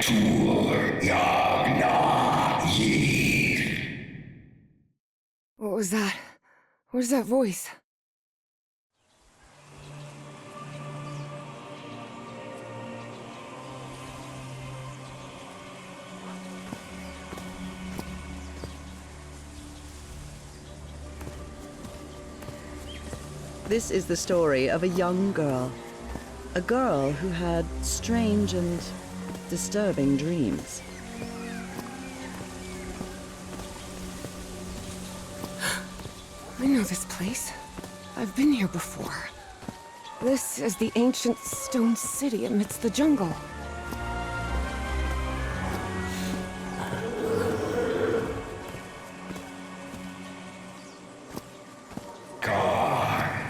Vektur Yagna Yir. What was that? Where's that voice? This is the story of a young girl. A girl who had strange and disturbing dreams. I know this place. I've been here before. This is the ancient stone city amidst the jungle.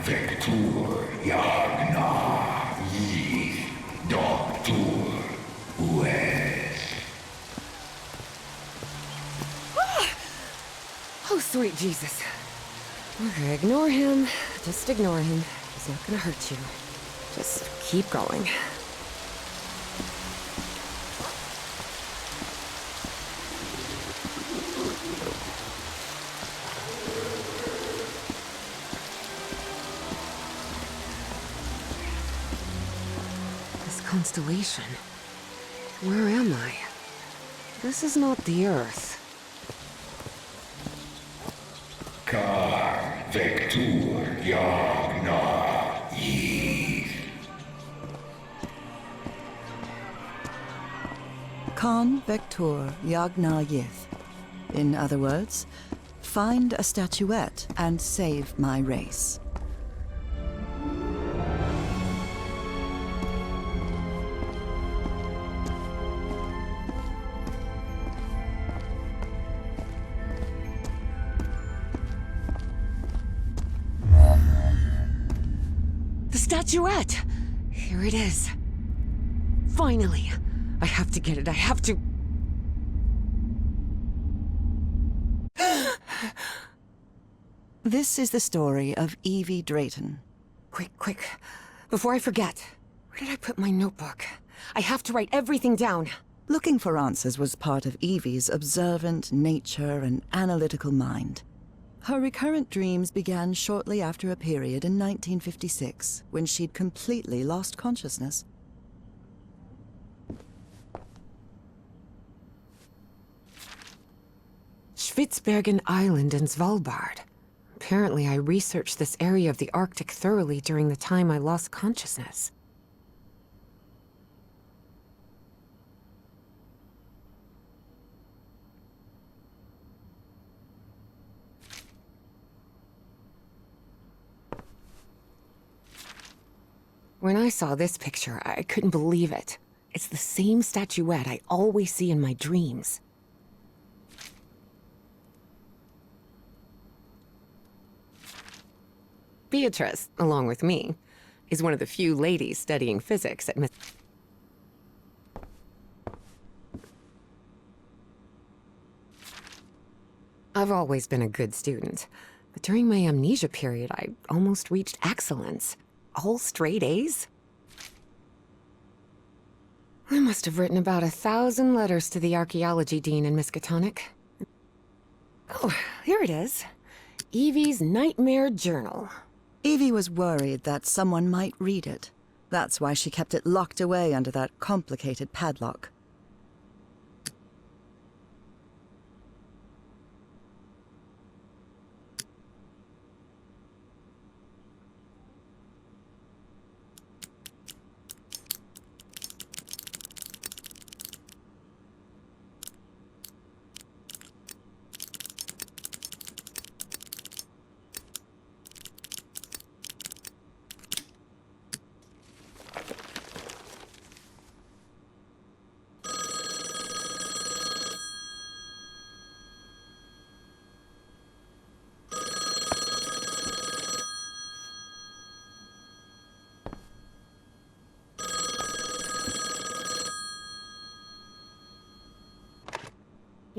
Vektur Yagna Yir. Doctor Wes. Oh, sweet Jesus. Okay, ignore him. Just ignore him. He's not gonna hurt you. Just keep going. This constellation. Where am I? This is not the Earth. Vektur Yagna Yir. Khan Vektur Yagna Yith. In other words, find a statuette and save my race. Statuette! Here it is. Finally! I have to get it, I have to... This is the story of Evie Drayton. Quick. Before I forget. Where did I put my notebook? I have to write everything down. Looking for answers was part of Evie's observant nature and analytical mind. Her recurrent dreams began shortly after a period in 1956, when she'd completely lost consciousness. Spitsbergen Island and Svalbard. Apparently I researched this area of the Arctic thoroughly during the time I lost consciousness. When I saw this picture, I couldn't believe it. It's the same statuette I always see in my dreams. Beatrice, along with me, is one of the few ladies studying physics at I've always been a good student, but during my amnesia period, I almost reached excellence. All straight A's? I must have written about 1,000 letters to the archaeology dean in Miskatonic. Oh, here it is. Evie's Nightmare Journal. Evie was worried that someone might read it. That's why she kept it locked away under that complicated padlock.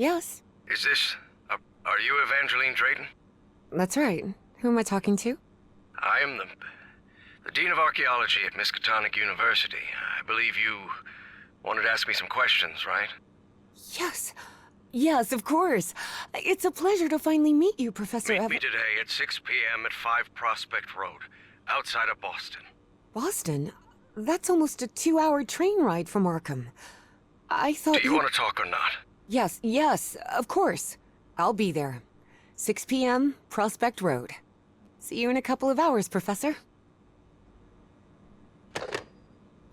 Yes, Is this... are you Evangeline Drayton? that's right. Who am I talking to? I am the Dean of Archaeology at Miskatonic University. I believe you Wanted to ask me some questions, right? Yes. Yes, of course. It's a pleasure to finally meet you, Professor Meet me today at 6 p.m. at 5 Prospect Road, outside of Boston. Boston? That's almost a 2-hour train ride from Arkham. I thought Do you want to talk or not? Yes, of course. I'll be there. 6 p.m., Prospect Road. See you in a couple of hours, Professor.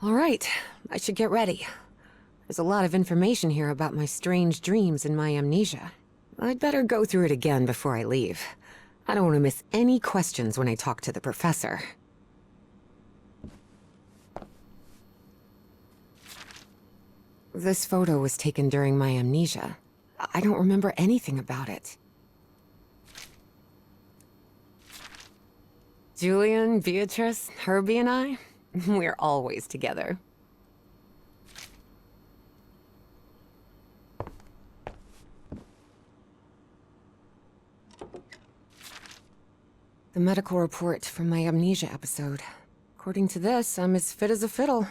All right, I should get ready. There's a lot of information here about my strange dreams and my amnesia. I'd better go through it again before I leave. I don't want to miss any questions when I talk to the professor. This photo was taken during my amnesia. I don't remember anything about it. Julian, Beatrice, Herbie and I, we're always together. The medical report from my amnesia episode. According to this, I'm as fit as a fiddle.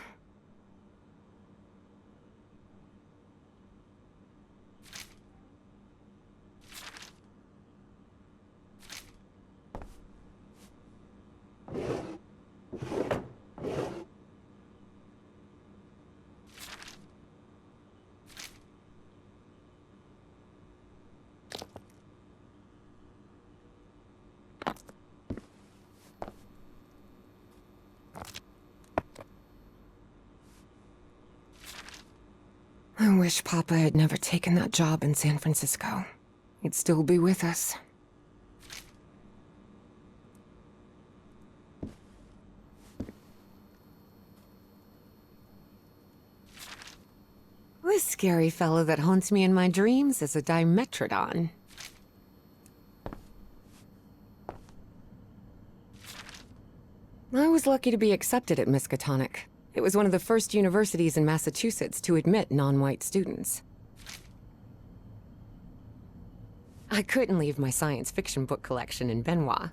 I wish Papa had never taken that job in San Francisco. He'd still be with us. This scary fellow that haunts me in my dreams is a Dimetrodon. I was lucky to be accepted at Miskatonic. It was one of the first universities in Massachusetts to admit non-white students. I couldn't leave my science fiction book collection in Benoit.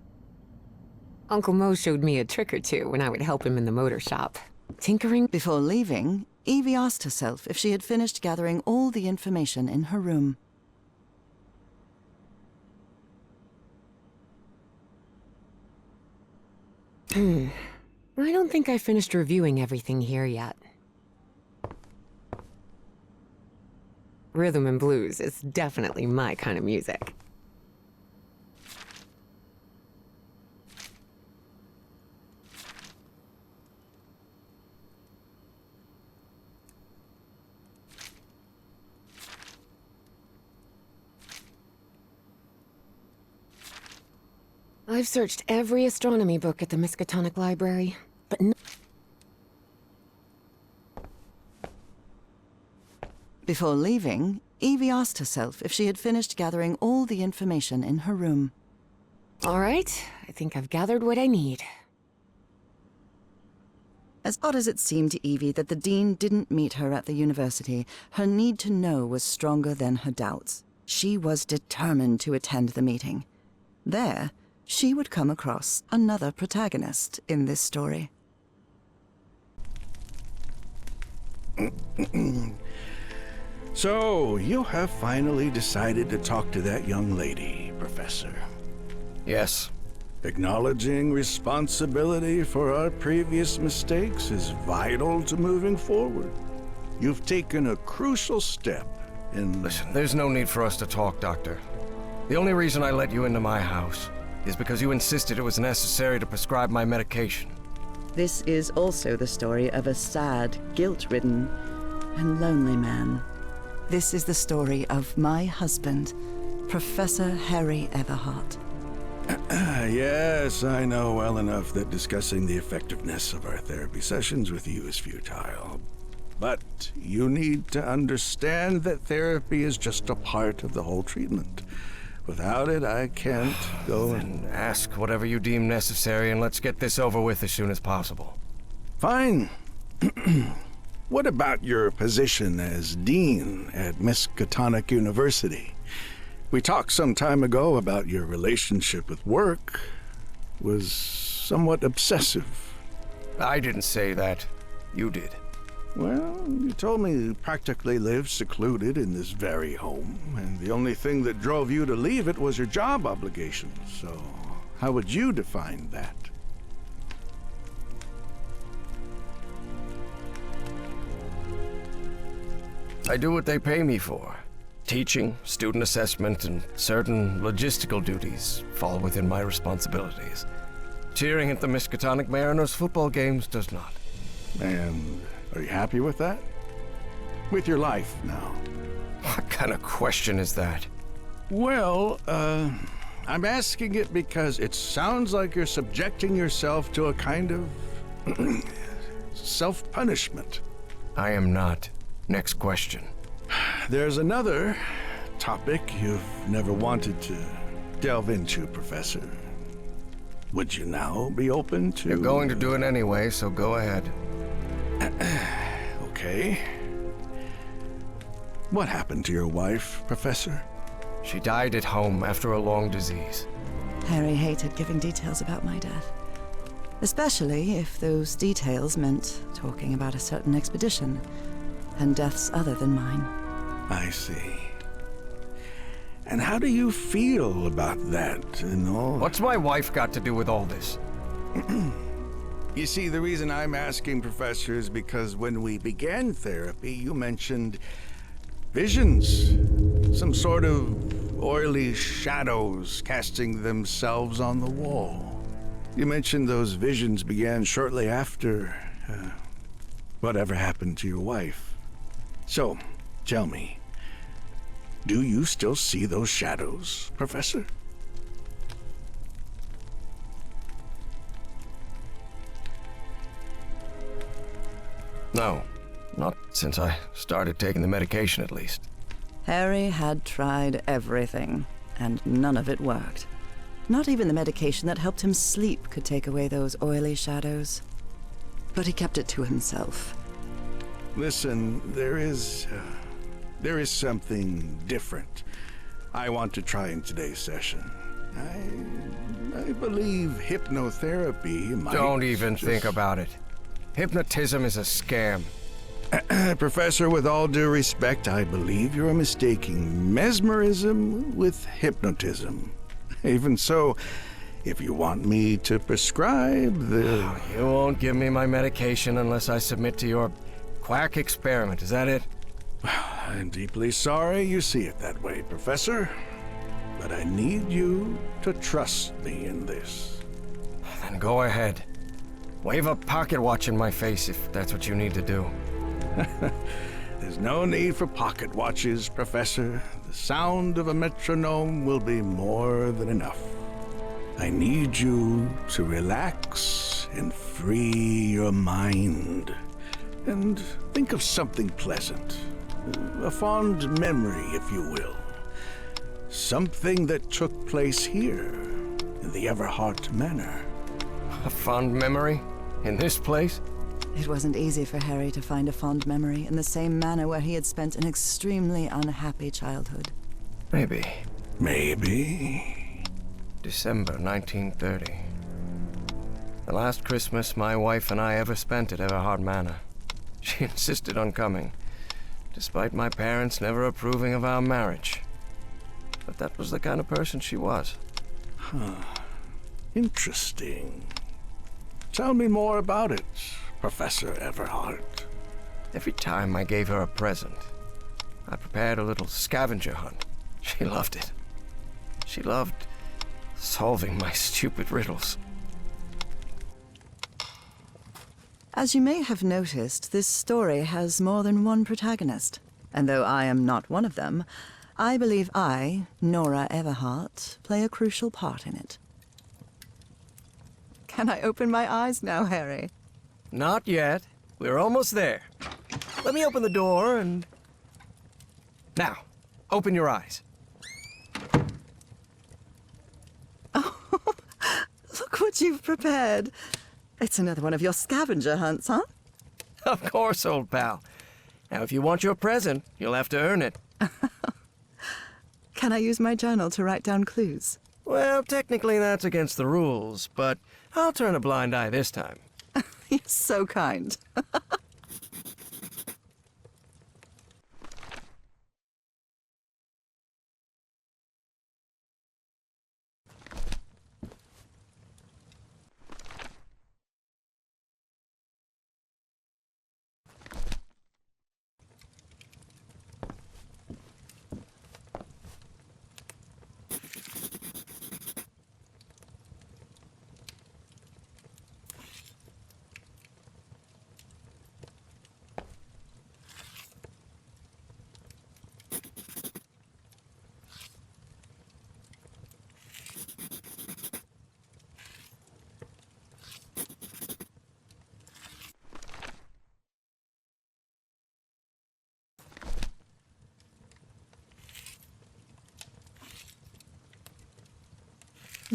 Uncle Mo showed me a trick or two when I would help him in the motor shop. Tinkering. Before leaving, Evie asked herself if she had finished gathering all the information in her room. I don't think I finished reviewing everything here yet. Rhythm and blues is definitely my kind of music. I've searched every astronomy book at the Miskatonic Library, but Before leaving, Evie asked herself if she had finished gathering all the information in her room. All right, I think I've gathered what I need. As odd as it seemed to Evie that the dean didn't meet her at the university, her need to know was stronger than her doubts. She was determined to attend the meeting. There, she would come across another protagonist in this story. So, you have finally decided to talk to that young lady, Professor. Yes. Acknowledging responsibility for our previous mistakes is vital to moving forward. You've taken a crucial step in... Listen, there's no need for us to talk, Doctor. The only reason I let you into my house is because you insisted it was necessary to prescribe my medication. This is also the story of a sad, guilt-ridden, and lonely man. This is the story of my husband, Professor Harry Everhart. Yes, I know well enough that discussing the effectiveness of our therapy sessions with you is futile. But you need to understand that therapy is just a part of the whole treatment. Without it, I can't go and... Ask whatever you deem necessary, and let's get this over with as soon as possible. Fine. What about your position as dean at Miskatonic University? We talked some time ago about your relationship with work was somewhat obsessive. I didn't say that. You did. Well, you told me you practically lived secluded in this very home, and the only thing that drove you to leave it was your job obligations. So, how would you define that? I do what they pay me for. Teaching, student assessment, and certain logistical duties fall within my responsibilities. Cheering at the Miskatonic Mariners football games does not. And are you happy with that? With your life now? What kind of question is that? Well, I'm asking it because it sounds like you're subjecting yourself to a kind of self-punishment. I am not. Next question. There's another topic you've never wanted to delve into, Professor. Would you now be open to... You're going to do it anyway, so go ahead. Okay. What happened to your wife, Professor? She died at home after a long disease. Harry hated giving details about my death. Especially if those details meant talking about a certain expedition, and deaths other than mine. I see. And how do you feel about that and all? What's my wife got to do with all this? You see, the reason I'm asking, Professor, is because when we began therapy, you mentioned visions. Some sort of oily shadows casting themselves on the wall. You mentioned those visions began shortly after whatever happened to your wife. So, tell me, do you still see those shadows, Professor? No, not since I started taking the medication, at least. Harry had tried everything, and none of it worked. Not even the medication that helped him sleep could take away those oily shadows. But he kept it to himself. Listen, there is something different I want to try in today's session. I believe hypnotherapy might... Don't even think about it. Hypnotism is a scam. Professor, with all due respect, I believe you're mistaking mesmerism with hypnotism. Even so, if you want me to prescribe the... You won't give me my medication unless I submit to your quack experiment, is that it? I'm deeply sorry you see it that way, Professor. But I need you to trust me in this. Then go ahead. Wave a pocket watch in my face if that's what you need to do. There's no need for pocket watches, Professor. The sound of a metronome will be more than enough. I need you to relax and free your mind. And think of something pleasant. A fond memory, if you will. Something that took place here, in the Everhart Manor. A fond memory? In this place? It wasn't easy for Harry to find a fond memory in the same manor where he had spent an extremely unhappy childhood. Maybe. Maybe. December 1930. The last Christmas my wife and I ever spent at Everhart Manor. She insisted on coming, despite my parents never approving of our marriage. But that was the kind of person she was. Interesting. Tell me more about it, Professor Everhart. Every time I gave her a present, I prepared a little scavenger hunt. She loved it. She loved solving my stupid riddles. As you may have noticed, this story has more than one protagonist. And though I am not one of them, I believe I, Nora Everhart, play a crucial part in it. Can I open my eyes now, Harry? Not yet. We're almost there. Let me open the door and... Now, open your eyes. Look what you've prepared. It's another one of your scavenger hunts, huh? Of course, old pal. Now, if you want your present, you'll have to earn it. Can I use my journal to write down clues? Well, technically that's against the rules, but I'll turn a blind eye this time. You're so kind.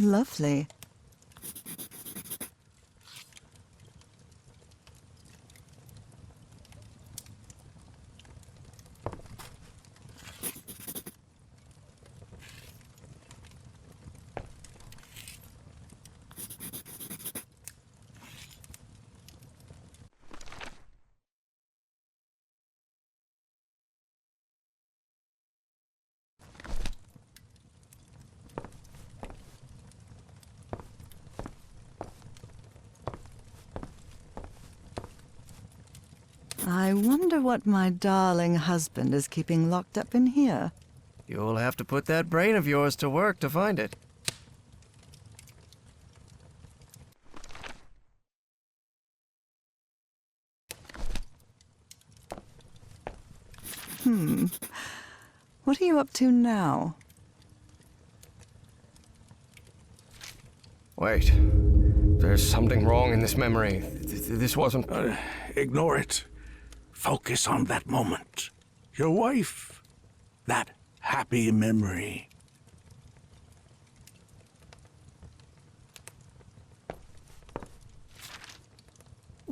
Lovely. I wonder what my darling husband is keeping locked up in here. You'll have to put that brain of yours to work to find it. What are you up to now? Wait. There's something wrong in this memory. This wasn't... Ignore it. Focus on that moment. Your wife. That happy memory.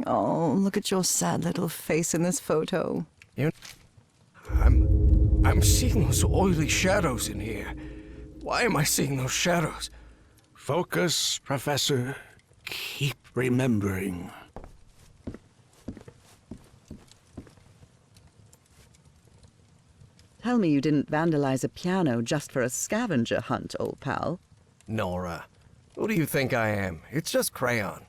Oh, look at your sad little face in this photo. I'm seeing those oily shadows in here. Why am I seeing those shadows? Focus, Professor. Keep remembering. Tell me you didn't vandalize a piano just for a scavenger hunt, old pal. Nora, who do you think I am? It's just crayon.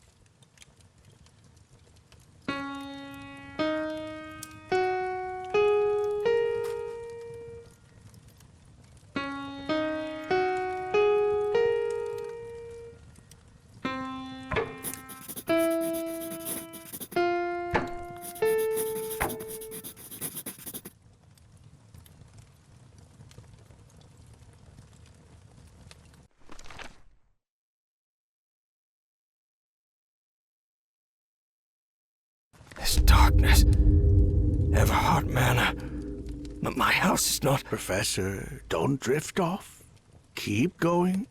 This darkness. Everhart Manor. My house is not... Professor, don't drift off. Keep going.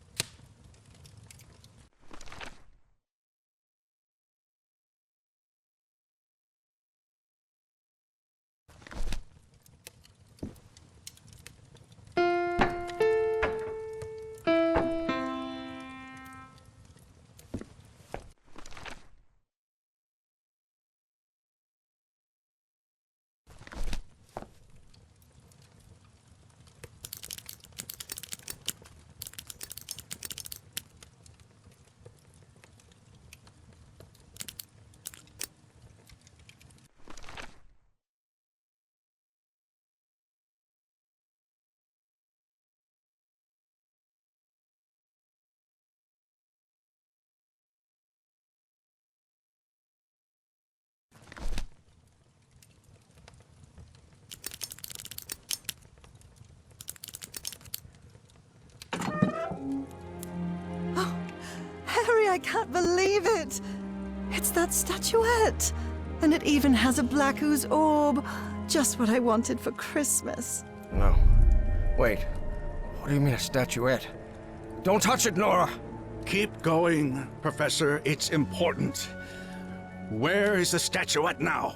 Harry, I can't believe it! It's that statuette! And it even has a black ooze orb. Just what I wanted for Christmas. No. Wait. What do you mean a statuette? Don't touch it, Nora! Keep going, Professor. It's important. Where is the statuette now?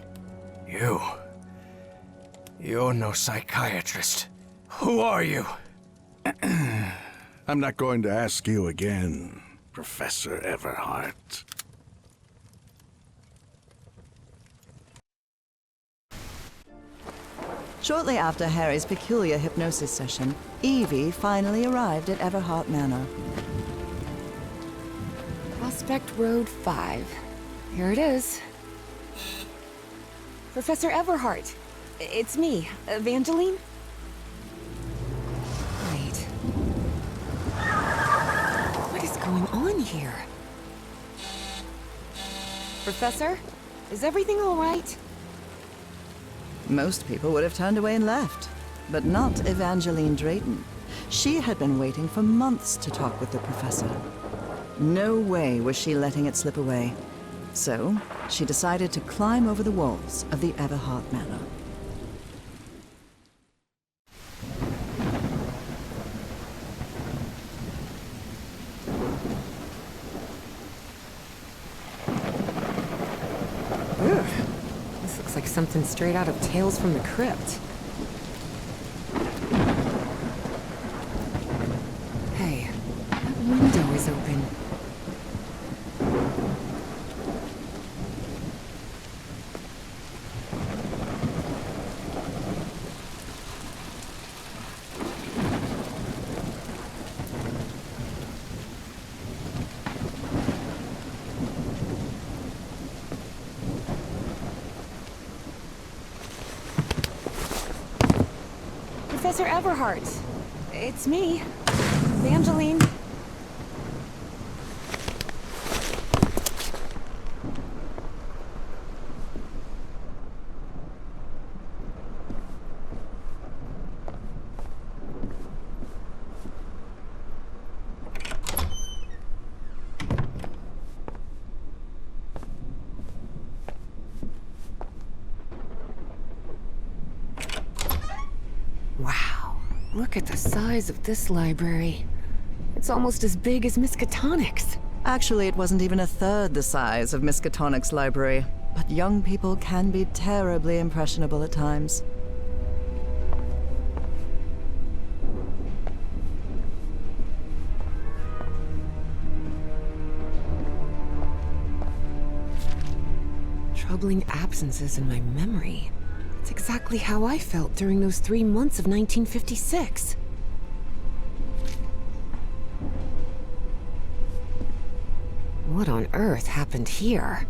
You're no psychiatrist. Who are you? I'm not going to ask you again, Professor Everhart. Shortly after Harry's peculiar hypnosis session, Evie finally arrived at Everhart Manor. Prospect Road 5. Here it is. Professor Everhart. It's me, Evangeline. Wait. What is going on here? Professor? Is everything all right? Most people would have turned away and left, but not Evangeline Drayton. She had been waiting for months to talk with the professor. No way was she letting it slip away. So, she decided to climb over the walls of the Everhart Manor. something straight out of Tales from the Crypt. Hey, that window is open. Professor Everhart. It's me, Evangeline. Wow, look at the size of this library. It's almost as big as Miskatonic's. Actually, it wasn't even a third the size of Miskatonic's library, but young people can be terribly impressionable at times. Troubling absences in my memory. It's exactly how I felt during those 3 months of 1956. What on earth happened here?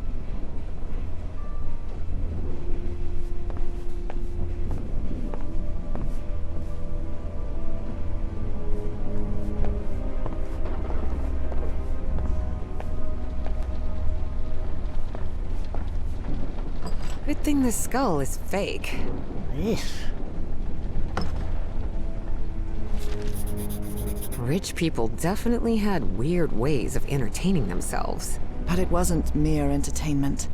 Good thing this skull is fake. Ugh. Rich people definitely had weird ways of entertaining themselves. But it wasn't mere entertainment.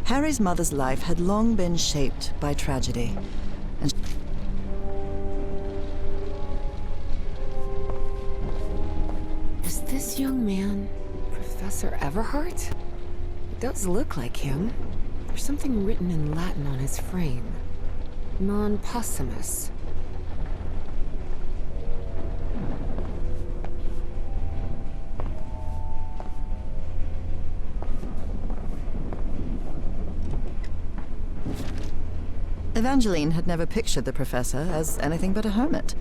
Harry's mother's life had long been shaped by tragedy. And Is this young man Professor Everhart? It does look like him. There's something written in Latin on his frame. Non possumus. Evangeline had never pictured the professor as anything but a hermit.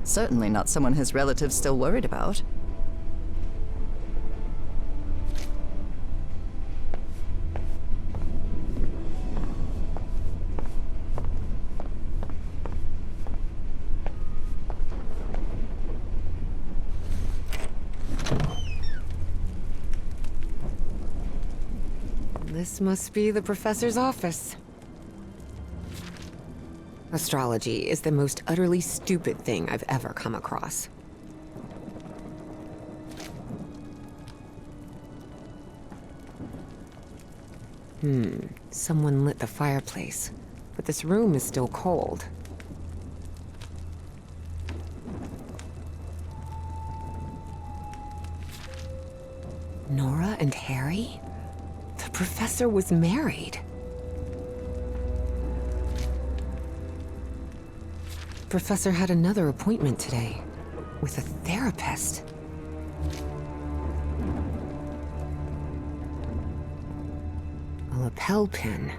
Certainly not someone his relatives still worried about. This must be the professor's office. Astrology is the most utterly stupid thing I've ever come across. Someone lit the fireplace, but this room is still cold. Nora and Harry? The professor was married. Professor had another appointment today with a therapist. A lapel pin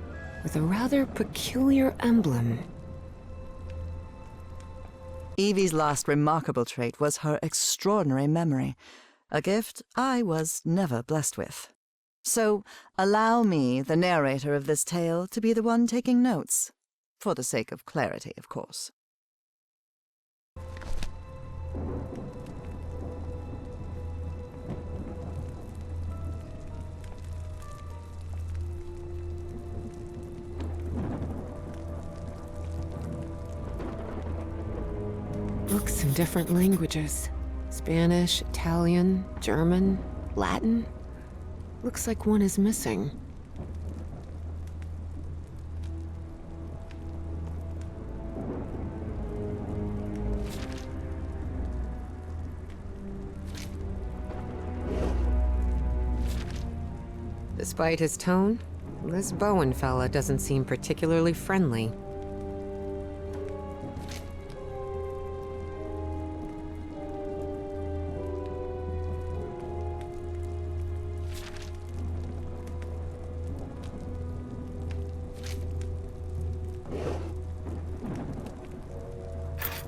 with a rather peculiar emblem. Evie's last remarkable trait was her extraordinary memory, a gift I was never blessed with. So allow me, the narrator of this tale, to be the one taking notes, for the sake of clarity, of course. Books in different languages. Spanish, Italian, German, Latin. Looks like one is missing. Despite his tone, This Bowen fella doesn't seem particularly friendly.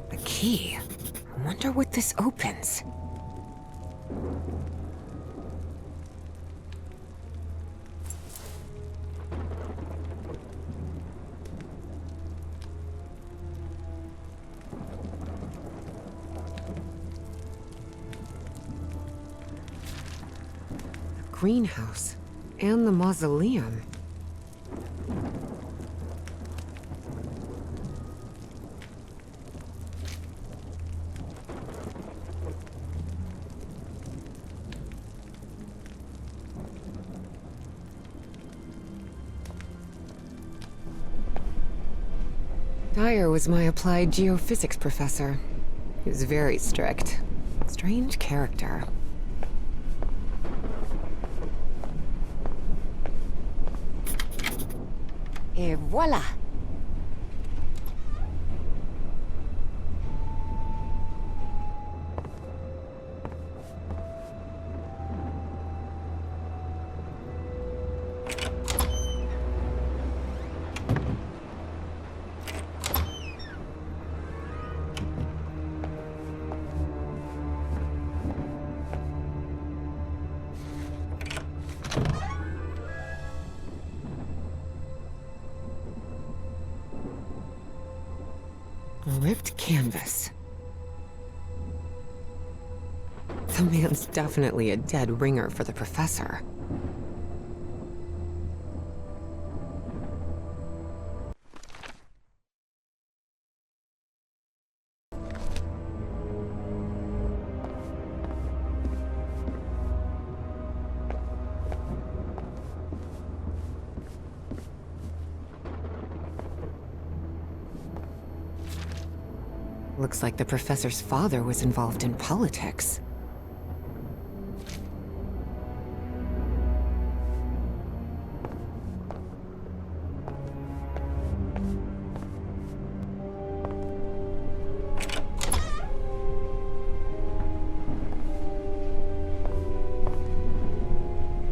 The key. I wonder what this opens. Greenhouse and the mausoleum. Dyer was my applied geophysics professor. He was very strict. Strange character. Et voila! A ripped canvas. The man's definitely a dead ringer for the professor. Looks like the professor's father was involved in politics.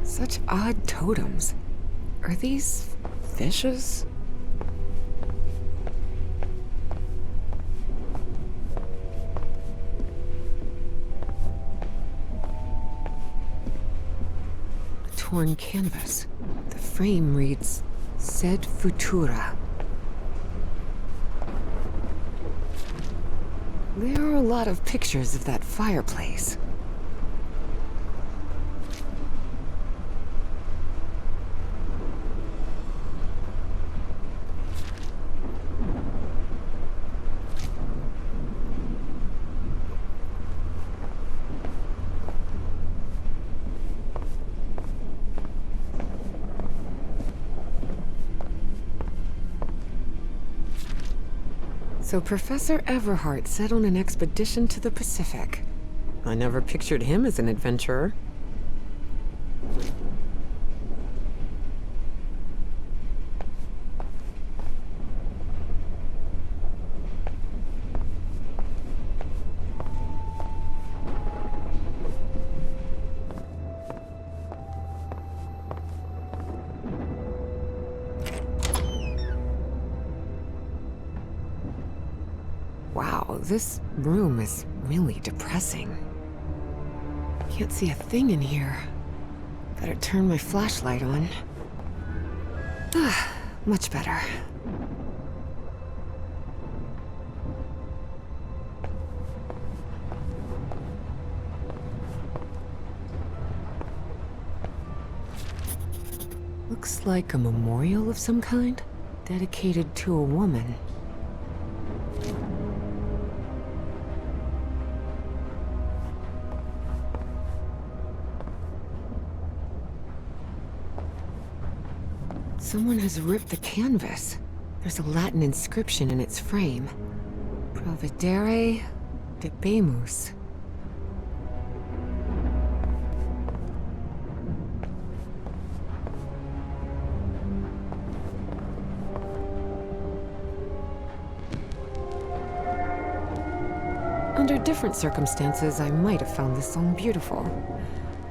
Such odd totems. Are these fishes? Torn canvas. The frame reads, Sed Futura. There are a lot of pictures of that fireplace. So Professor Everhart set on an expedition to the Pacific. I never pictured him as an adventurer. Wow, this room is really depressing. Can't see a thing in here. Better turn my flashlight on. Ah, much better. Looks like a memorial of some kind, dedicated to a woman. Someone has ripped the canvas. There's a Latin inscription in its frame. Providere debemus. under different circumstances, I might have found this song beautiful.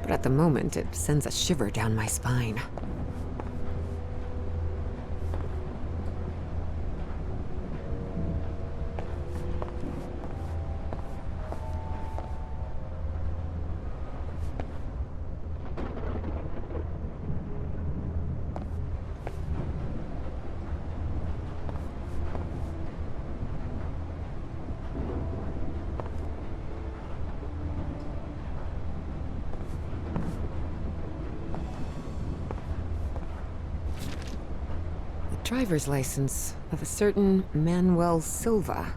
But at the moment, it sends a shiver down my spine. Driver's license of a certain Manuel Silva.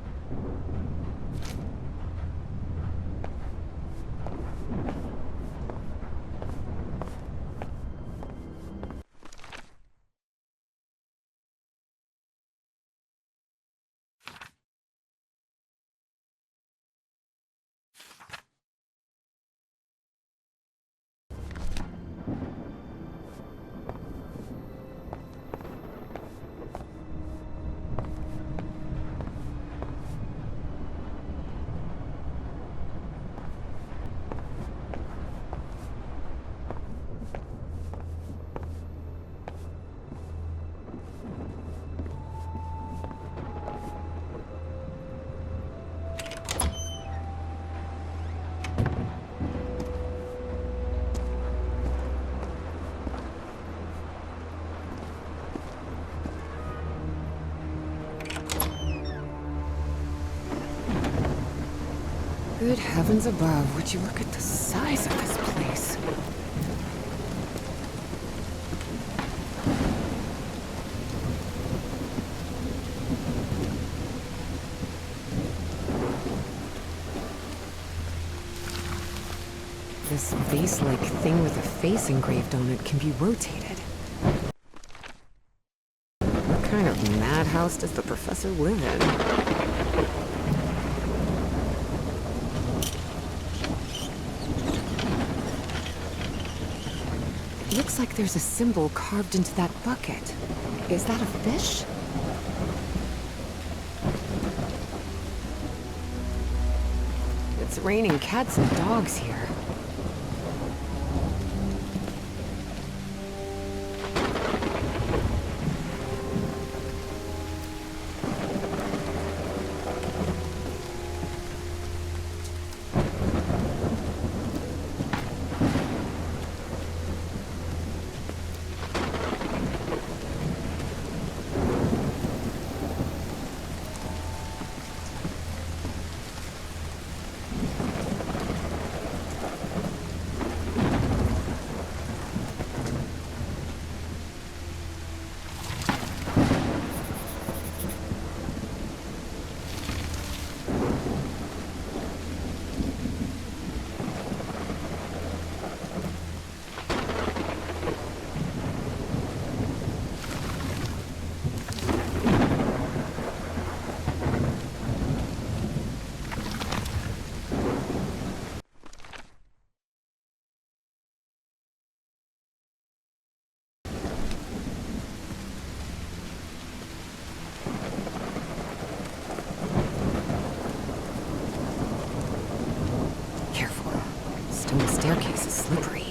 Good heavens above, would you look at the size of this place? This vase-like thing with a face engraved on it can be rotated. What kind of madhouse does the professor live in? Looks like there's a symbol carved into that bucket. Is that a fish? It's raining cats and dogs here. The staircase is slippery.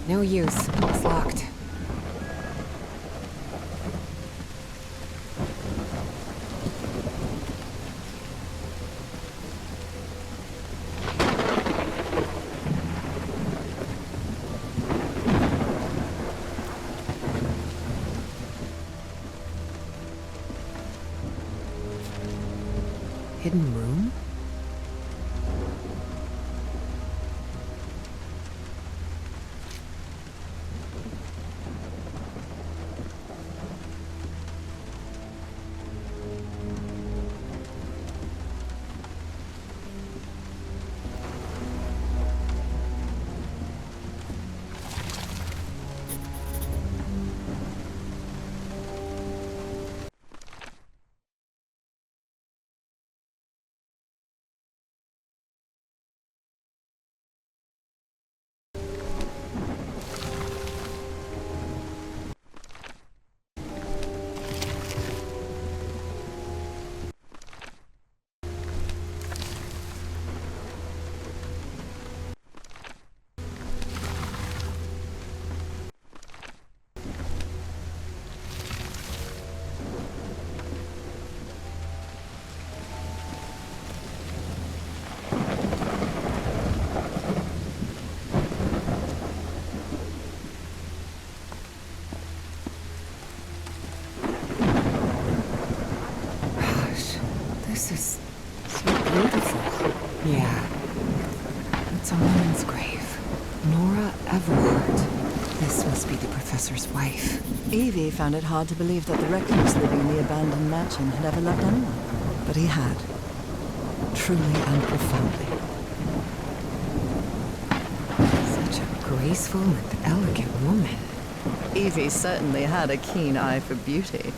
No use. It's locked. Hidden room? This is so beautiful. Yeah, it's a woman's grave. Nora Everhart. This must be the professor's wife. Evie found it hard to believe that the recluse living in the abandoned mansion had ever loved anyone. But he had. Truly and profoundly. Such a graceful and elegant woman. Evie certainly had a keen eye for beauty.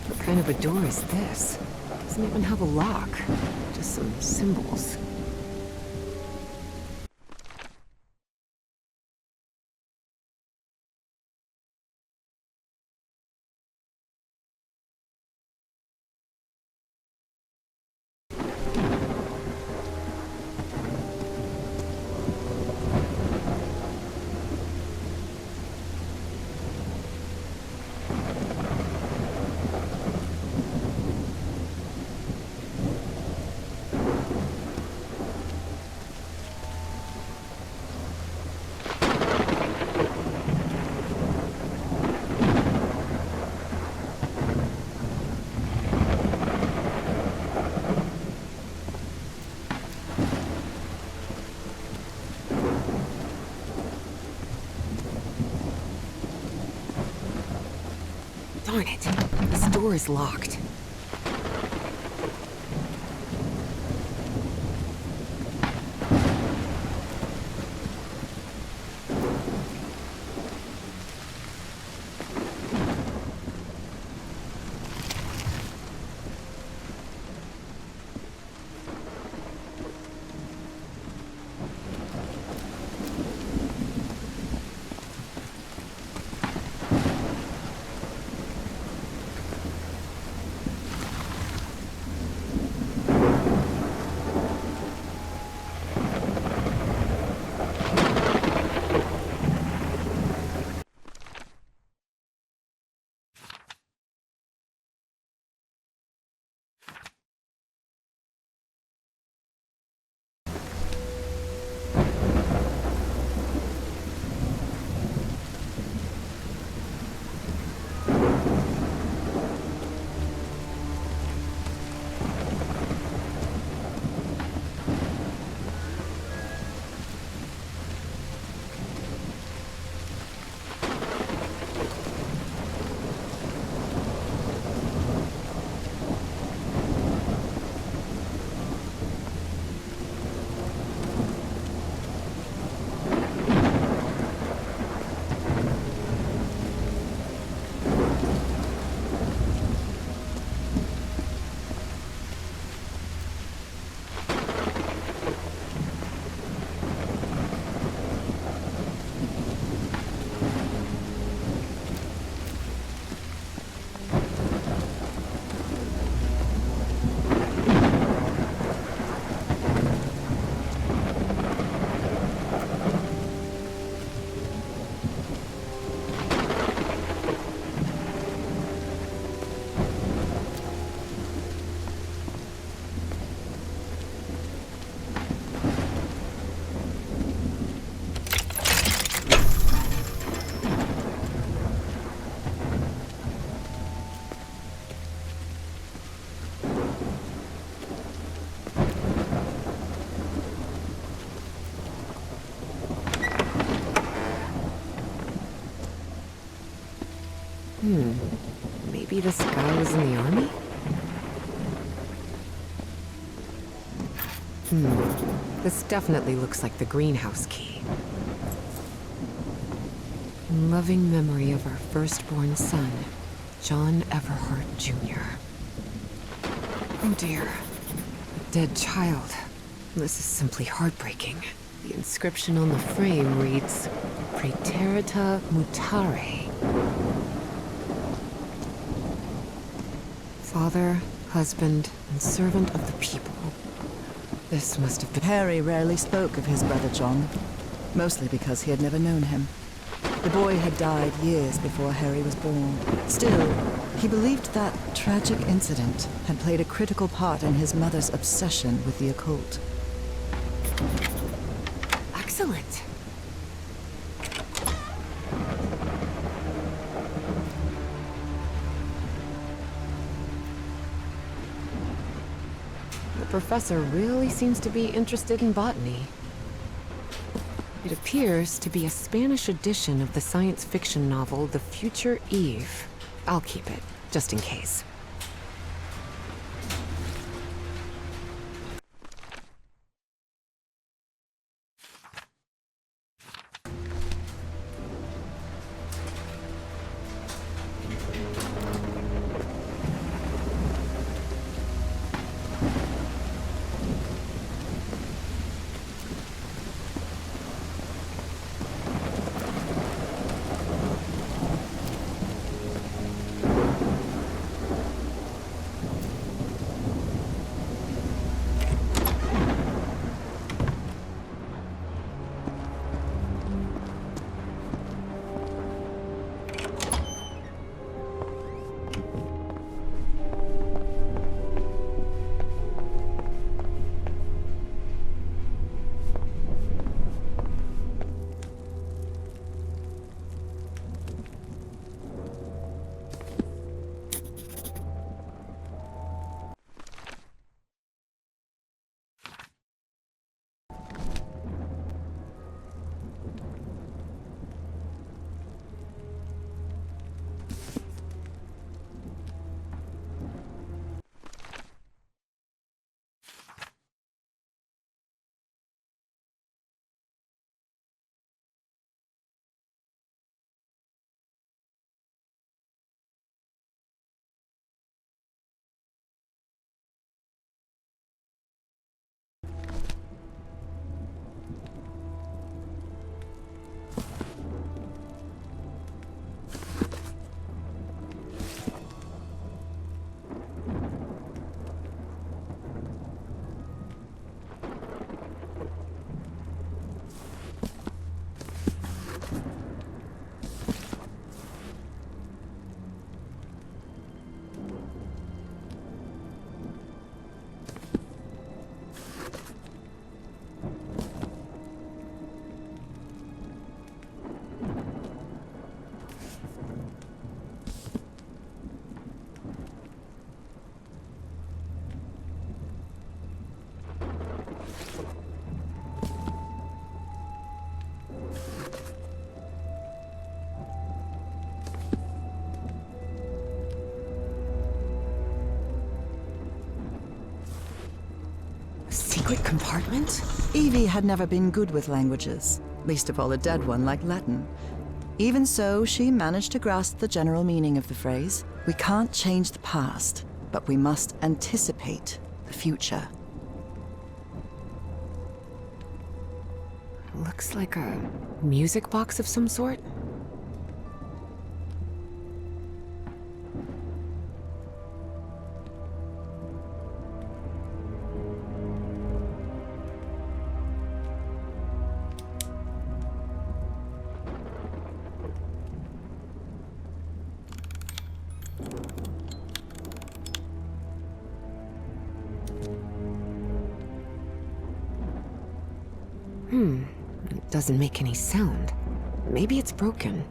What kind of a door is this? Doesn't even have a lock. Just some symbols. Darn it. This door is locked. Maybe this guy was in the army? This definitely looks like the greenhouse key. In loving memory of our firstborn son, John Everhart Jr. Oh dear. A dead child. This is simply heartbreaking. The inscription on the frame reads, Praeterita Mutare. Father, husband, and servant of the people. This must have been... Harry rarely spoke of his brother John, mostly because he had never known him. The boy had died years before Harry was born. Still, he believed that tragic incident had played a critical part in his mother's obsession with the occult. Excellent. The professor really seems to be interested in botany. It appears to be a Spanish edition of the science fiction novel The Future Eve. I'll keep it, just in case. Secret compartment? Evie had never been good with languages, least of all a dead one like Latin. Even so, she managed to grasp the general meaning of the phrase. We can't change the past, but we must anticipate the future. Looks like a music box of some sort. It doesn't make any sound. Maybe it's broken.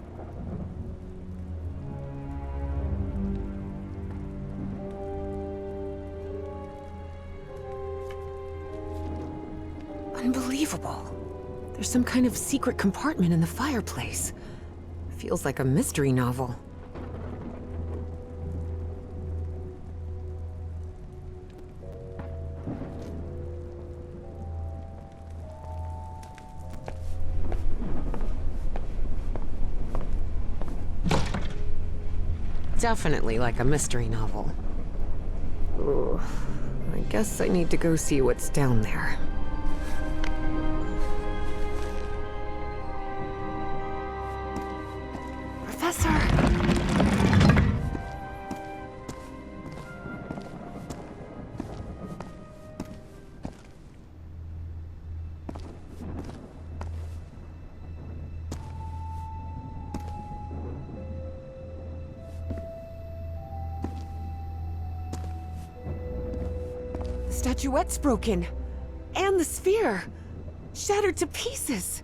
Unbelievable. There's some kind of secret compartment in the fireplace. Feels like a mystery novel. definitely like a mystery novel. Ooh, I guess I need to go see what's down there. Professor! The statuette's broken. And the sphere. Shattered to pieces.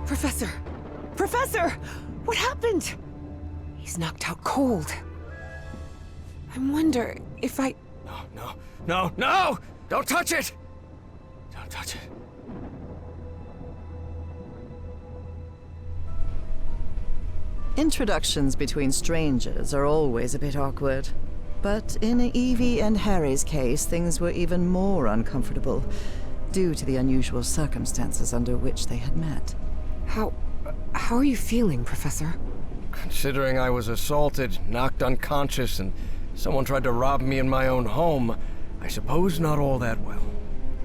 Professor! Professor! What happened? He's knocked out cold. I wonder if I... No! Don't touch it! Don't touch it. Introductions between strangers are always a bit awkward. But in Evie and Harry's case, things were even more uncomfortable, due to the unusual circumstances under which they had met. How are you feeling, Professor? Considering I was assaulted, knocked unconscious, and someone tried to rob me in my own home, I suppose not all that well.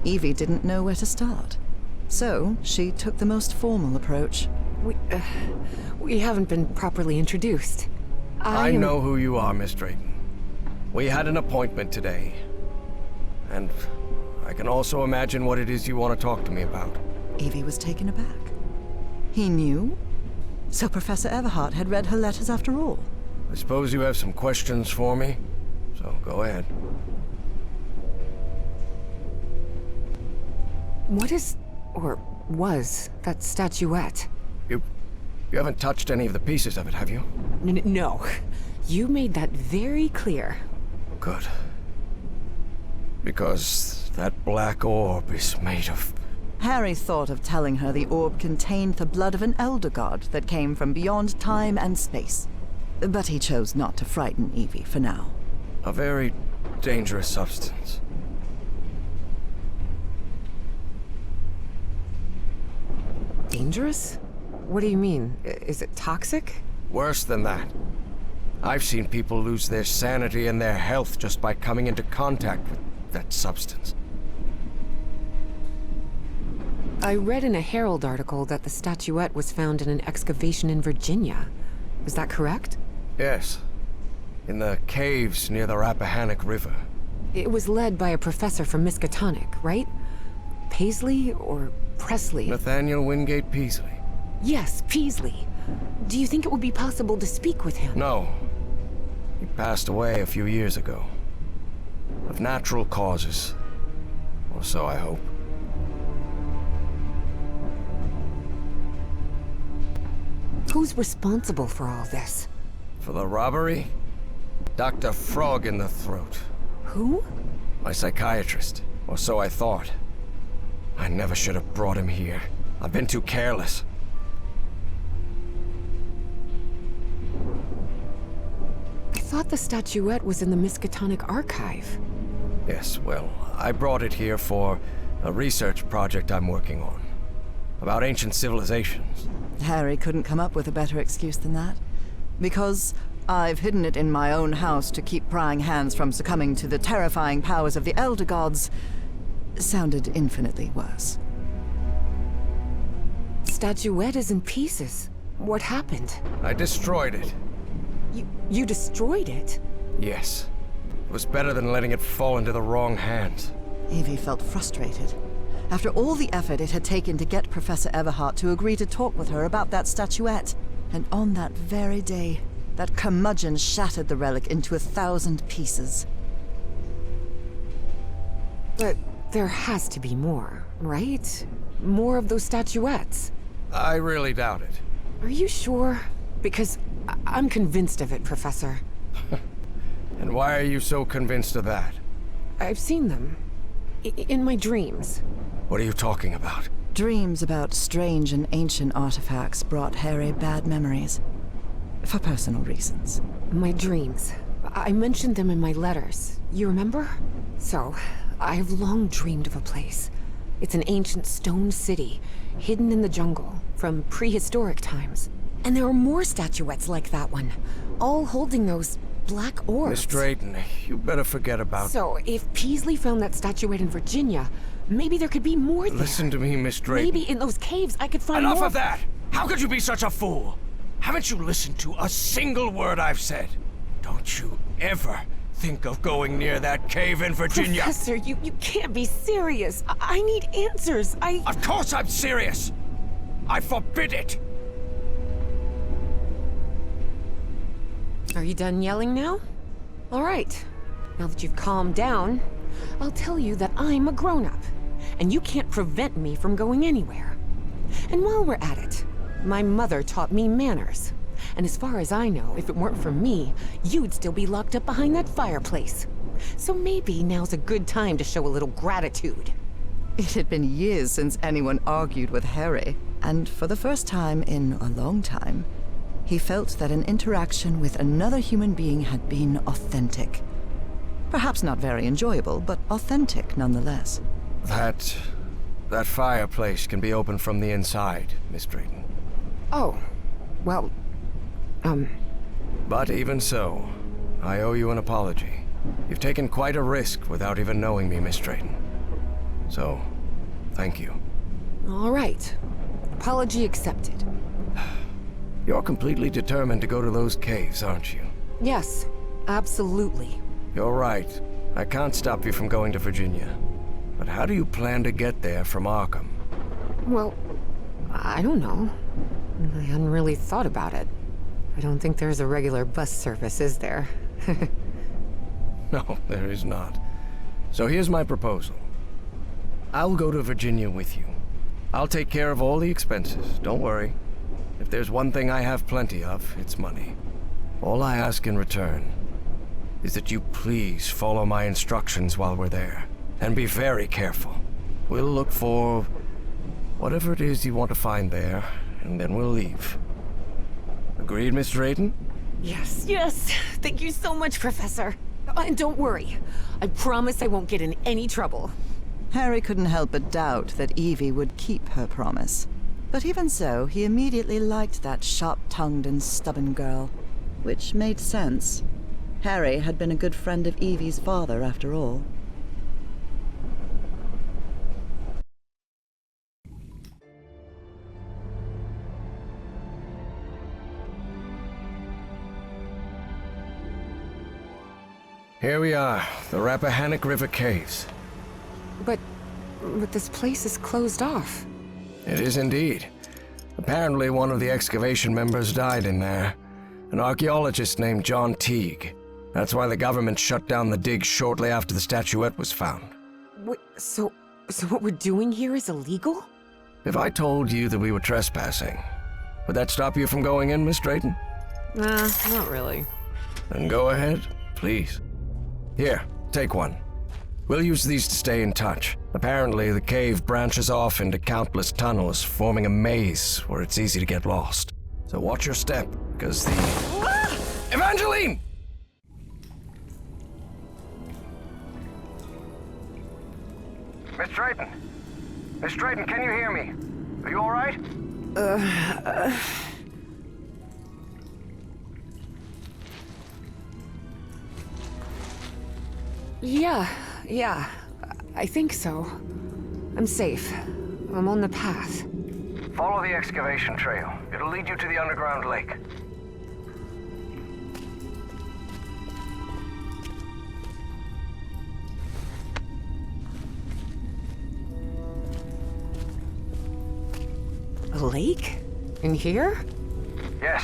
Evie didn't know where to start. So, she took the most formal approach. We haven't been properly introduced. I know who you are, Miss Drayton. We had an appointment today. And I can also imagine what it is you want to talk to me about. Evie was taken aback. He knew? So Professor Everhart had read her letters after all? I suppose you have some questions for me, so go ahead. What is, or was, that statuette? You haven't touched any of the pieces of it, have you? No. You made that very clear. Good. Because that black orb is made of... Harry thought of telling her the orb contained the blood of an elder god that came from beyond time and space. But he chose not to frighten Evie for now. a very dangerous substance. Dangerous? What do you mean? Is it toxic? Worse than that. I've seen people lose their sanity and their health just by coming into contact with that substance. I read in a Herald article that the statuette was found in an excavation in Virginia. Is that correct? Yes. In the caves near the Rappahannock River. It was led by a professor from Miskatonic, right? Paisley or Presley? Nathaniel Wingate Peasley. Yes, Peasley. Do you think it would be possible to speak with him? No. He passed away a few years ago. Of natural causes. Or so I hope. Who's responsible for all this? For the robbery? Dr. Frog in the throat. Who? My psychiatrist. Or so I thought. I never should have brought him here. I've been too careless. I thought the statuette was in the Miskatonic archive. Yes, well, I brought it here for a research project I'm working on. About ancient civilizations. Harry couldn't come up with a better excuse than that. Because I've hidden it in my own house to keep prying hands from succumbing to the terrifying powers of the Elder Gods sounded infinitely worse. Statuette is in pieces. What happened? I destroyed it. You destroyed it? Yes. It was better than letting it fall into the wrong hands. Evie felt frustrated. After all the effort it had taken to get Professor Everhart to agree to talk with her about that statuette, and on that very day, that curmudgeon shattered the relic into 1,000 pieces. But there has to be more, right? More of those statuettes. I really doubt it. Are you sure? Because I'm convinced of it, Professor. And why are you so convinced of that? I've seen them. In my dreams. What are you talking about? Dreams about strange and ancient artifacts brought Harry bad memories. For personal reasons. My dreams. I mentioned them in my letters. You remember? So, I've long dreamed of a place. It's an ancient stone city, hidden in the jungle, from prehistoric times. And there are more statuettes like that one, all holding those black orbs. Miss Drayton, you better forget about... So, if Peasley found that statuette in Virginia, maybe there could be more there. Listen to me, Miss Drayton. Maybe in those caves I could find Enough more. of that! How could you be such a fool? Haven't you listened to a single word I've said? Don't you ever think of going near that cave in Virginia. Professor, you can't be serious. I need answers. Of course I'm serious! I forbid it! Are you done yelling now? All right. Now that you've calmed down, I'll tell you that I'm a grown-up, and you can't prevent me from going anywhere. And while we're at it, my mother taught me manners. And as far as I know, if it weren't for me, you'd still be locked up behind that fireplace. So maybe now's a good time to show a little gratitude. It had been years since anyone argued with Harry, and for the first time in a long time, he felt that an interaction with another human being had been authentic. Perhaps not very enjoyable, but authentic nonetheless. That fireplace can be opened from the inside, Miss Drayton. Oh, well, But even so, I owe you an apology. You've taken quite a risk without even knowing me, Miss Drayton. So, thank you. all right. Apology accepted. You're completely determined to go to those caves, aren't you? Yes, absolutely. You're right. I can't stop you from going to Virginia. But how do you plan to get there from Arkham? Well, I don't know. I hadn't really thought about it. I don't think there's a regular bus service, is there? No, there is not. So here's my proposal. I'll go to Virginia with you. I'll take care of all the expenses, don't worry. If there's one thing I have plenty of, it's money. All I ask in return is that you please follow my instructions while we're there. And be very careful. We'll look for whatever it is you want to find there, and then we'll leave. Agreed, Miss Drayton? Yes, yes. Thank you so much, Professor. And don't worry. I promise I won't get in any trouble. Harry couldn't help but doubt that Evie would keep her promise. But even so, he immediately liked that sharp-tongued and stubborn girl. Which made sense. Harry had been a good friend of Evie's father, after all. Here we are, the Rappahannock River Caves. But this place is closed off. It is indeed. Apparently one of the excavation members died in there. An archaeologist named John Teague. That's why the government shut down the dig shortly after the statuette was found. Wait, so what we're doing here is illegal? If I told you that we were trespassing, would that stop you from going in, Miss Drayton? Nah, not really. Then go ahead, please. Here, take one. We'll use these to stay in touch. Apparently, the cave branches off into countless tunnels, forming a maze where it's easy to get lost. So watch your step, because the... Ah! Evangeline! Miss Drayton! Miss Drayton, can you hear me? Are you all right? Yeah, I think so. I'm safe. I'm on the path. Follow the excavation trail. It'll lead you to the underground lake. A lake? In here? Yes.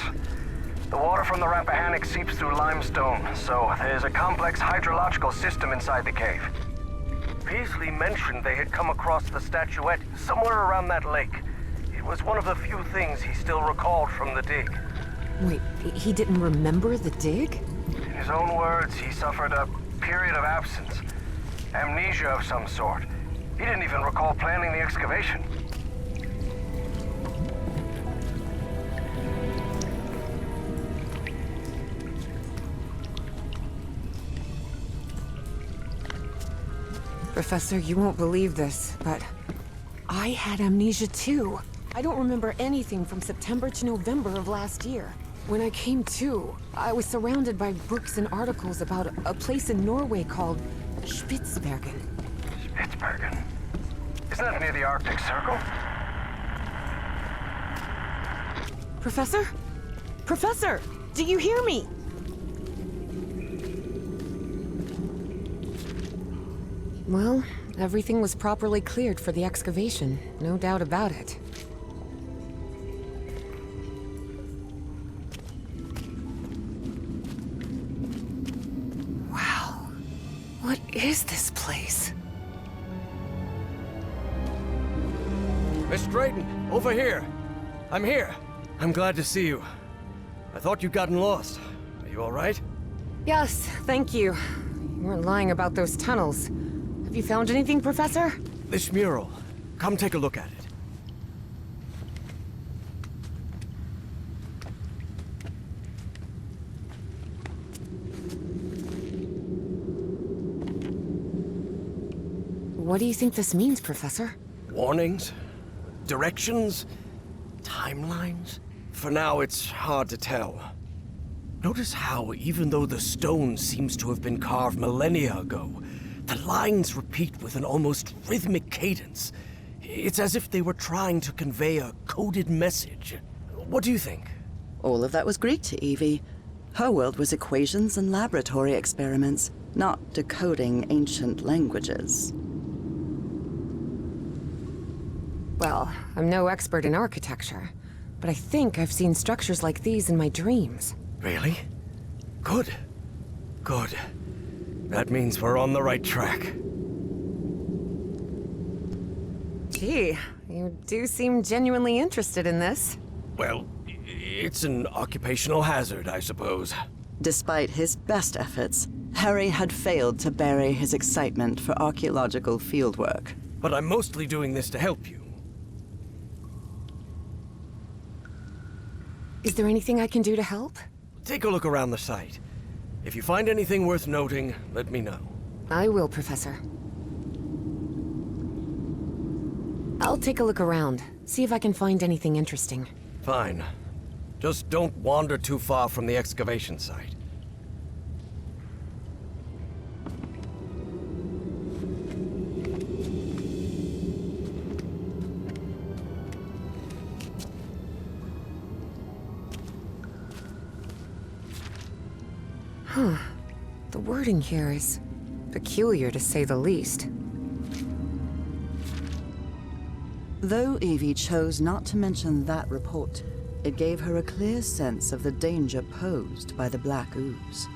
The water from the Rappahannock seeps through limestone, so there's a complex hydrological system inside the cave. Peasley mentioned they had come across the statuette somewhere around that lake. It was one of the few things he still recalled from the dig. Wait, he didn't remember the dig? In his own words, he suffered a period of absence. Amnesia of some sort. He didn't even recall planning the excavation. Professor, you won't believe this, but I had amnesia too. I don't remember anything from September to November of last year. When I came to, I was surrounded by books and articles about a place in Norway called Spitsbergen. Spitsbergen? Isn't that near the Arctic Circle? Professor? Professor! Do you hear me? Well, everything was properly cleared for the excavation, no doubt about it. Wow. What is this place? Miss Drayton, over here. I'm here. I'm glad to see you. I thought you'd gotten lost. Are you all right? Yes, thank you. You weren't lying about those tunnels. Have you found anything, Professor? This mural. Come take a look at it. What do you think this means, Professor? Warnings? Directions? Timelines? For now, it's hard to tell. Notice how, even though the stone seems to have been carved millennia ago, the lines repeat with an almost rhythmic cadence. It's as if they were trying to convey a coded message. What do you think? All of that was Greek to Evie. Her world was equations and laboratory experiments, not decoding ancient languages. Well, I'm no expert in architecture, but I think I've seen structures like these in my dreams. Really? Good. Good. That means we're on the right track. Gee, you do seem genuinely interested in this. Well, it's an occupational hazard, I suppose. Despite his best efforts, Harry had failed to bury his excitement for archaeological fieldwork. But I'm mostly doing this to help you. Is there anything I can do to help? Take a look around the site. If you find anything worth noting, let me know. I will, Professor. I'll take a look around, see if I can find anything interesting. Fine. Just don't wander too far from the excavation site. Huh. The wording here is peculiar, to say the least. Though Evie chose not to mention that report, it gave her a clear sense of the danger posed by the black ooze.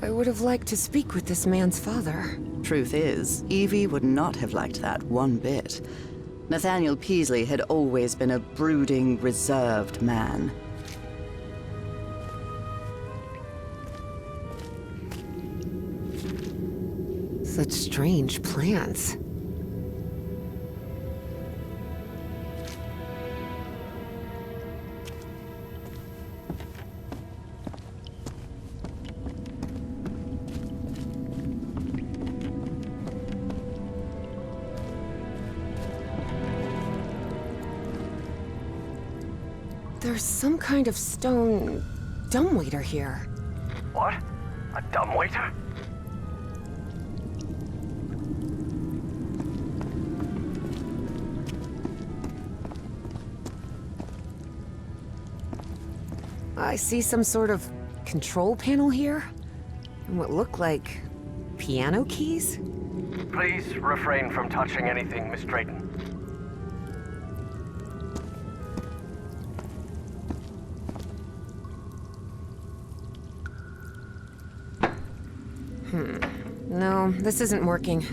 I would have liked to speak with this man's father. Truth is, Evie would not have liked that one bit. Nathaniel Peasley had always been a brooding, reserved man. Such strange plans. There's some kind of stone dumbwaiter here. What? A dumbwaiter? I see some sort of control panel here, and what look like piano keys? Please refrain from touching anything, Miss Drayton. No, this isn't working.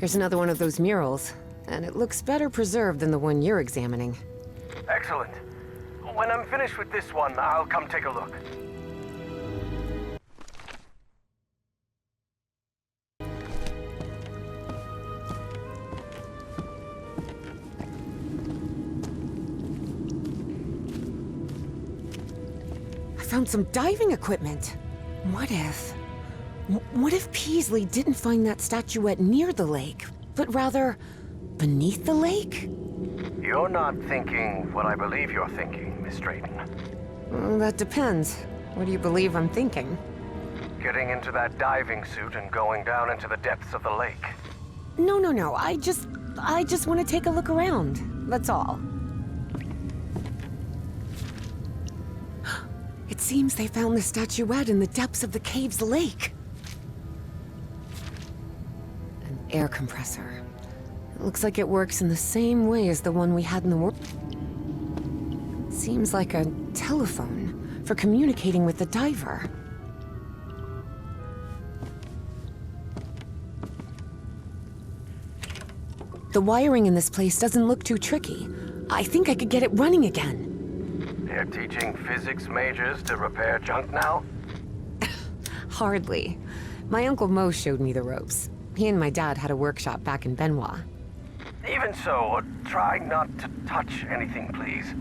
Here's another one of those murals, and it looks better preserved than the one you're examining. Excellent. When I'm finished with this one, I'll come take a look. I found some diving equipment. What if Peasley didn't find that statuette near the lake, but rather beneath the lake? You're not thinking what I believe you're thinking, Miss Drayton. Well, that depends. What do you believe I'm thinking? Getting into that diving suit and going down into the depths of the lake. No. I just want to take a look around. That's all. It seems they found the statuette in the depths of the cave's lake. An air compressor. It looks like it works in the same way as the one we had in the world. Seems like a telephone for communicating with the diver. The wiring in this place doesn't look too tricky. I think I could get it running again. They're teaching physics majors to repair junk now? Hardly. My Uncle Mo showed me the ropes. He and my dad had a workshop back in Benoit. Even so, try not to touch anything, please.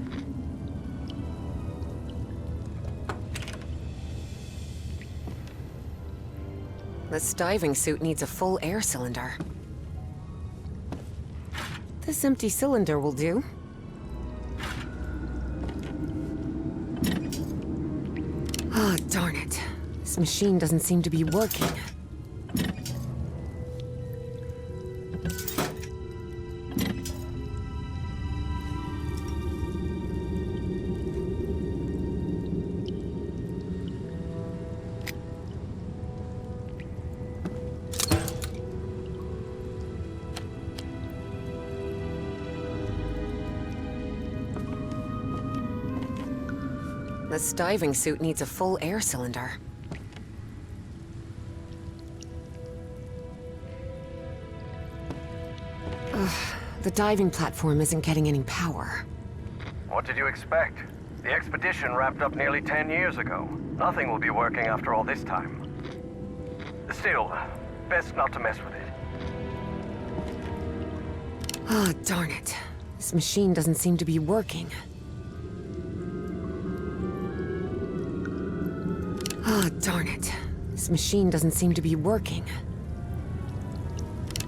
This diving suit needs a full air cylinder. This empty cylinder will do. Ah, darn it. This machine doesn't seem to be working. This diving suit needs a full air cylinder. Ugh, the diving platform isn't getting any power. What did you expect? The expedition wrapped up nearly 10 years ago. Nothing will be working after all this time. Still, best not to mess with it. Ah, darn it. This machine doesn't seem to be working. Ah, darn it. This machine doesn't seem to be working.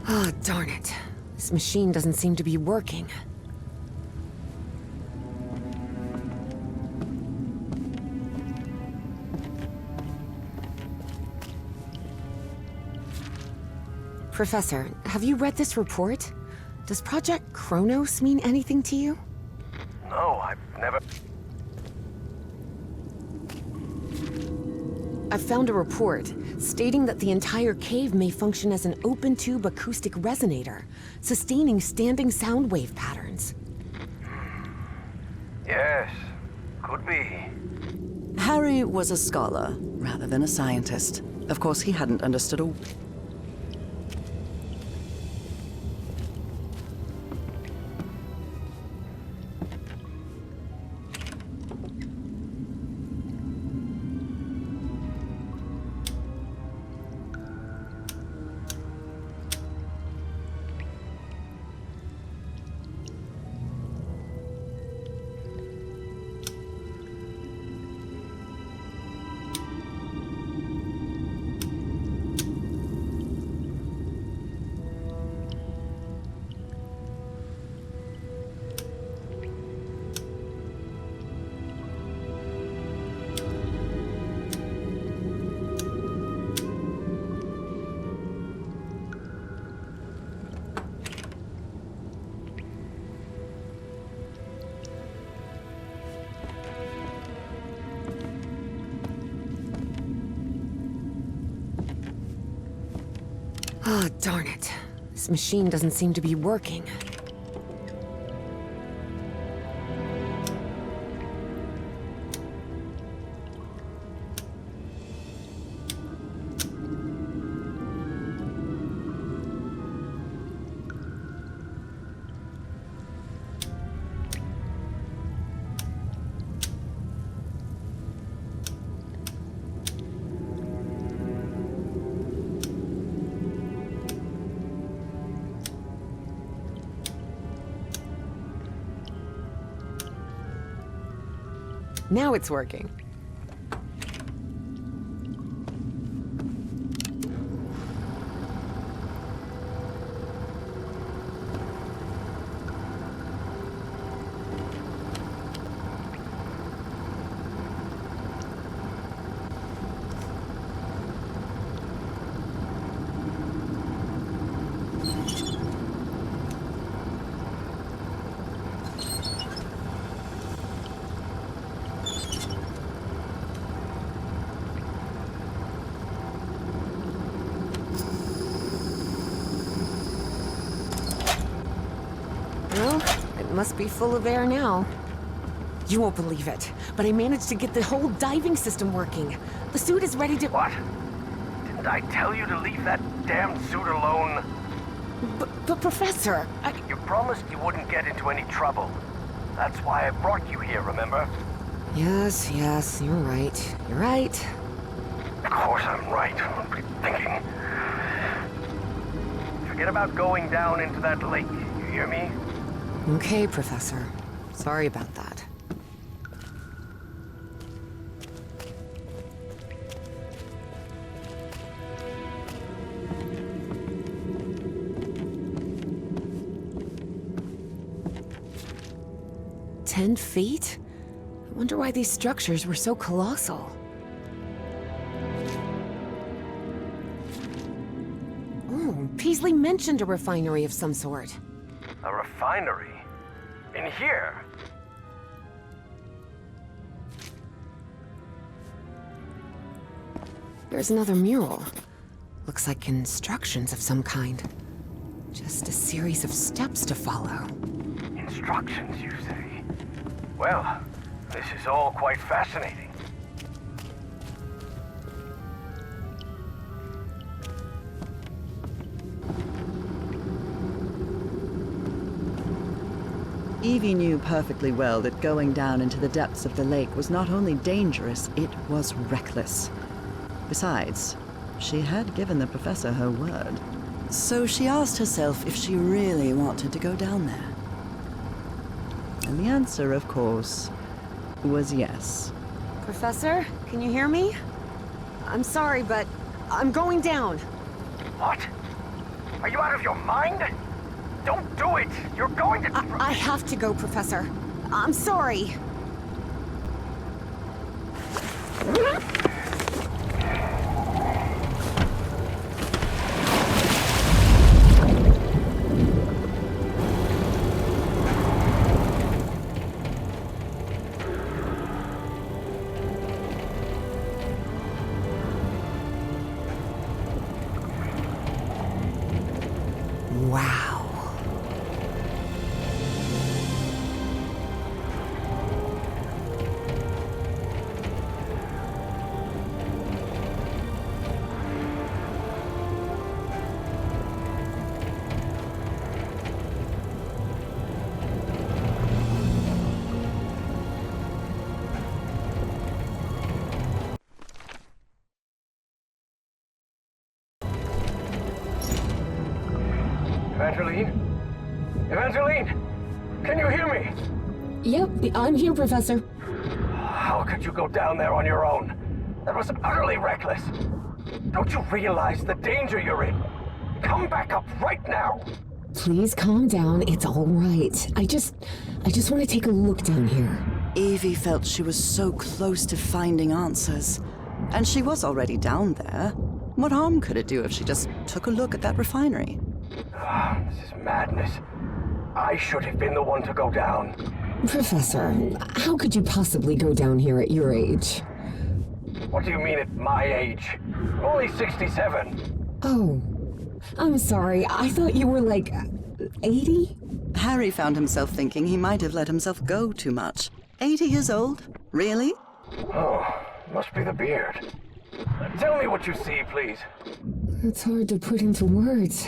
Ah, darn it. This machine doesn't seem to be working. Professor, have you read this report? Does Project Kronos mean anything to you? No, I've never... I found a report stating that the entire cave may function as an open-tube acoustic resonator, sustaining standing sound wave patterns. Yes, could be. Harry was a scholar rather than a scientist. Of course, he hadn't understood a... Ah, darn it. This machine doesn't seem to be working. Now it's working. Well, it must be full of air now. You won't believe it, but I managed to get the whole diving system working. The suit is ready to— What? Didn't I tell you to leave that damn suit alone? But Professor, You promised you wouldn't get into any trouble. That's why I brought you here, remember? Yes, you're right. You're right. Of course I'm right. What were you thinking? Forget about going down into that lake, you hear me? Okay, Professor. Sorry about that. "10 feet? I wonder why these structures were so colossal." Oh, Peasley mentioned a refinery of some sort. A refinery? In here? There's another mural. Looks like instructions of some kind. Just a series of steps to follow. Instructions, you say? Well, this is all quite fascinating. Evie knew perfectly well that going down into the depths of the lake was not only dangerous, it was reckless. Besides, she had given the professor her word. So she asked herself if she really wanted to go down there. And the answer, of course, was yes. Professor, can you hear me? I'm sorry, but I'm going down. What? Are you out of your mind? Don't do it! You're going to... I have to go, Professor. I'm sorry. Wow. Evangeline? Evangeline! Can you hear me? Yep, I'm here, Professor. How could you go down there on your own? That was utterly reckless. Don't you realize the danger you're in? Come back up right now! Please calm down. It's all right. I just want to take a look down here. Evie felt she was so close to finding answers. And she was already down there. What harm could it do if she just took a look at that refinery? This is madness. I should have been the one to go down. Professor, how could you possibly go down here at your age? What do you mean at my age? I'm only 67. Oh, I'm sorry. I thought you were like 80? Harry found himself thinking he might have let himself go too much. 80 years old? Really? Oh, must be the beard. Tell me what you see, please. It's hard to put into words.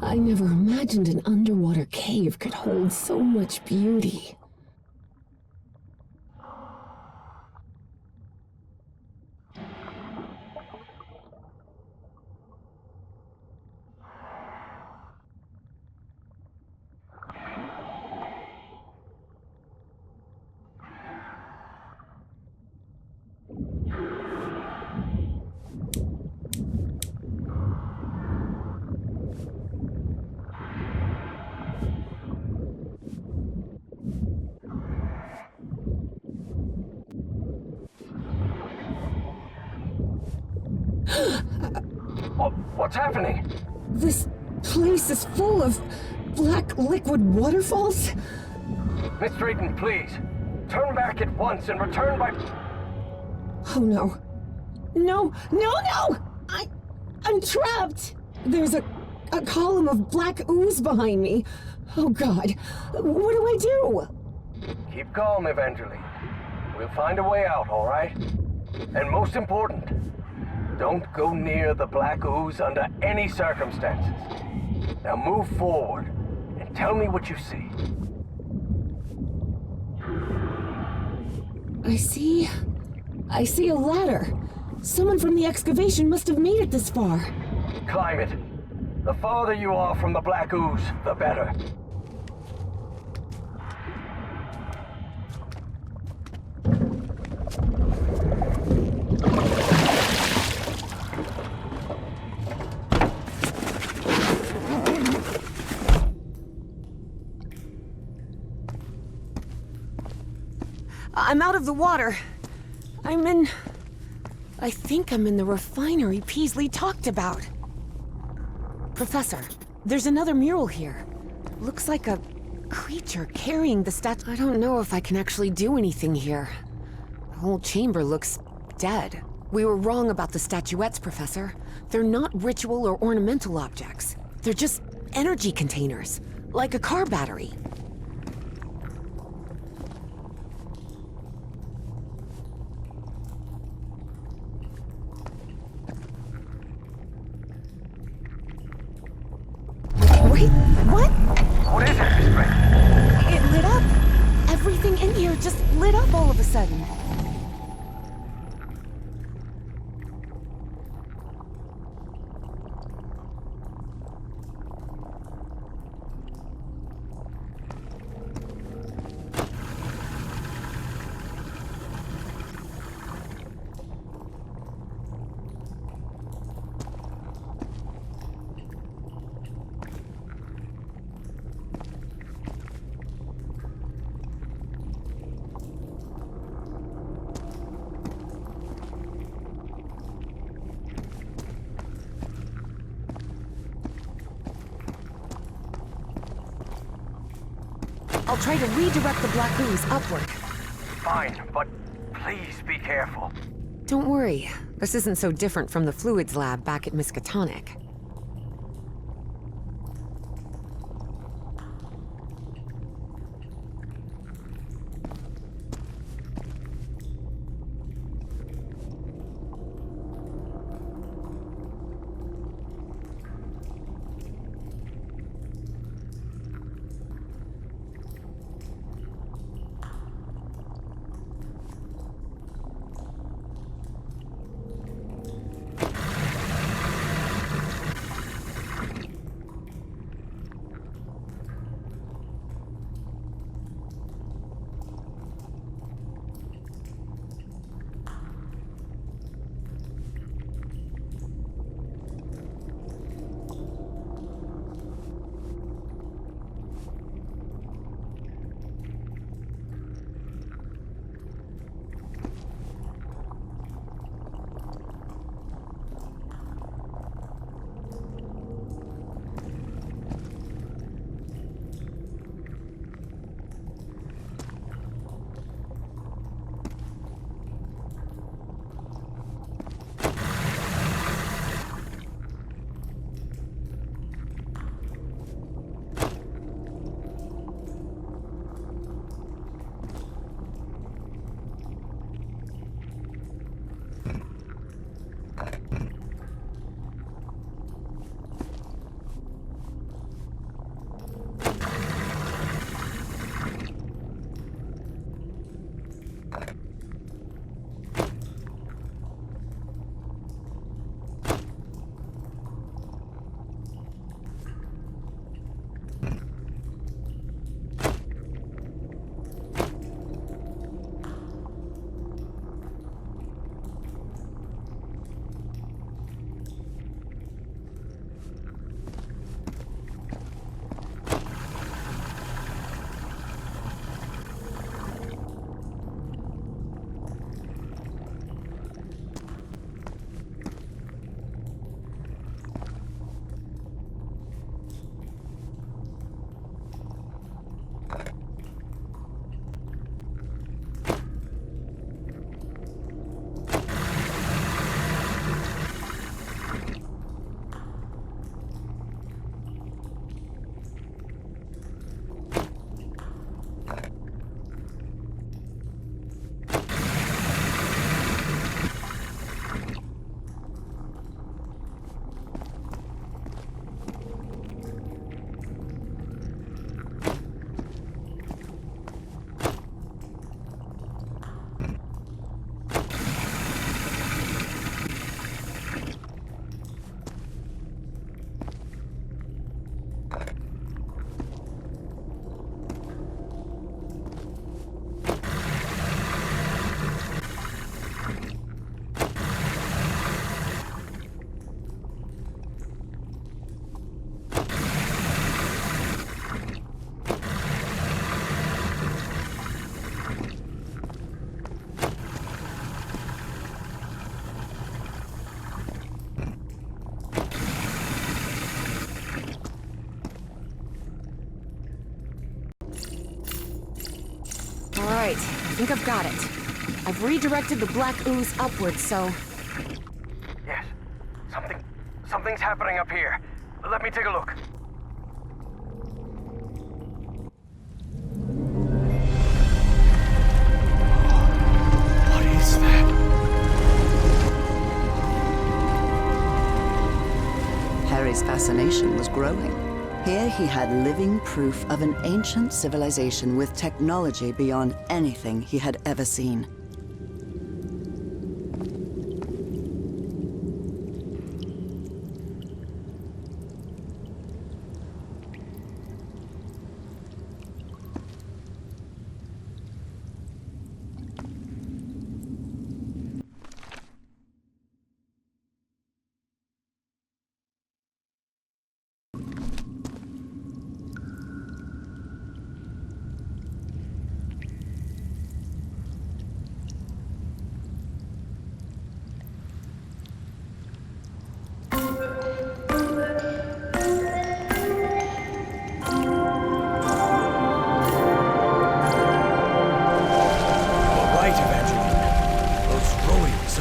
I never imagined an underwater cave could hold so much beauty. What's happening? This place is full of black liquid waterfalls? Miss Drayton, please. Turn back at once and return by... Oh no. No! I'm trapped! There's a column of black ooze behind me. Oh god. What do I do? Keep calm, Evangeline. We'll find a way out, all right? And most important, don't go near the black ooze under any circumstances. Now move forward and tell me what you see. I see a ladder. Someone from the excavation must have made it this far. Climb it. The farther you are from the black ooze, the better. I'm out of the water. I think I'm in the refinery Peasley talked about. Professor, there's another mural here. Looks like a creature carrying the statue. I don't know if I can actually do anything here. The whole chamber looks dead. We were wrong about the statuettes, Professor. They're not ritual or ornamental objects. They're just energy containers, like a car battery. Wait, what? What is it, Miss Drayton? It lit up. Everything in here just lit up all of a sudden. I'll try to redirect the black ooze upward. Fine, but please be careful. Don't worry. This isn't so different from the fluids lab back at Miskatonic. think I've got it. I've redirected the black ooze upwards, so... Yes. Something's happening up here. Let me take a look. What is that? Harry's fascination was growing. Here he had living proof of an ancient civilization with technology beyond anything he had ever seen.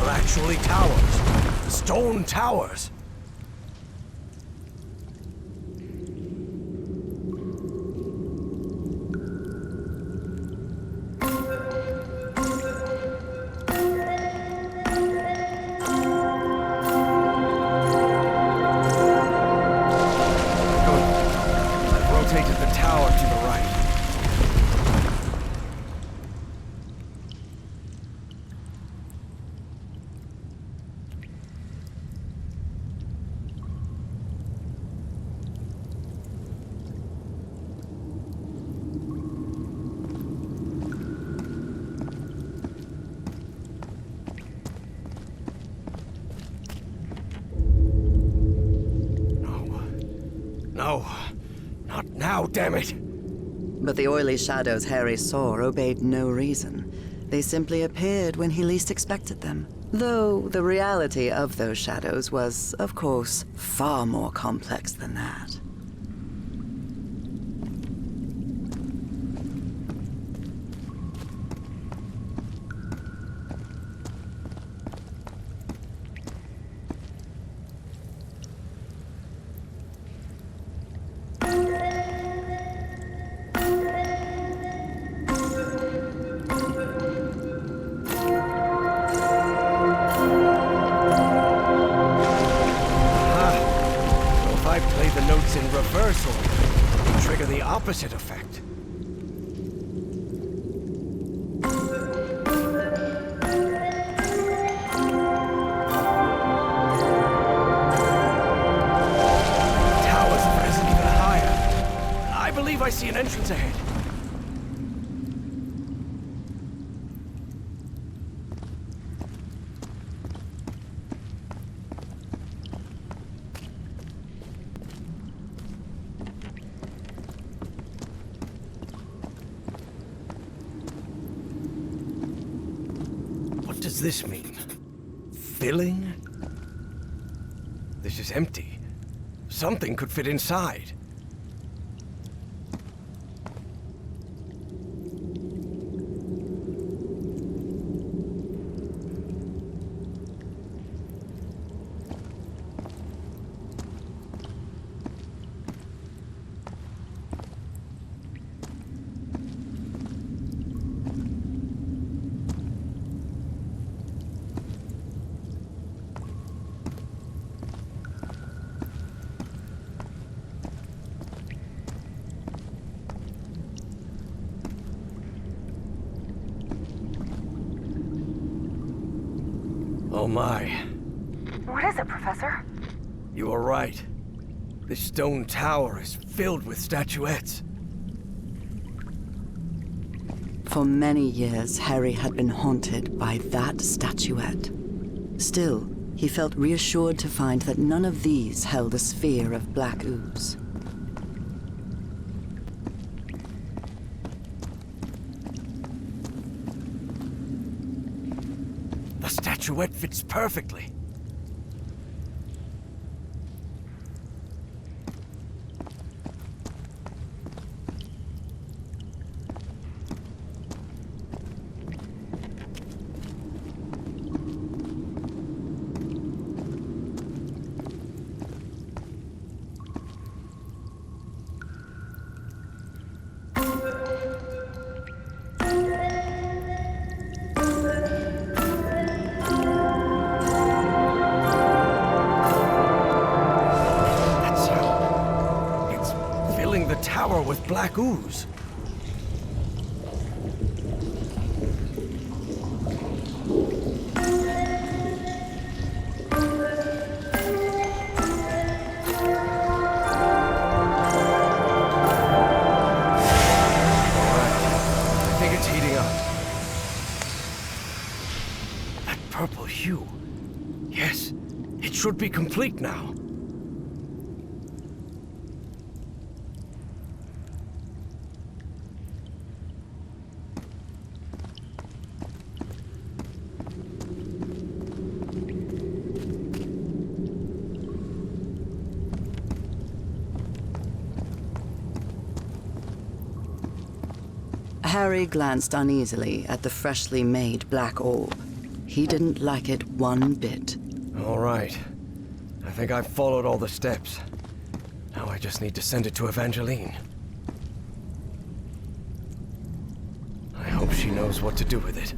Actually towers. Stone towers. I've rotated the tower to the right. No, not now, damn it! But the oily shadows Harry saw obeyed no reason. They simply appeared when he least expected them. Though the reality of those shadows was, of course, far more complex than that. In reversal, will trigger the opposite effect. Towers have risen even higher. I believe I see an entrance ahead. What does this mean? Filling? This is empty. Something could fit inside. Oh my. What is it, Professor? You were right. This stone tower is filled with statuettes. For many years, Harry had been haunted by that statuette. Still, he felt reassured to find that none of these held a sphere of black ooze. The statuette fits perfectly. tower with black ooze. I think it's heating up. That purple hue. Yes, it should be complete now. Harry glanced uneasily at the freshly made black orb. He didn't like it one bit. All right. I think I've followed all the steps. Now I just need to send it to Evangeline. I hope she knows what to do with it.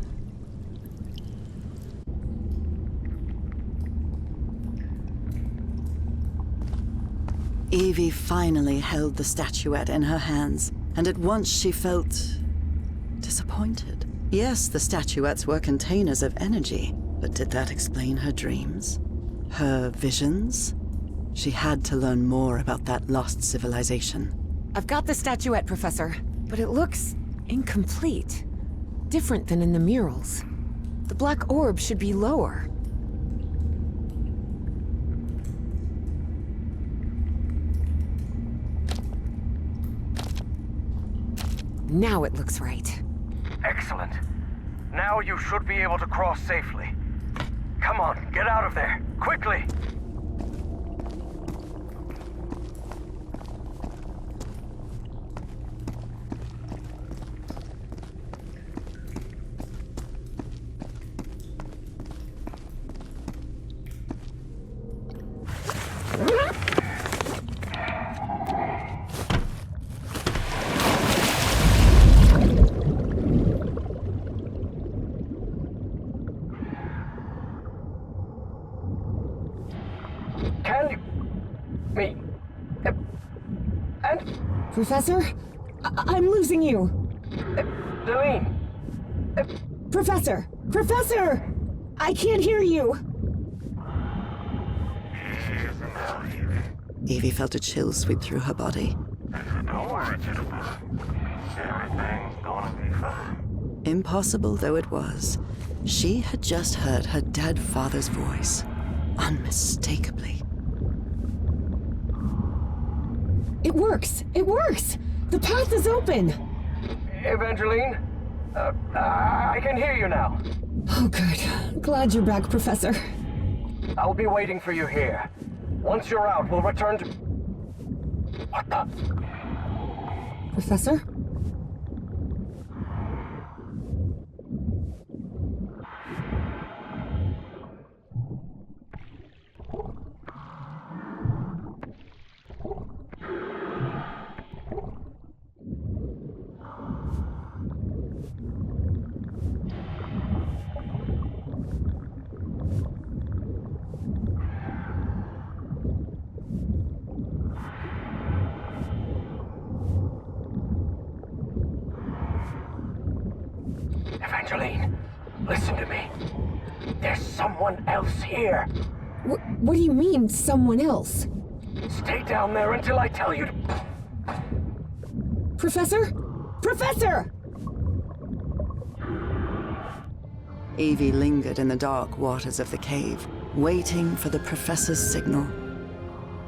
Evie finally held the statuette in her hands, and at once she felt disappointed. Yes, the statuettes were containers of energy, but did that explain her dreams? Her visions? She had to learn more about that lost civilization. I've got the statuette, Professor, but it looks incomplete. Different than in the murals. The black orb should be lower. Now it looks right. Excellent. Now you should be able to cross safely. Come on, get out of there, quickly! Can you... me... and... Professor? I'm losing you. Delene! Professor! Professor! I can't hear you! Evie felt a chill sweep through her body. Don't worry, gentlemen. Everything's gonna be fine. Impossible though it was, she had just heard her dead father's voice, unmistakably. It works! It works! The path is open! Evangeline? I can hear you now. Oh, good. Glad you're back, Professor. I'll be waiting for you here. Once you're out, we'll return to... What the... Professor? Evangeline, listen to me. There's someone else here. What do you mean, someone else? Stay down there until I tell you to... Professor? Professor! Evie lingered in the dark waters of the cave, waiting for the professor's signal.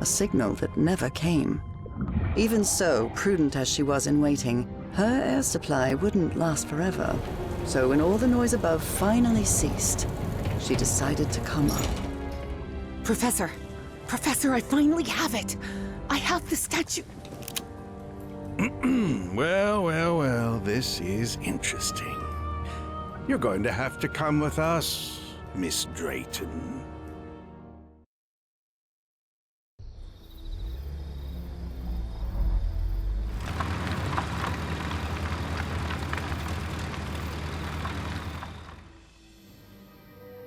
A signal that never came. Even so, prudent as she was in waiting, her air supply wouldn't last forever. So when all the noise above finally ceased, she decided to come up. Professor! Professor, I finally have it! I have the statue... Well, this is interesting. You're going to have to come with us, Miss Drayton.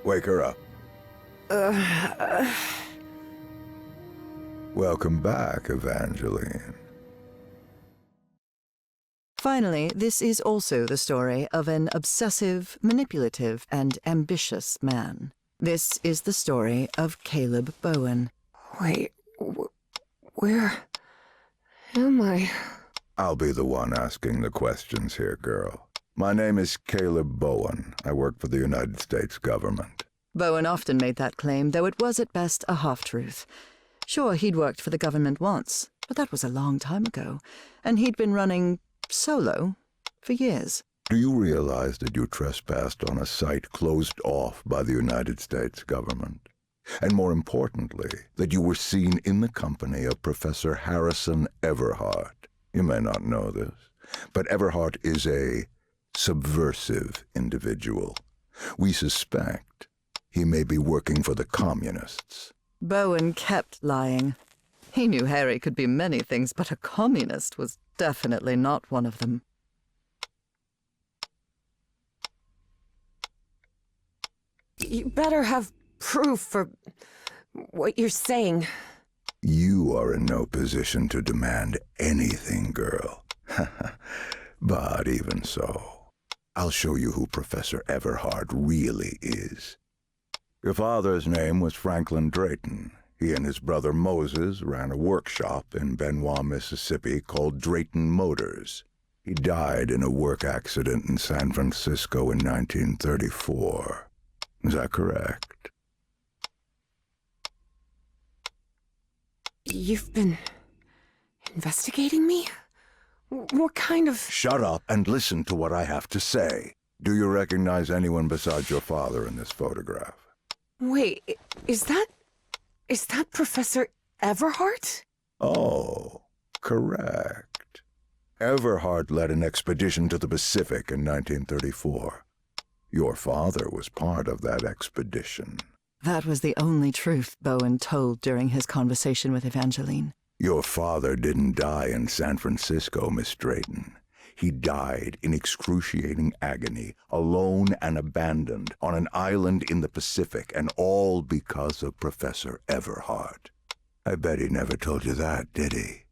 Wake her up. Welcome back, Evangeline. Finally, this is also the story of an obsessive, manipulative, and ambitious man. This is the story of Caleb Bowen. Wait, where am I? I'll be the one asking the questions here, girl. My name is Caleb Bowen. I work for the United States government. Bowen often made that claim, though it was at best a half-truth. Sure, he'd worked for the government once, but that was a long time ago, and he'd been running solo for years. Do you realize that you trespassed on a site closed off by the United States government? And more importantly, that you were seen in the company of Professor Harrison Everhart. You may not know this, but Everhart is a subversive individual. We suspect he may be working for the communists. Bowen kept lying. He knew Harry could be many things, but a communist was definitely not one of them. You better have proof for what you're saying. You are in no position to demand anything, girl. But even so, I'll show you who Professor Everhart really is. Your father's name was Franklin Drayton. He and his brother Moses ran a workshop in Benoit, Mississippi called Drayton Motors. He died in a work accident in San Francisco in 1934. Is that correct? You've been investigating me? What kind of... Shut up and listen to what I have to say. Do you recognize anyone besides your father in this photograph? Wait, is that Professor Everhart? Oh, correct. Everhart led an expedition to the Pacific in 1934. Your father was part of that expedition. That was the only truth Bowen told during his conversation with Evangeline. Your father didn't die in San Francisco, Miss Drayton. He died in excruciating agony, alone and abandoned, on an island in the Pacific, and all because of Professor Everhart. I bet he never told you that, did he?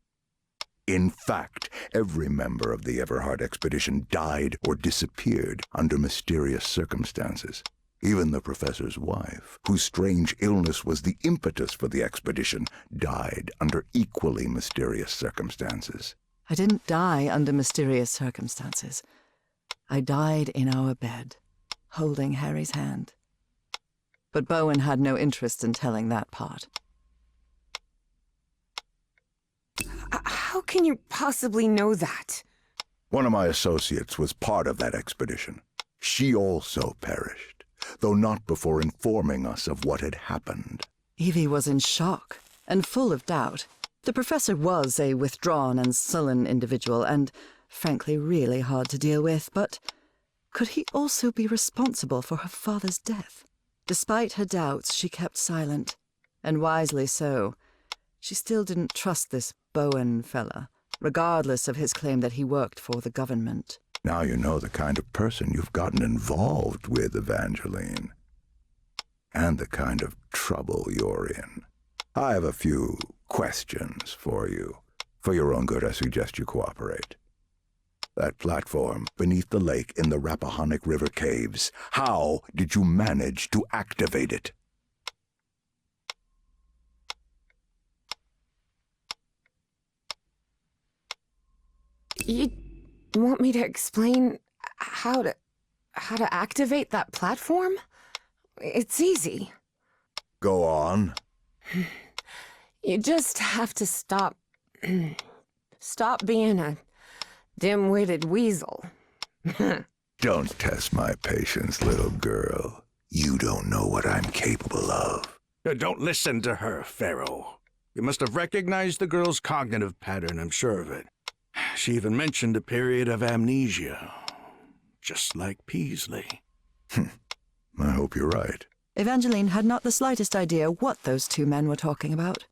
In fact, every member of the Everhart expedition died or disappeared under mysterious circumstances. Even the professor's wife, whose strange illness was the impetus for the expedition, died under equally mysterious circumstances. I didn't die under mysterious circumstances. I died in our bed, holding Harry's hand. But Bowen had no interest in telling that part. How can you possibly know that? One of my associates was part of that expedition. She also perished, though not before informing us of what had happened. Evie was in shock and full of doubt. The professor was a withdrawn and sullen individual and, frankly, really hard to deal with, but could he also be responsible for her father's death? Despite her doubts, she kept silent, and wisely so. She still didn't trust this Bowen fella, regardless of his claim that he worked for the government. Now you know the kind of person you've gotten involved with, Evangeline. And the kind of trouble you're in. I have a few questions for you. For your own good, I suggest you cooperate. That platform beneath the lake in the Rappahannock River caves, how did you manage to activate it? You want me to explain how to activate that platform? It's easy. Go on. You just have to stop being a dim-witted weasel. Don't test my patience, little girl. You don't know what I'm capable of. Don't listen to her, Pharaoh. You must have recognized the girl's cognitive pattern, I'm sure of it. She even mentioned a period of amnesia, just like Peasley. I hope you're right. Evangeline had not the slightest idea what those two men were talking about.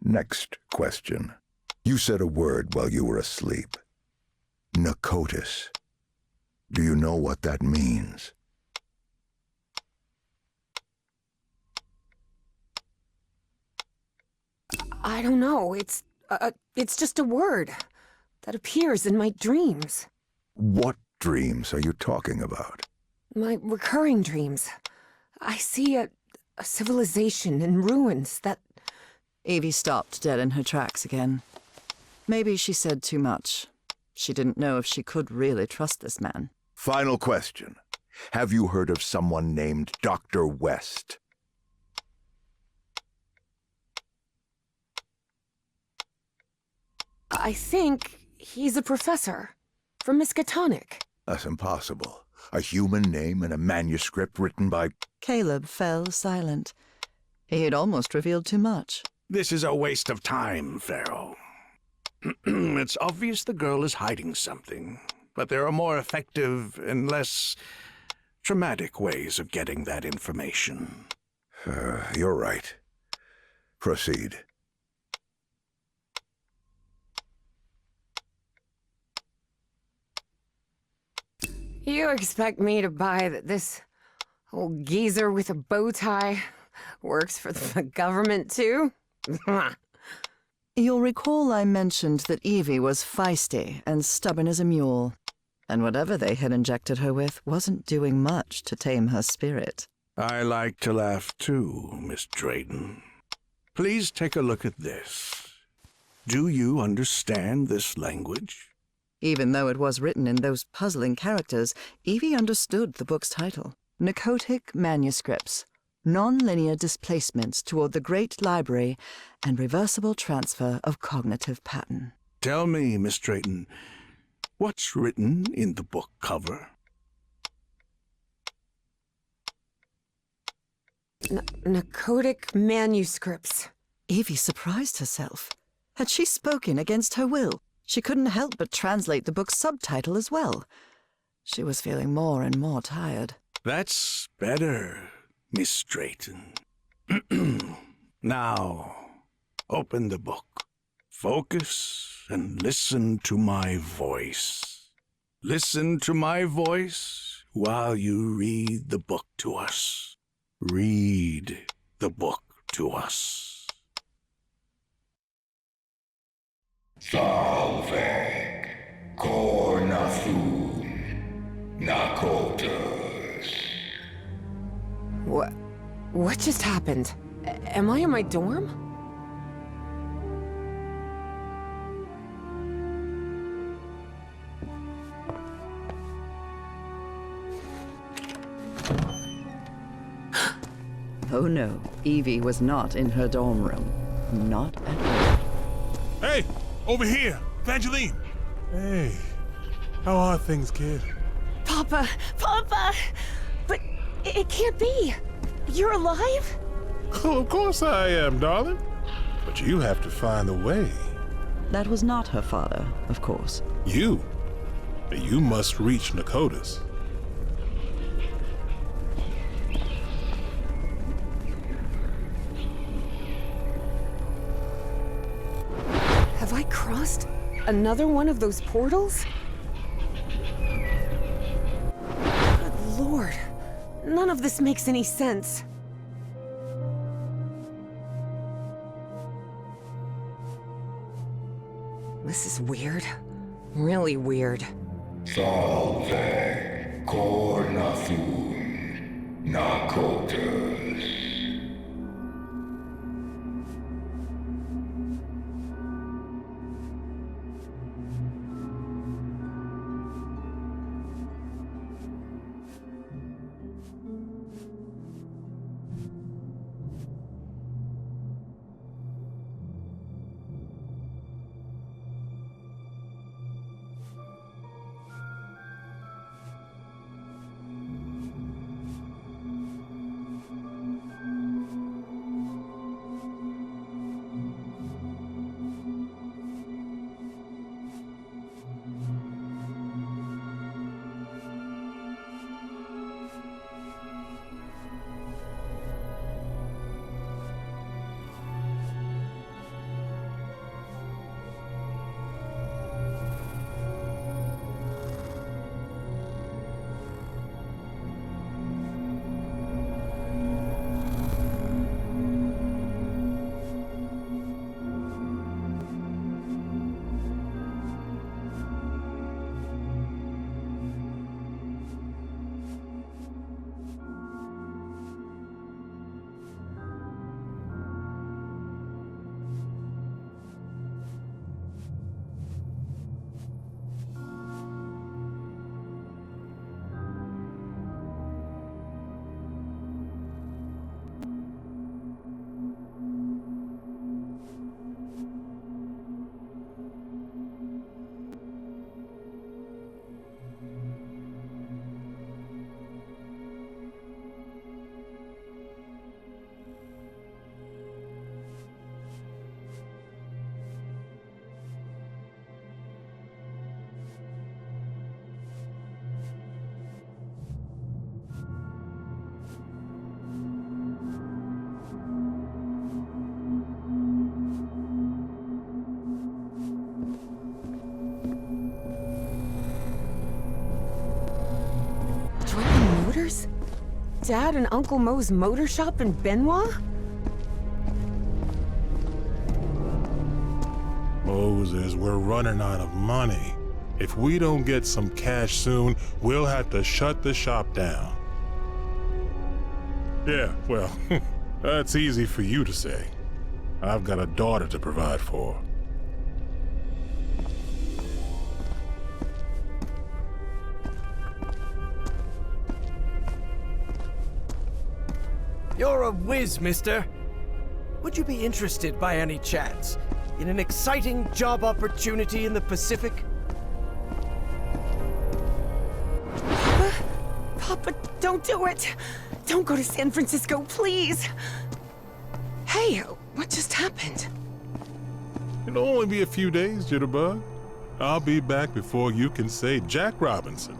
Next question. You said a word while you were asleep. Narcotis. Do you know what that means? I don't know. It's just a word. that appears in my dreams. What dreams are you talking about? My recurring dreams. I see a civilization in ruins that... Evie stopped dead in her tracks again. Maybe she said too much. She didn't know if she could really trust this man. Final question. Have you heard of someone named Dr. West? I think he's a professor from Miskatonic. That's impossible. A human name in a manuscript written by... Caleb fell silent. He had almost revealed too much. This is a waste of time, Pharaoh. It's obvious the girl is hiding something, but there are more effective and less traumatic ways of getting that information. You're right. Proceed. You expect me to buy that this old geezer with a bow tie works for the government, too? You'll recall I mentioned that Evie was feisty and stubborn as a mule, and whatever they had injected her with wasn't doing much to tame her spirit. I like to laugh too, Miss Drayton. Please take a look at this. Do you understand this language? Even though it was written in those puzzling characters, Evie understood the book's title. Narcotic Manuscripts. Non-linear displacements toward the Great Library and reversible transfer of cognitive pattern. Tell me, Miss Drayton, what's written in the book cover? Narcotic manuscripts. Evie surprised herself. Had she spoken against her will? She couldn't help but translate the book's subtitle as well. She was feeling more and more tired. That's better, Miss Drayton. Now, open the book. Focus and listen to my voice. Listen to my voice while you read the book to us. Read the book to us. Salvek, Kornathun, Nakotas. What just happened? Am I in my dorm? Oh no, Evie was not in her dorm room. Not at all. Hey! Over here! Evangeline! Hey. How are things, kid? Papa! Papa! But it can't be! You're alive? Oh, of course I am, darling. But you have to find a way. That was not her father, of course. You must reach Nakotas. Have I crossed another one of those portals? Good Lord. None of this makes any sense. This is weird. Really weird. Salve, Kornathun, Nakotas. Dad and Uncle Mo's motor shop in Benoit? Moses, we're running out of money. If we don't get some cash soon, we'll have to shut the shop down. Yeah, well, that's easy for you to say. I've got a daughter to provide for. You're a whiz, mister. Would you be interested by any chance in an exciting job opportunity in the Pacific? Papa, don't do it! Don't go to San Francisco, please! Hey, what just happened? It'll only be a few days, Jitterbug. I'll be back before you can say Jack Robinson.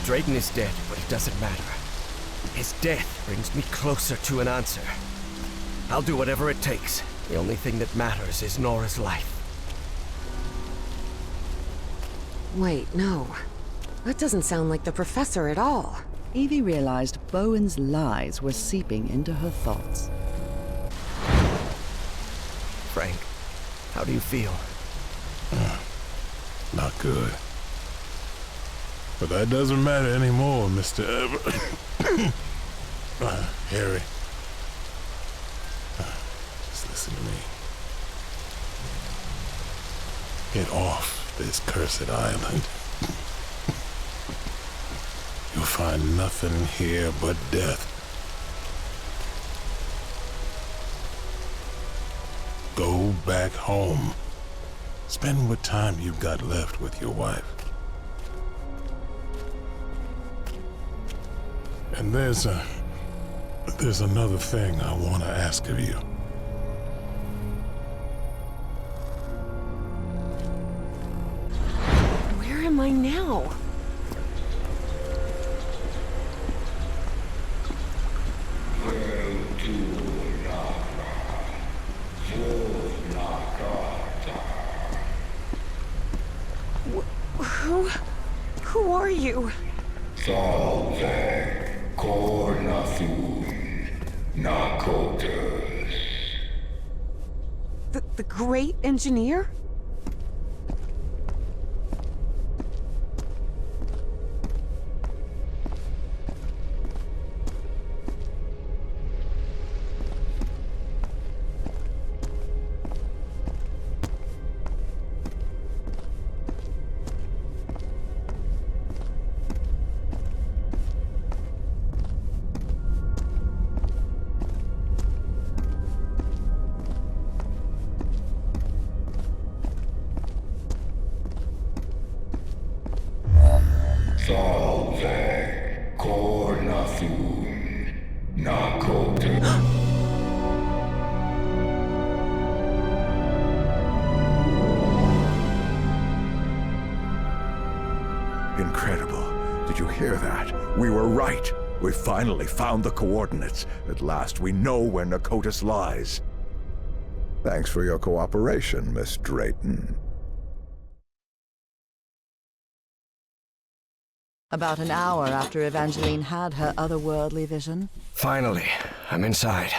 Drayton is dead, but it doesn't matter. His death brings me closer to an answer. I'll do whatever it takes. The only thing that matters is Nora's life. Wait, no. That doesn't sound like the professor at all. Evie realized Bowen's lies were seeping into her thoughts. Frank, how do you feel? Not good. But that doesn't matter anymore, Mr. Harry. Just listen to me. Get off this cursed island. You'll find nothing here but death. Go back home. Spend what time you've got left with your wife. And there's another thing I want to ask of you. Where am I now? Who are you? Salve Cornathun Nakotas. The great engineer? Salve Cornathun Nakotas. Incredible. Did you hear that? We were right. We finally found the coordinates. At last we know where Nakotas lies. Thanks for your cooperation, Miss Drayton. About an hour after Evangeline had her otherworldly vision, Finally, I'm inside.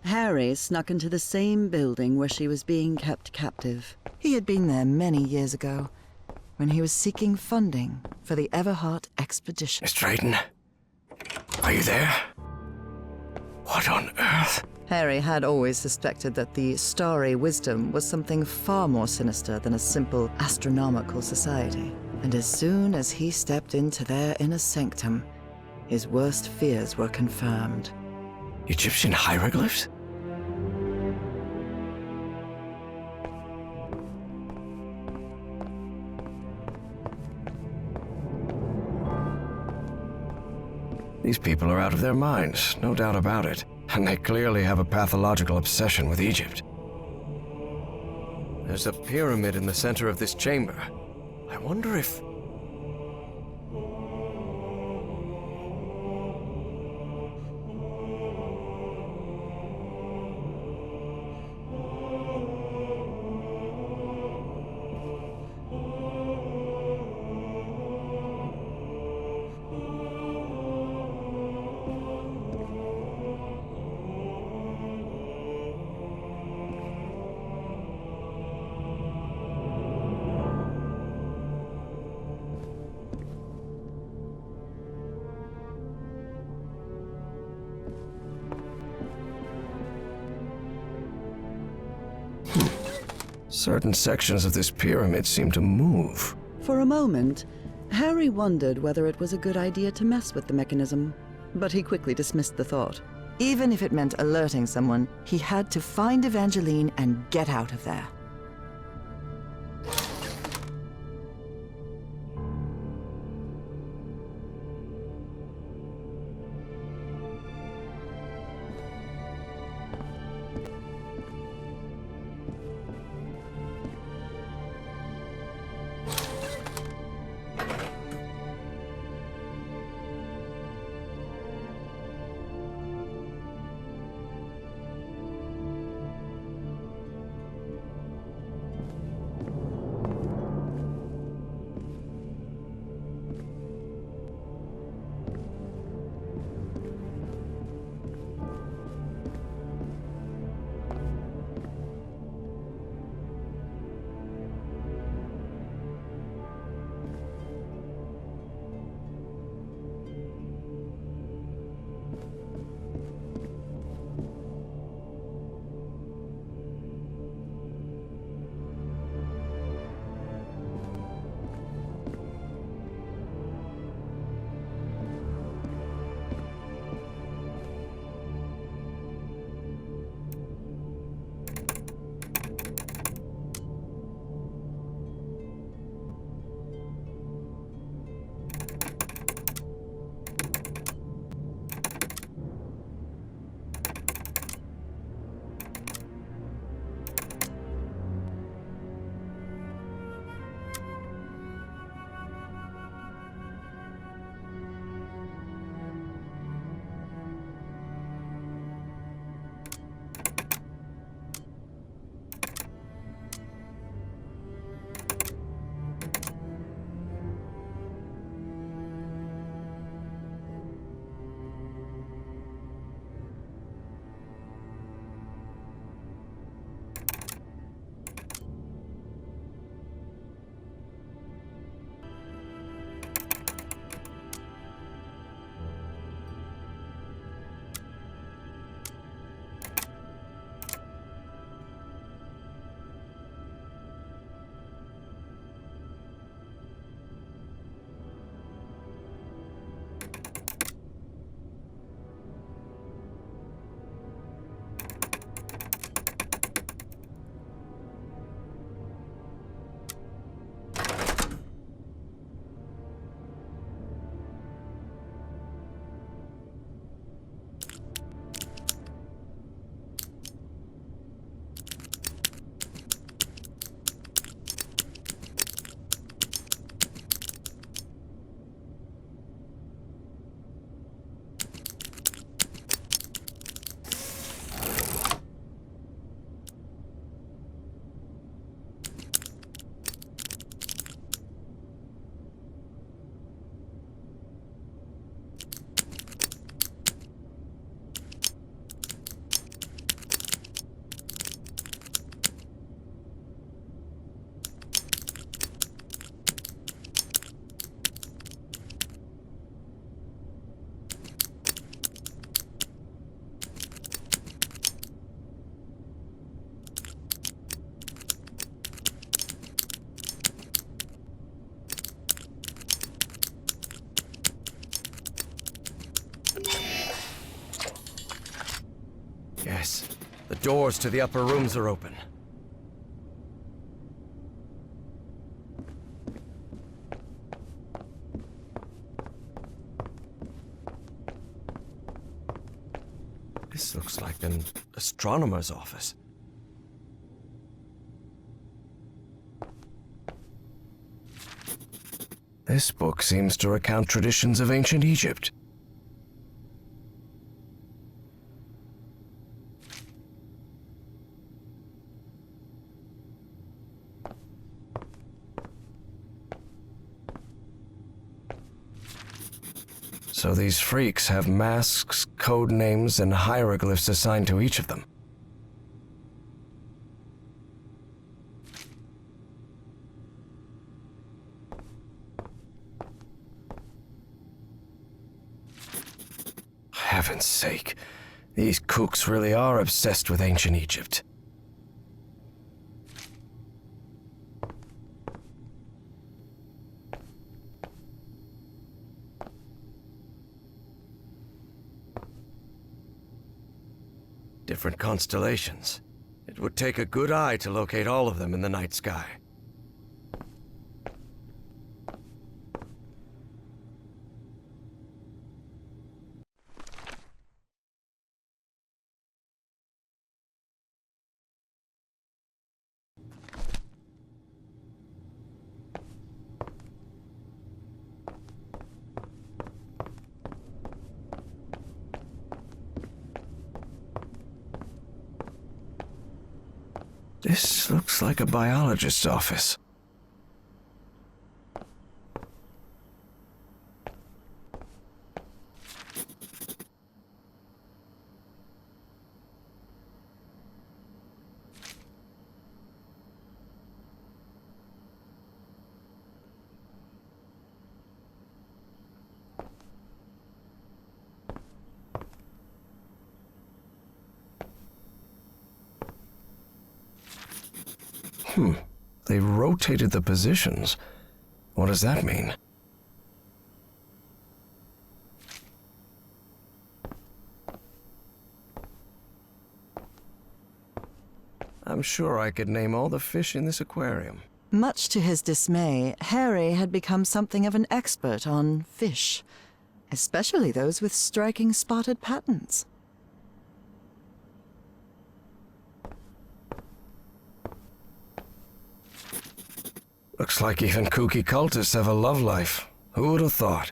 Harry snuck into the same building where she was being kept captive. He had been there many years ago, when he was seeking funding for the Everhart expedition. Miss Drayton, are you there? What on earth? Harry had always suspected that the Starry Wisdom was something far more sinister than a simple astronomical society. And as soon as he stepped into their inner sanctum, his worst fears were confirmed. Egyptian hieroglyphs? These people are out of their minds, no doubt about it. And they clearly have a pathological obsession with Egypt. There's a pyramid in the center of this chamber. I wonder if... Certain sections of this pyramid seem to move. For a moment, Harry wondered whether it was a good idea to mess with the mechanism, but he quickly dismissed the thought. Even if it meant alerting someone, he had to find Evangeline and get out of there. Yes, the doors to the upper rooms are open. This looks like an astronomer's office. This book seems to recount traditions of ancient Egypt. So these freaks have masks, code names, and hieroglyphs assigned to each of them. Heaven's sake, these kooks really are obsessed with ancient Egypt. different constellations. It would take a good eye to locate all of them in the night sky. This looks like a biologist's office. They rotated the positions. What does that mean? I'm sure I could name all the fish in this aquarium. Much to his dismay, Harry had become something of an expert on fish, especially those with striking spotted patterns. Looks like even kooky cultists have a love life. Who would have thought?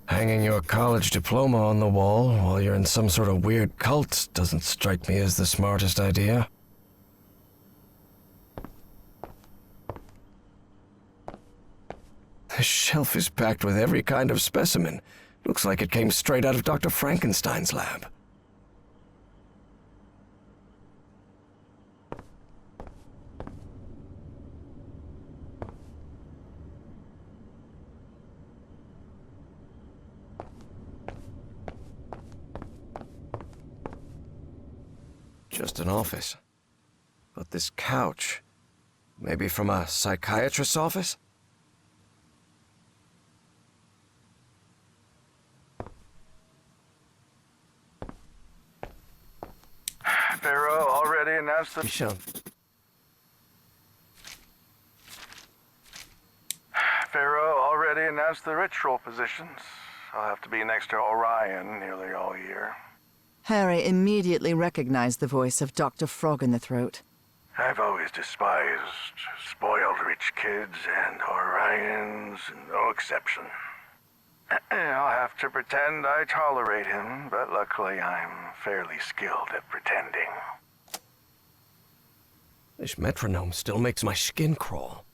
Hanging your college diploma on the wall while you're in some sort of weird cult doesn't strike me as the smartest idea. This shelf is packed with every kind of specimen. Looks like it came straight out of Dr. Frankenstein's lab. Just an office. But this couch, maybe from a psychiatrist's office? Pharaoh already announced the... Michonne. Pharaoh already announced the ritual positions. I'll have to be next to Orion nearly all year. Harry immediately recognized the voice of Dr. Frog in the Throat. I've always despised spoiled rich kids, and Orion's no exception. I'll have to pretend I tolerate him, but luckily I'm fairly skilled at pretending. This metronome still makes my skin crawl.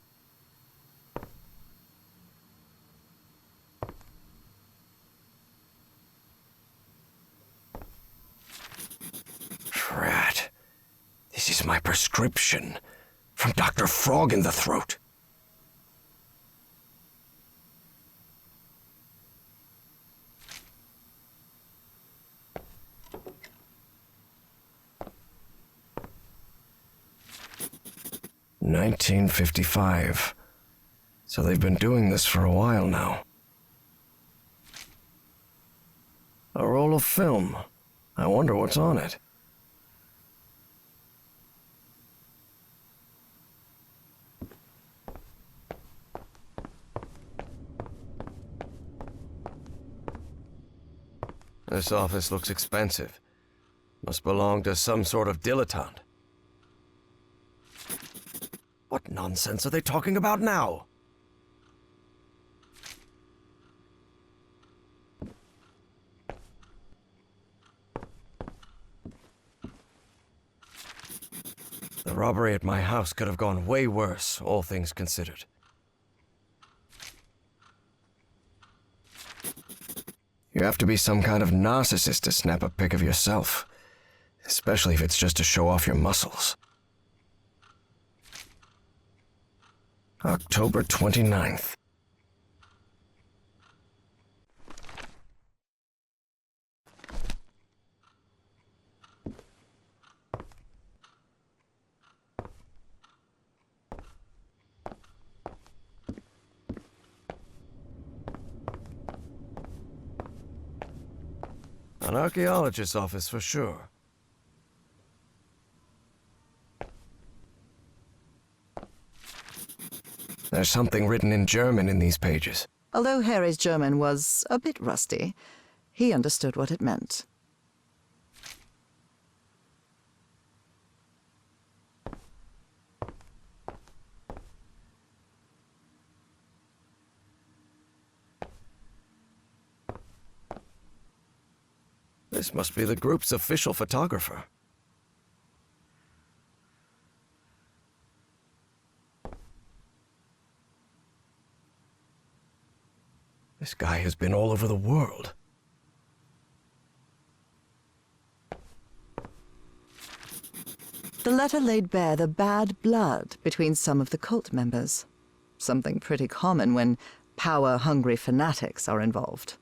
Drat. This is my prescription from Dr. Frog in the Throat. $1955. So they've been doing this for a while now. A roll of film. I wonder what's on it. This office looks expensive. Must belong to some sort of dilettante. What nonsense are they talking about now? The robbery at my house could have gone way worse, all things considered. You have to be some kind of narcissist to snap a pic of yourself, especially if it's just to show off your muscles. October 29th. An archaeologist's office for sure. There's something written in German in these pages. Although Harry's German was a bit rusty, he understood what it meant. This must be the group's official photographer. This guy has been all over the world. The letter laid bare the bad blood between some of the cult members. Something pretty common when power-hungry fanatics are involved.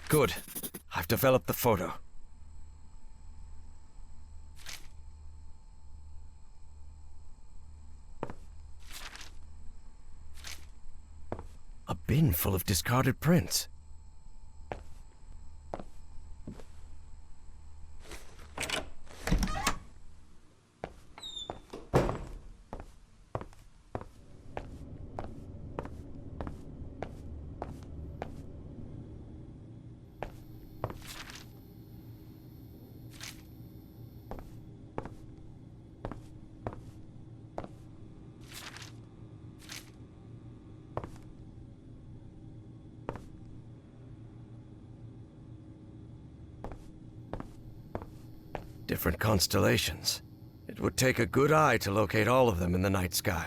Good. I've developed the photo. A bin full of discarded prints. Different constellations. It would take a good eye to locate all of them in the night sky.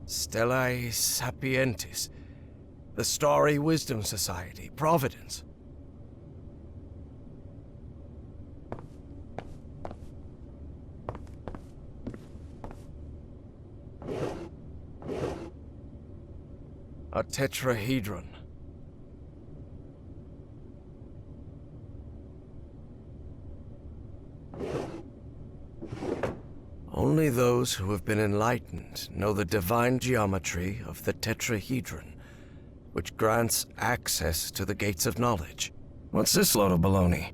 Stellae Sapientis, the Starry Wisdom Society, Providence. A tetrahedron. Only those who have been enlightened know the divine geometry of the tetrahedron, which grants access to the gates of knowledge. What's this load of baloney?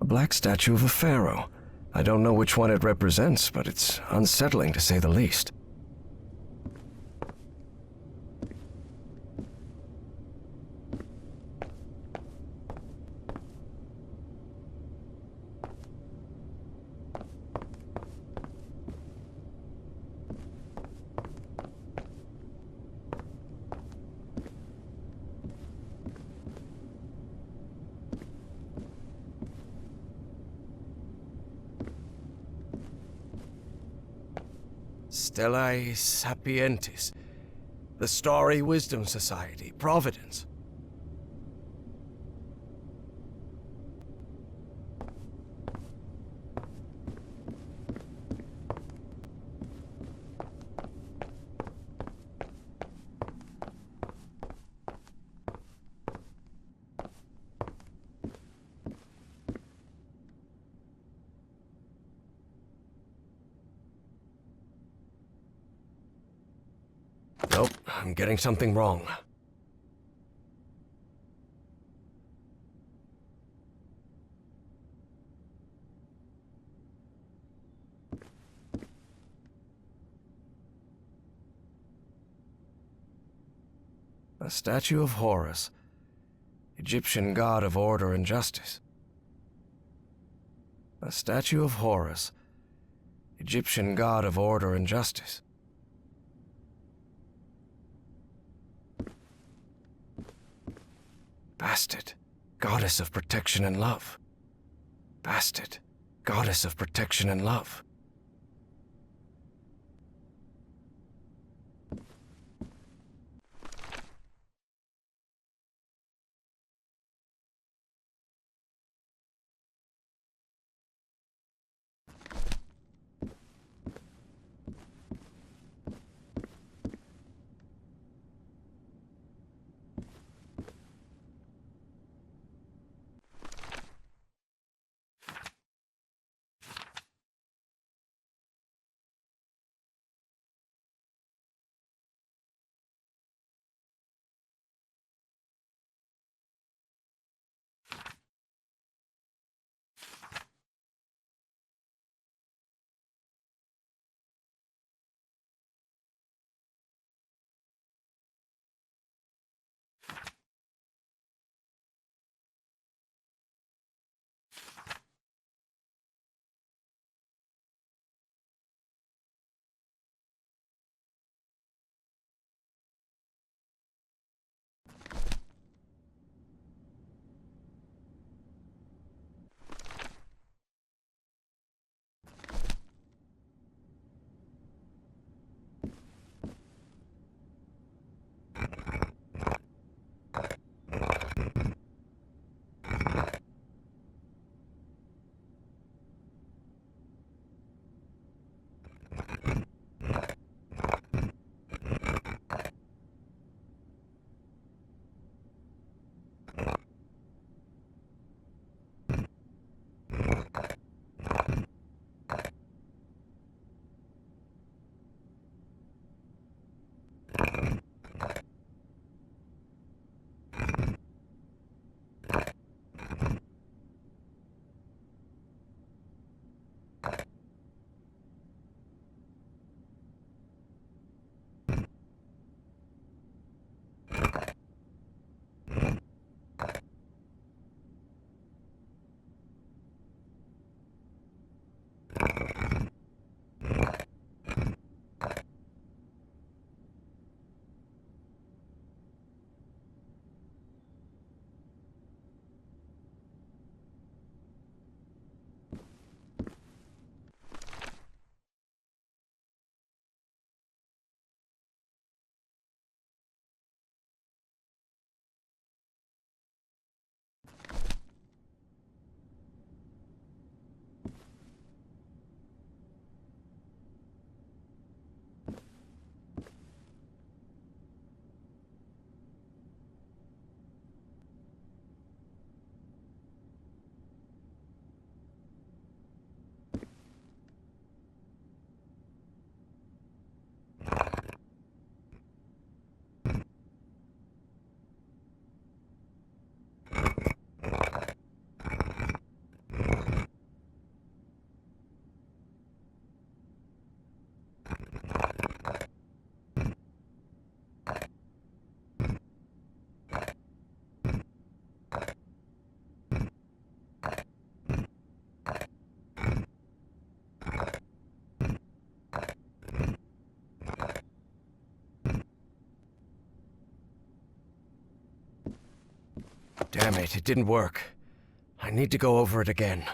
A black statue of a pharaoh. I don't know which one it represents, but it's unsettling to say the least. Stellae Sapientis, the Starry Wisdom Society, Providence. Nope, I'm getting something wrong. A statue of Horus, Egyptian god of order and justice. A statue of Horus, Egyptian god of order and justice. Bastet, goddess of protection and love. Bastet, goddess of protection and love. Damn it, it didn't work. I need to go over it again.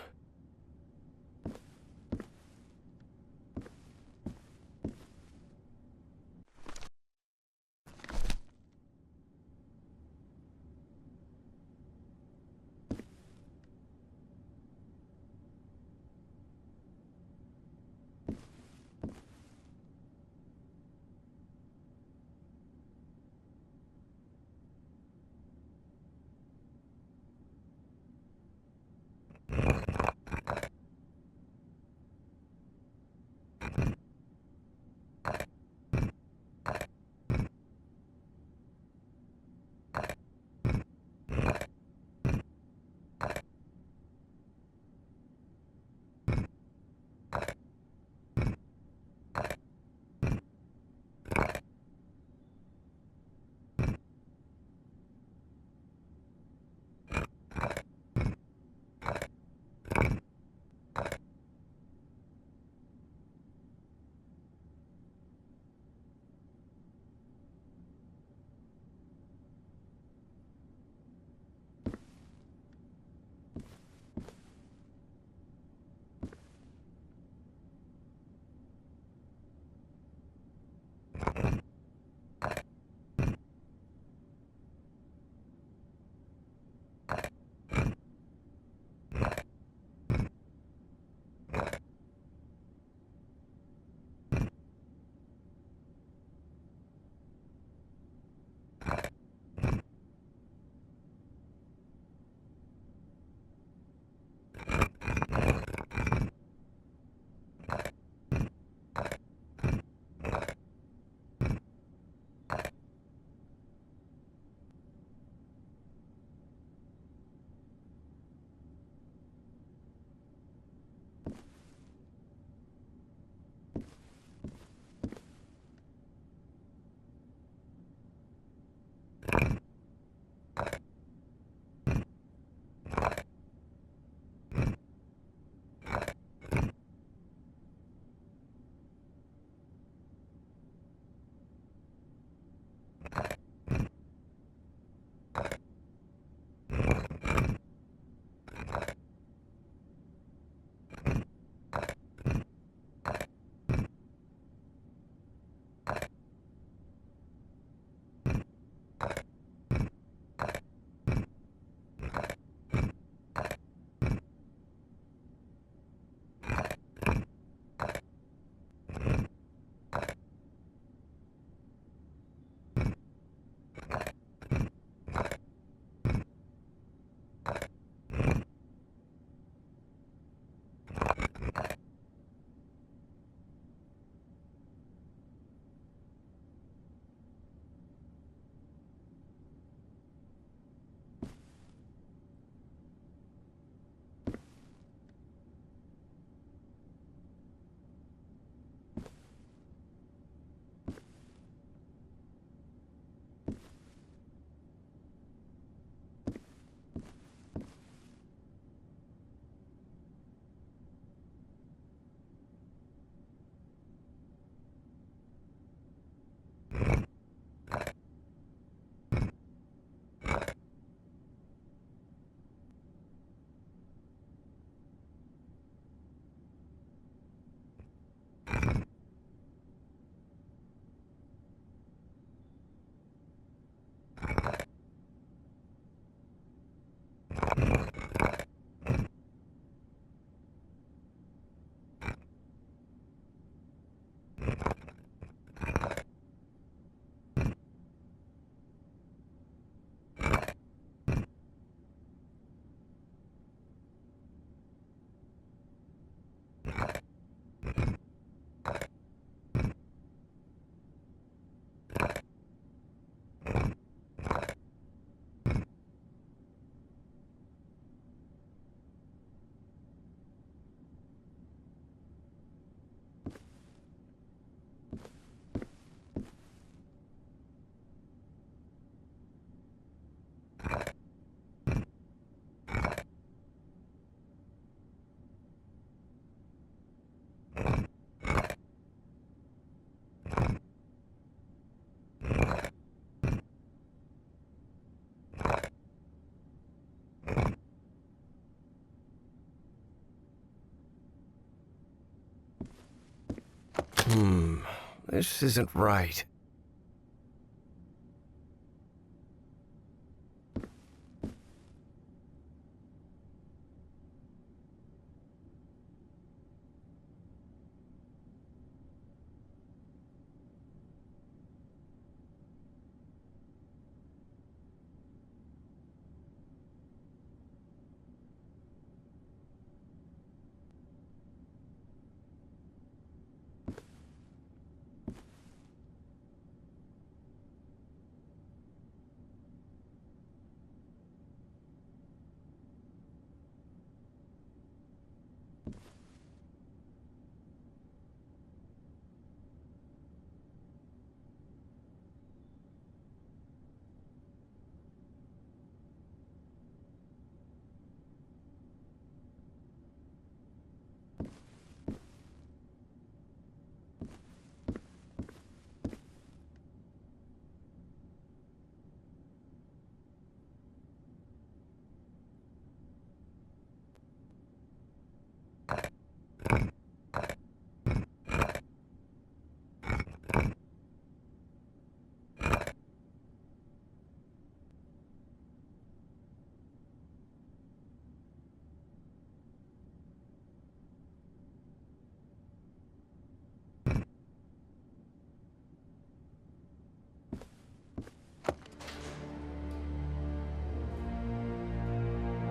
This isn't right.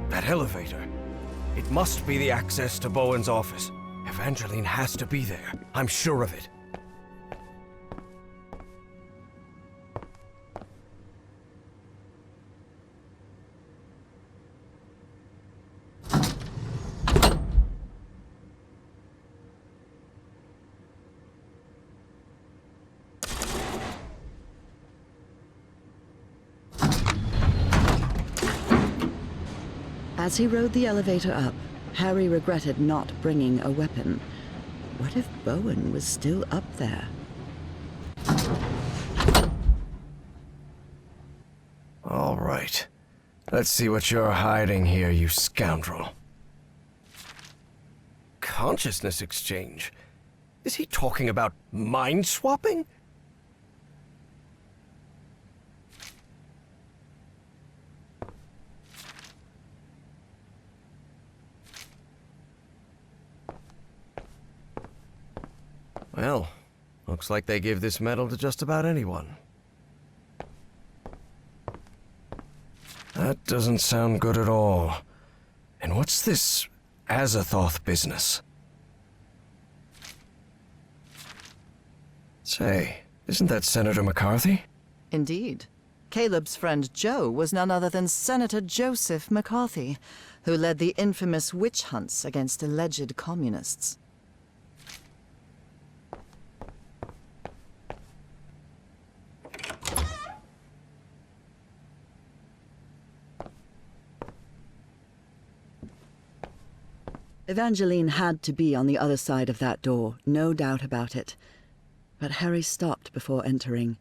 That elevator. It must be the access to Bowen's office. Evangeline has to be there. I'm sure of it. As he rode the elevator up, Harry regretted not bringing a weapon. What if Bowen was still up there? All right. Let's see what you're hiding here, you scoundrel. Consciousness exchange? Is he talking about mind swapping? Well, looks like they give this medal to just about anyone. That doesn't sound good at all. And what's this Azathoth business? Say, isn't that Senator McCarthy? Indeed. Caleb's friend Joe was none other than Senator Joseph McCarthy, who led the infamous witch hunts against alleged communists. Evangeline had to be on the other side of that door, no doubt about it. But Harry stopped before entering.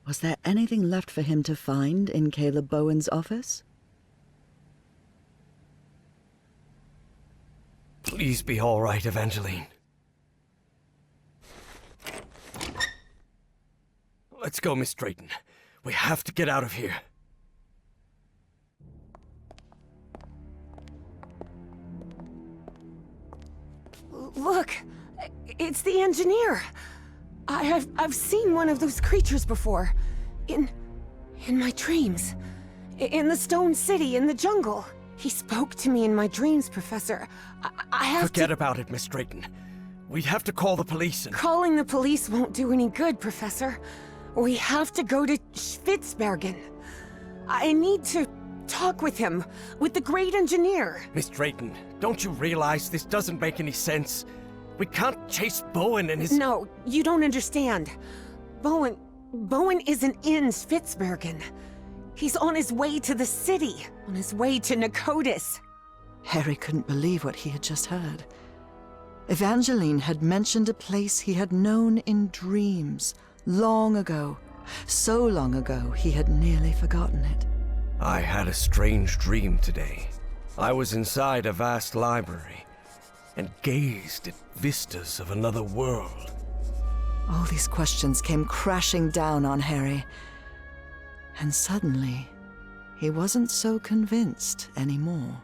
Was there anything left for him to find in Caleb Bowen's office? Please be all right, Evangeline. Let's go, Miss Drayton. We have to get out of here. Look, it's the engineer. I've seen one of those creatures before. In my dreams. In the Stone City, in the jungle. He spoke to me in my dreams, Professor. I have Forget about it, Miss Drayton. We'd have to call the police and... Calling the police won't do any good, Professor. We have to go to Spitzbergen. I need to talk with him, with the great engineer. Miss Drayton, don't you realize this doesn't make any sense? We can't chase Bowen and his... No, you don't understand. Bowen isn't in Spitzbergen. He's on his way to the city, on his way to Nakotis. Harry couldn't believe what he had just heard. Evangeline had mentioned a place he had known in dreams, long ago. So long ago, he had nearly forgotten it. I had a strange dream today. I was inside a vast library and gazed at vistas of another world. All these questions came crashing down on Harry. And suddenly, he wasn't so convinced anymore.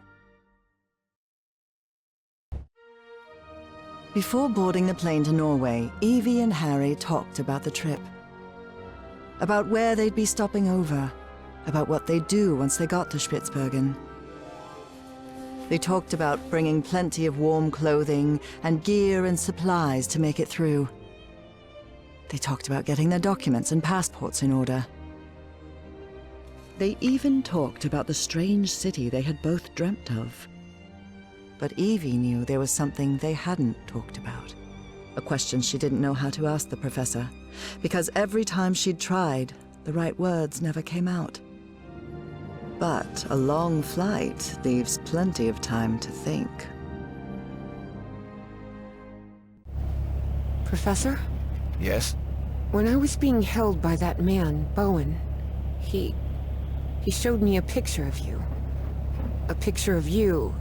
Before boarding the plane to Norway, Evie and Harry talked about the trip. About where they'd be stopping over. About what they'd do once they got to Spitsbergen. They talked about bringing plenty of warm clothing and gear and supplies to make it through. They talked about getting their documents and passports in order. They even talked about the strange city they had both dreamt of. But Evie knew there was something they hadn't talked about. A question she didn't know how to ask the professor, because every time she'd tried, the right words never came out. But a long flight leaves plenty of time to think. Professor? Yes? When I was being held by that man, Bowen, he showed me a picture of you. A picture of you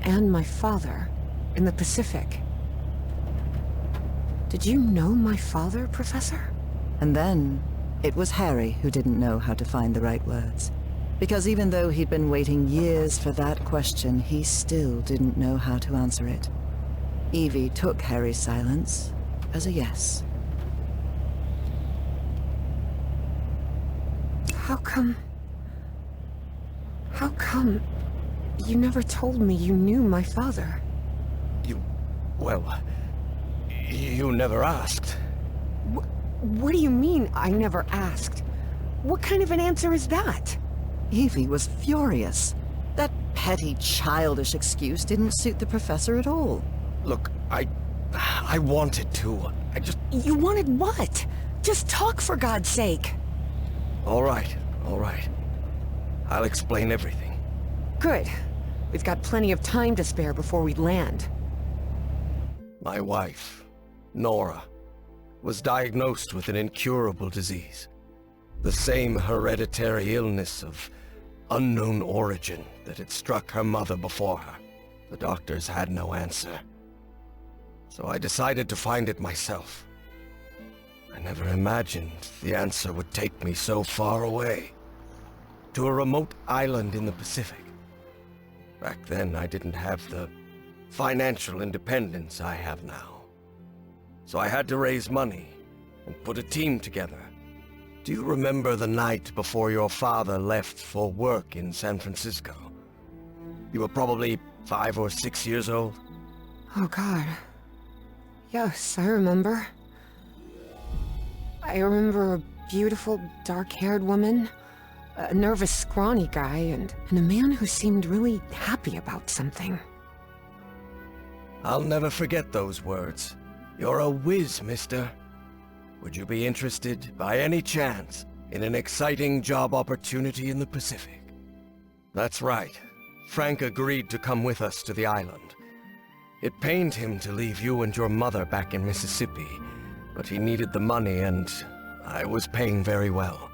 and my father in the Pacific. Did you know my father, Professor? And then, it was Harry who didn't know how to find the right words. Because even though he'd been waiting years for that question, he still didn't know how to answer it. Evie took Harry's silence as a yes. How come you never told me you knew my father? You never asked. What do you mean, I never asked? What kind of an answer is that? Evie was furious. That petty, childish excuse didn't suit the professor at all. Look, I wanted to. You wanted what? Just talk, for God's sake. All right. I'll explain everything. Good. We've got plenty of time to spare before we land. My wife, Nora, was diagnosed with an incurable disease. The same hereditary illness of unknown origin that had struck her mother before her. The doctors had no answer. So I decided to find it myself. I never imagined the answer would take me so far away. To a remote island in the Pacific. Back then, I didn't have the financial independence I have now. So I had to raise money and put a team together. Do you remember the night before your father left for work in San Francisco? You were probably 5 or 6 years old? Oh, God. Yes, I remember. I remember a beautiful, dark-haired woman, a nervous, scrawny guy, and a man who seemed really happy about something. I'll never forget those words. You're a whiz, mister. Would you be interested, by any chance, in an exciting job opportunity in the Pacific? That's right. Frank agreed to come with us to the island. It pained him to leave you and your mother back in Mississippi, but he needed the money and I was paying very well.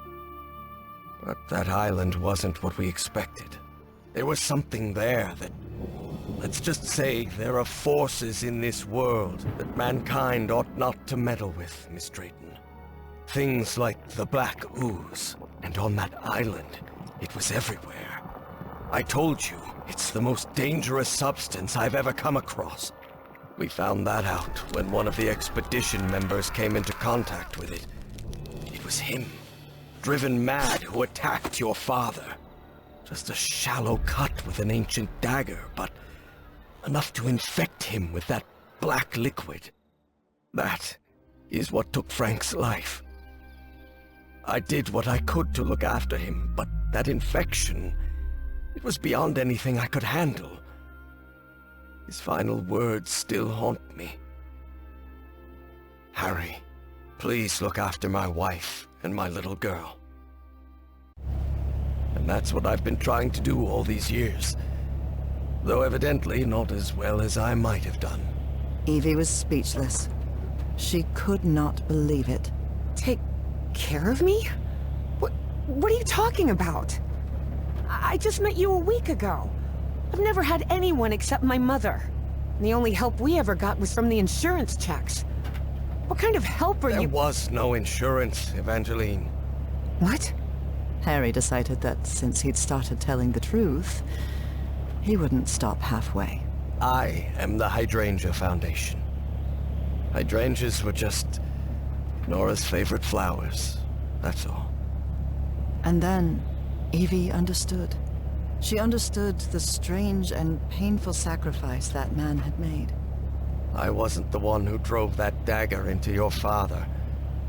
But that island wasn't what we expected. There was something there that... Let's just say there are forces in this world that mankind ought not to meddle with, Miss Drayton. Things like the Black Ooze, and on that island, it was everywhere. I told you, it's the most dangerous substance I've ever come across. We found that out when one of the expedition members came into contact with it. It was him, driven mad, who attacked your father. Just a shallow cut with an ancient dagger, but enough to infect him with that black liquid. That is what took Frank's life. I did what I could to look after him, but that infection, it was beyond anything I could handle. His final words still haunt me. Harry, please look after my wife and my little girl. And that's what I've been trying to do all these years. Though evidently not as well as I might have done. Evie was speechless. She could not believe it. Take care of me? What are you talking about? I just met you a week ago. I've never had anyone except my mother. And the only help we ever got was from the insurance checks. What kind of help are There you— was no insurance, Evangeline. What? Harry decided that since he'd started telling the truth, he wouldn't stop halfway. I am the Hydrangea Foundation. Hydrangeas were just Nora's favorite flowers, that's all. And then, Evie understood. She understood the strange and painful sacrifice that man had made. I wasn't the one who drove that dagger into your father,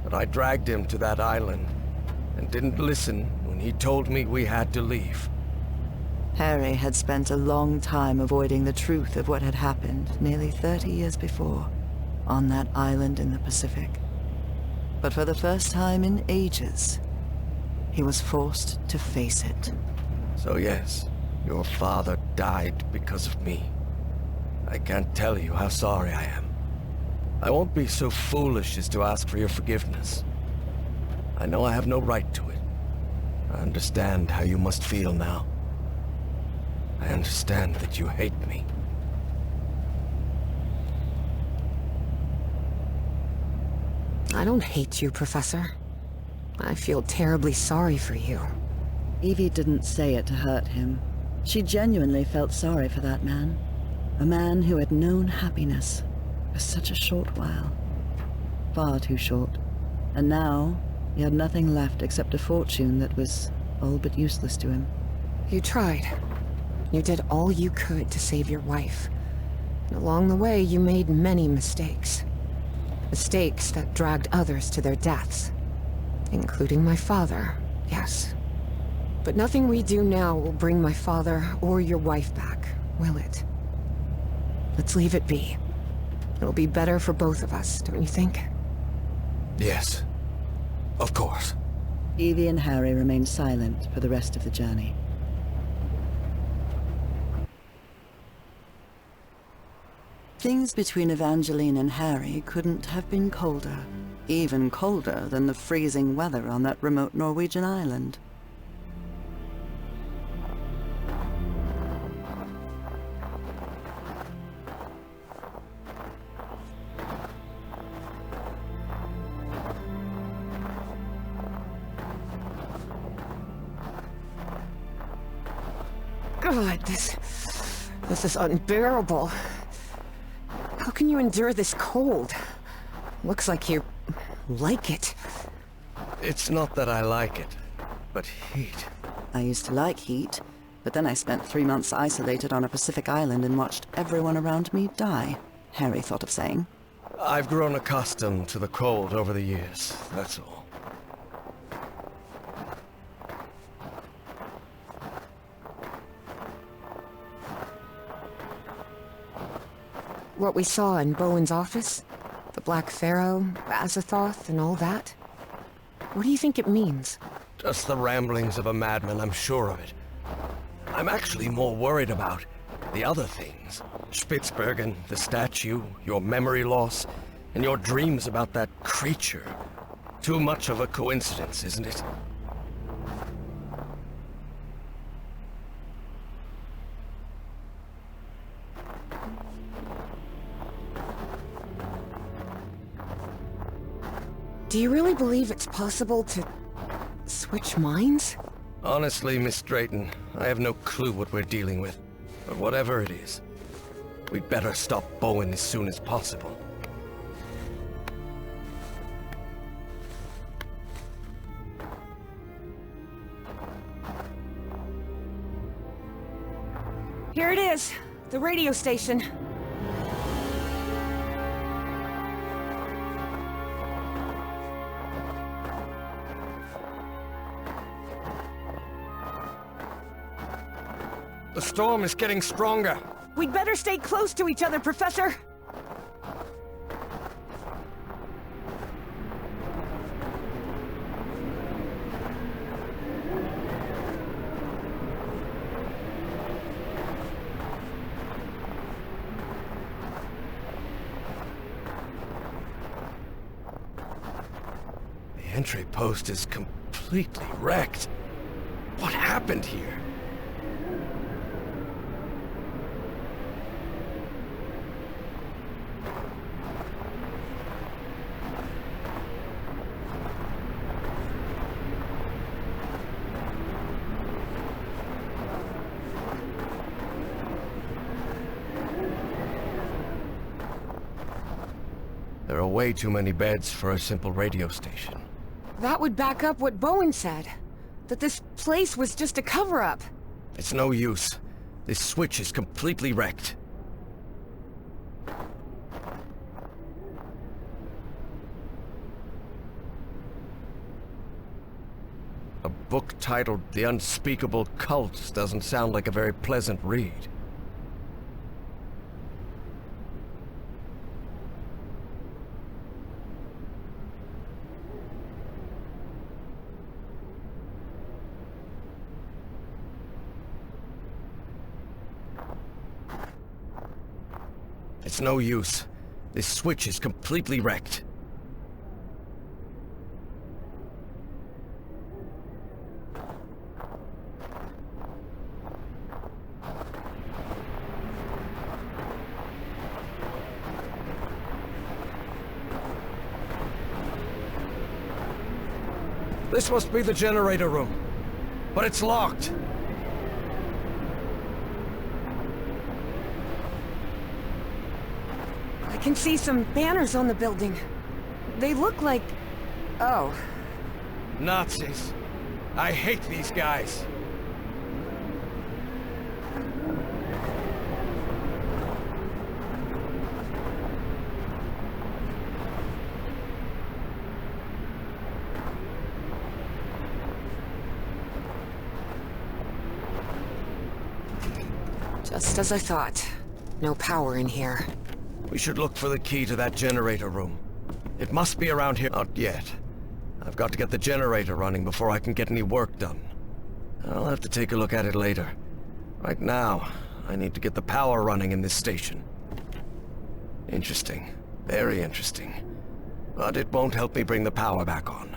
but I dragged him to that island and didn't listen when he told me we had to leave. Harry had spent a long time avoiding the truth of what had happened nearly 30 years before, on that island in the Pacific. But for the first time in ages, he was forced to face it. So yes, your father died because of me. I can't tell you how sorry I am. I won't be so foolish as to ask for your forgiveness. I know I have no right to it. I understand how you must feel now. I understand that you hate me. I don't hate you, Professor. I feel terribly sorry for you. Evie didn't say it to hurt him. She genuinely felt sorry for that man. A man who had known happiness for such a short while. Far too short. And now, he had nothing left except a fortune that was all but useless to him. You tried. You did all you could to save your wife. And along the way, you made many mistakes. Mistakes that dragged others to their deaths. Including my father, yes. But nothing we do now will bring my father or your wife back, will it? Let's leave it be. It'll be better for both of us, don't you think? Yes, of course. Evie and Harry remained silent for the rest of the journey. Things between Evangeline and Harry couldn't have been colder. Even colder than the freezing weather on that remote Norwegian island. God, this is unbearable. How can you endure this cold? Looks like you like it. It's not that I like it, but heat. I used to like heat, but then I spent 3 months isolated on a Pacific island and watched everyone around me die, Harry thought of saying. I've grown accustomed to the cold over the years, that's all. What we saw in Bowen's office? The Black Pharaoh, Azathoth, and all that? What do you think it means? Just the ramblings of a madman, I'm sure of it. I'm actually more worried about the other things. Spitsbergen, the statue, your memory loss, and your dreams about that creature. Too much of a coincidence, isn't it? Do you really believe it's possible to switch minds? Honestly, Miss Drayton, I have no clue what we're dealing with. But whatever it is, we'd better stop Bowen as soon as possible. Here it is, the radio station. The storm is getting stronger. We'd better stay close to each other, Professor. The entry post is completely wrecked. What happened here? way too many beds for a simple radio station. That would back up what Bowen said. That this place was just a cover-up. It's no use. This switch is completely wrecked. A book titled The Unspeakable Cults doesn't sound like a very pleasant read. It's no use. This switch is completely wrecked. This must be the generator room, but it's locked. I can see some banners on the building. They look like... Oh. Nazis. I hate these guys. Just as I thought. No power in here. We should look for the key to that generator room. It must be around here. Not yet. I've got to get the generator running before I can get any work done. I'll have to take a look at it later. Right now, I need to get the power running in this station. Interesting. Very interesting. But it won't help me bring the power back on.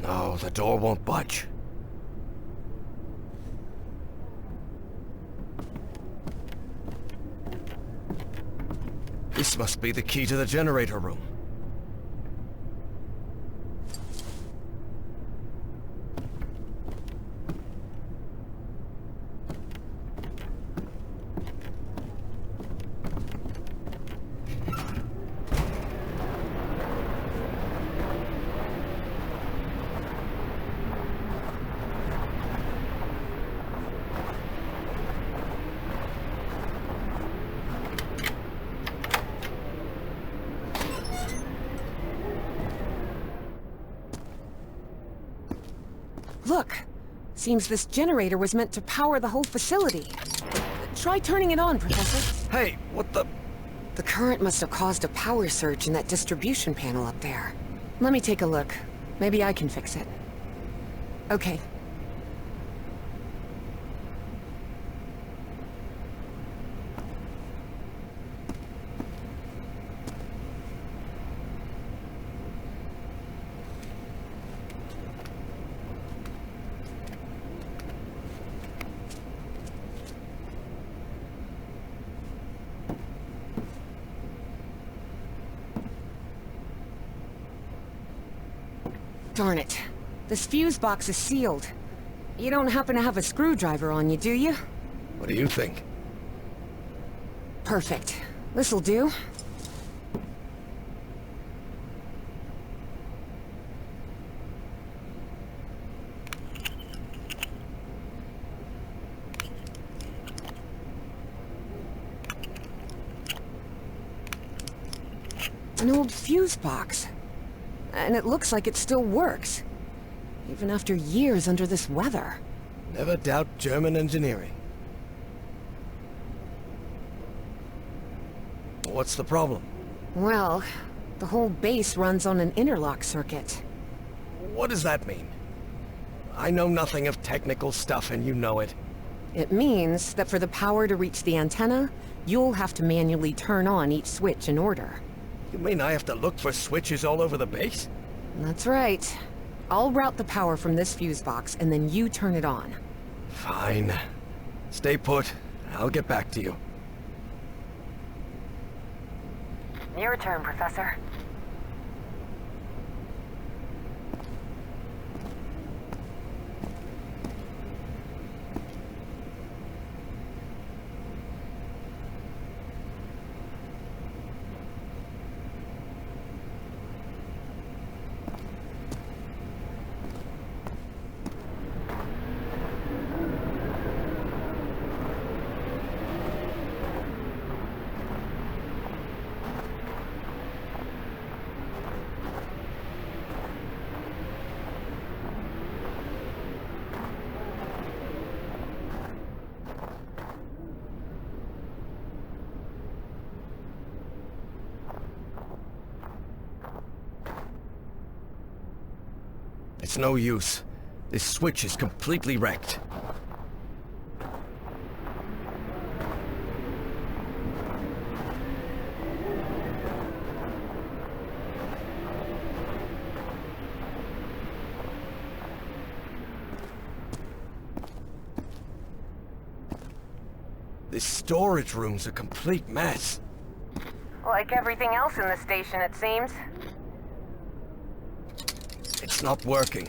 No, the door won't budge. This must be the key to the generator room. Look! Seems this generator was meant to power the whole facility. Try turning it on, Professor. Hey, what the... The current must have caused a power surge in that distribution panel up there. Let me take a look. Maybe I can fix it. Okay. Darn it. This fuse box is sealed. You don't happen to have a screwdriver on you, do you? What do you think? Perfect. This'll do. An old fuse box. And it looks like it still works. Even after years under this weather. Never doubt German engineering. What's the problem? Well, the whole base runs on an interlock circuit. What does that mean? I know nothing of technical stuff and you know it. It means that for the power to reach the antenna, you'll have to manually turn on each switch in order. You mean I have to look for switches all over the base? That's right. I'll route the power from this fuse box, and then you turn it on. Fine. Stay put. I'll get back to you. Your turn, Professor. It's no use. This switch is completely wrecked. This storage room's a complete mess. Like everything else in the station, it seems. It's not working.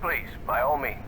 Please, by all means.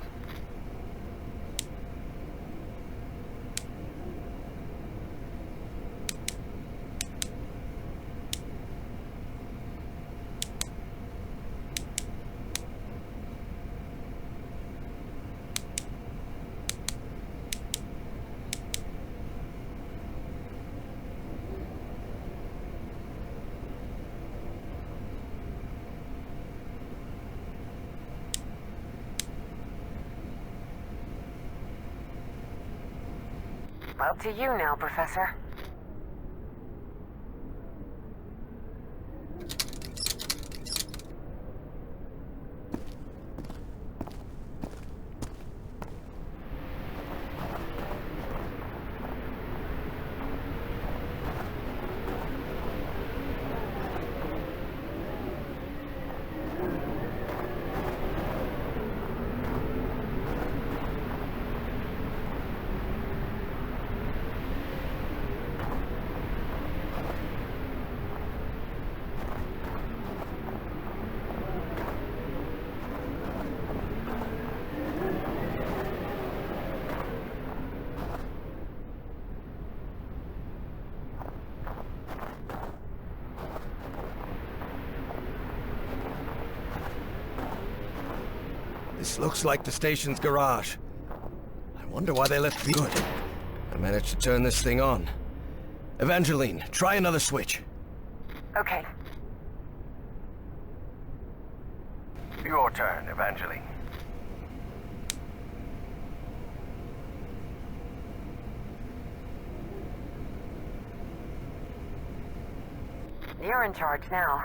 Up to you now, Professor. This looks like the station's garage. I wonder why they left me. Good. I managed to turn this thing on. Evangeline, try another switch. Okay. Your turn, Evangeline. You're in charge now.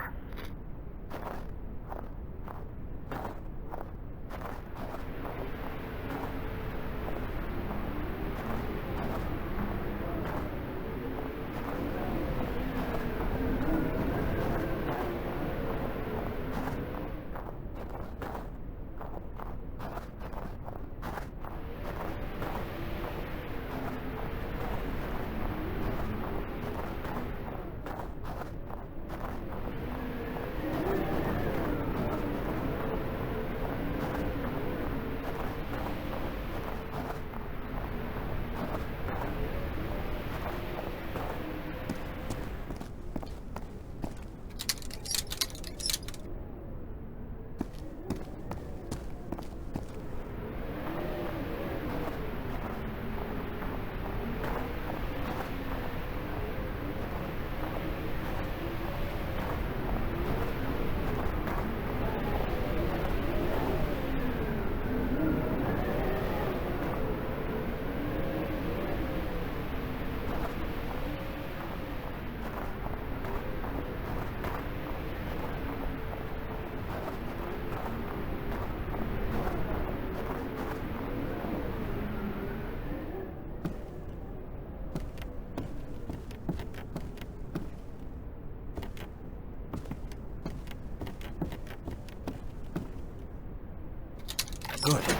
Good.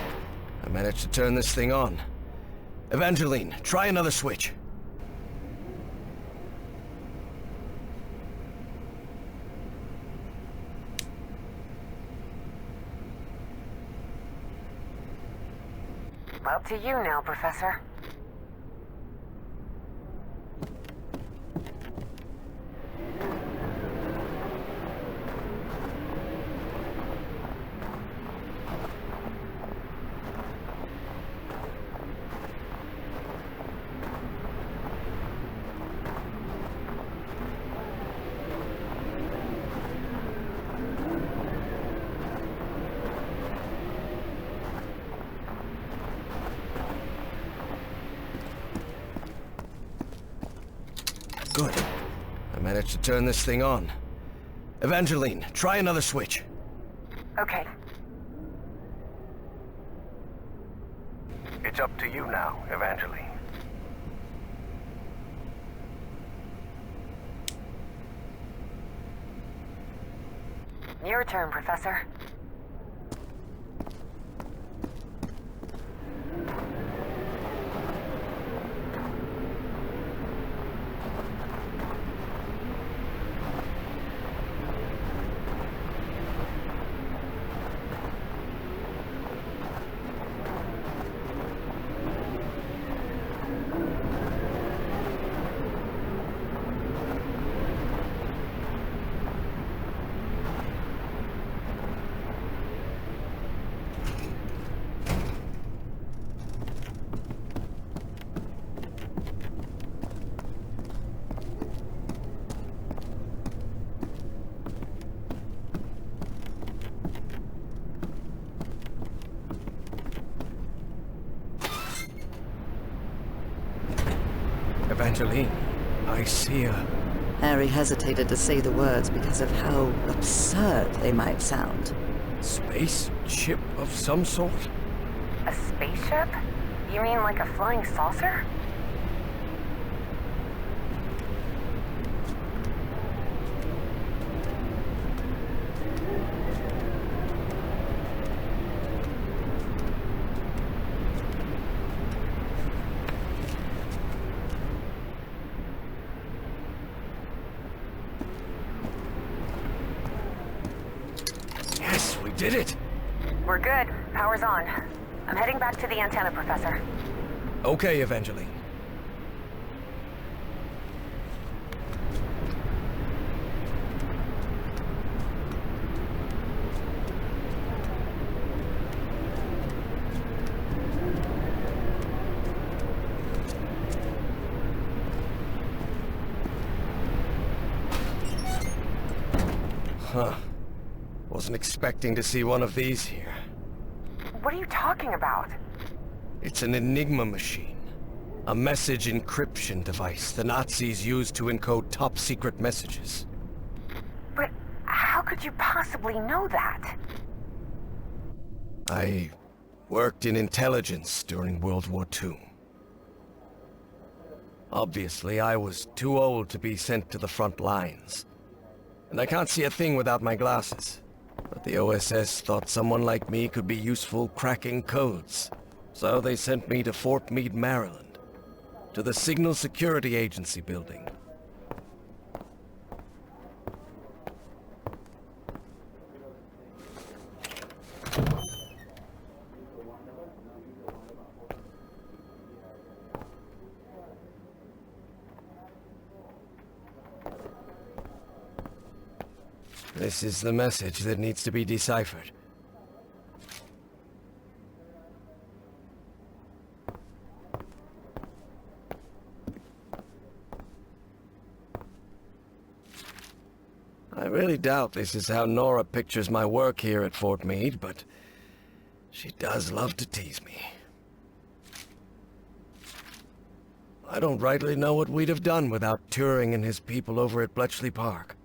I managed to turn this thing on. Evangeline, try another switch. Up to you now, Professor. Good. I managed to turn this thing on. Evangeline, try another switch. Okay. It's up to you now, Evangeline. Your turn, Professor. Evangeline, I see a... Harry hesitated to say the words because of how absurd they might sound. space ship of some sort? A spaceship? You mean like a flying saucer? Yes, we did it! We're good. Power's on. I'm heading back to the antenna, Professor. Okay, Evangeline. Huh. Wasn't expecting to see one of these here. What are you talking about? It's an Enigma machine. A message encryption device the Nazis used to encode top-secret messages. But how could you possibly know that? I worked in intelligence during World War II. Obviously, I was too old to be sent to the front lines. And I can't see a thing without my glasses. But the OSS thought someone like me could be useful cracking codes. So they sent me to Fort Meade, Maryland, to the Signal Security Agency building. This is the message that needs to be deciphered. I really doubt this is how Nora pictures my work here at Fort Meade, but she does love to tease me. I don't rightly know what we'd have done without Turing and his people over at Bletchley Park.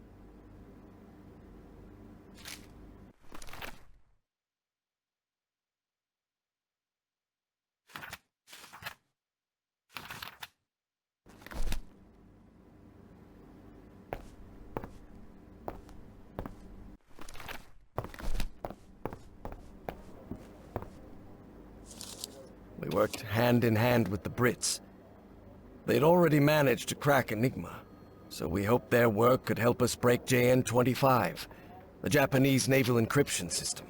We worked hand in hand with the Brits. They'd already managed to crack Enigma, so we hoped their work could help us break JN-25, the Japanese naval encryption system.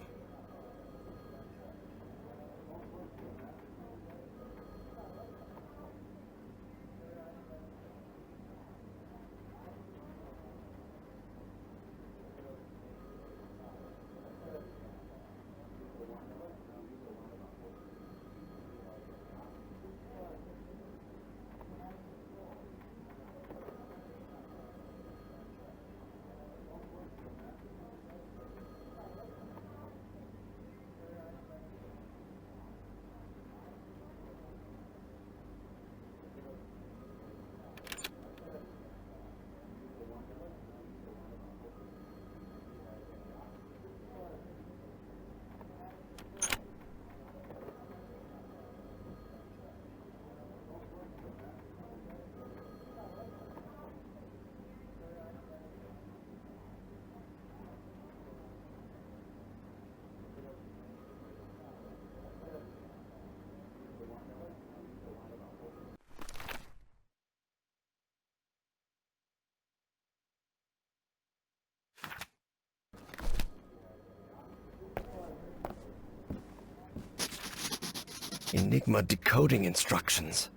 Enigma decoding instructions.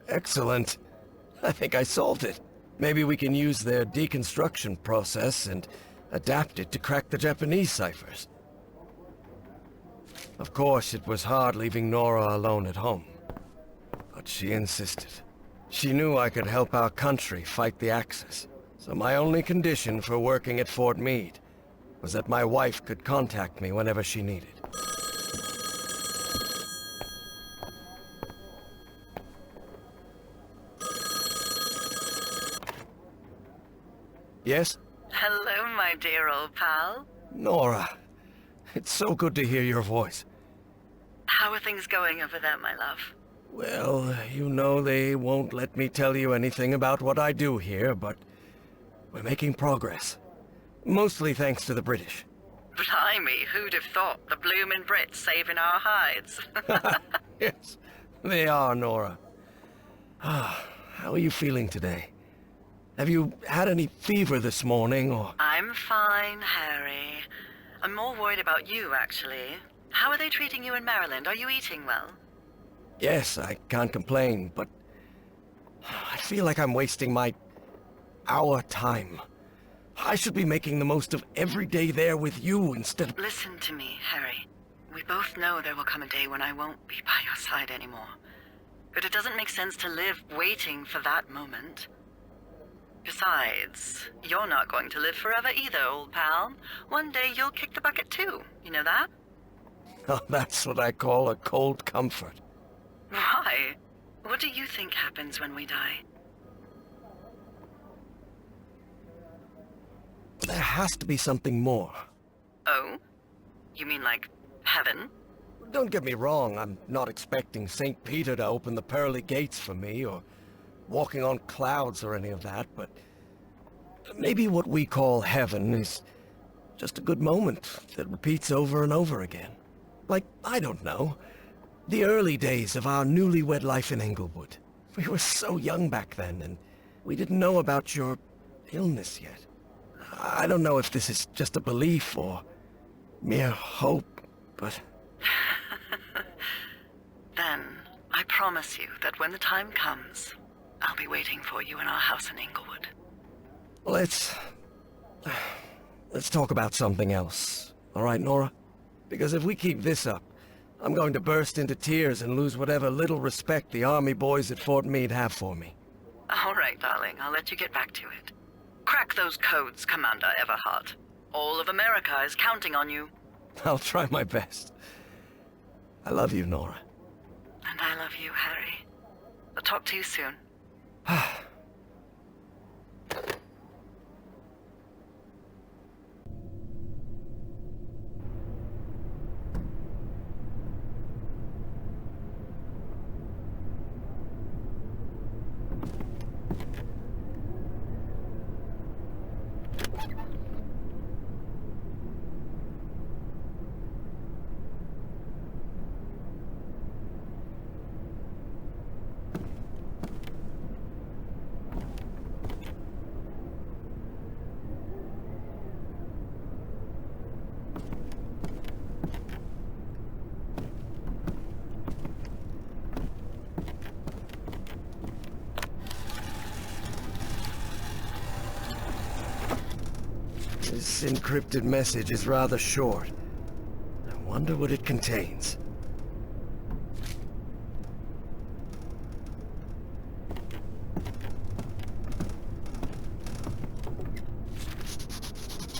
Excellent. I think I solved it. Maybe we can use their deconstruction process and adapt it to crack the Japanese ciphers. Of course, it was hard leaving Nora alone at home. But she insisted. She knew I could help our country fight the Axis. So my only condition for working at Fort Meade was that my wife could contact me whenever she needed. Yes? Hello, my dear old pal. Nora, it's so good to hear your voice. How are things going over there, my love? Well, you know they won't let me tell you anything about what I do here, but we're making progress. Mostly thanks to the British. Blimey, who'd have thought the bloomin' Brits saving our hides? Yes, they are, Nora. How are you feeling today? Have you had any fever this morning, or...? I'm fine, Harry. I'm more worried about you, actually. How are they treating you in Maryland? Are you eating well? Yes, I can't complain, but I feel like I'm wasting our time. I should be making the most of every day there with you instead of... Listen to me, Harry. We both know there will come a day when I won't be by your side anymore. But it doesn't make sense to live waiting for that moment. Besides, you're not going to live forever either, old pal. One day you'll kick the bucket too. You know that? Oh, that's what I call a cold comfort. Why? What do you think happens when we die? There has to be something more. Oh? You mean like heaven? Don't get me wrong, I'm not expecting St. Peter to open the pearly gates for me, or walking on clouds or any of that, but maybe what we call heaven is just a good moment that repeats over and over again. Like, I don't know, the early days of our newlywed life in Englewood. We were so young back then, and we didn't know about your illness yet. I don't know if this is just a belief or mere hope, but... Then, I promise you that when the time comes, I'll be waiting for you in our house in Englewood. Let's talk about something else. All right, Nora? Because if we keep this up, I'm going to burst into tears and lose whatever little respect the army boys at Fort Meade have for me. All right, darling, I'll let you get back to it. Crack those codes, Commander Everhart. All of America is counting on you. I'll try my best. I love you, Nora. And I love you, Harry. I'll talk to you soon. This encrypted message is rather short. I wonder what it contains.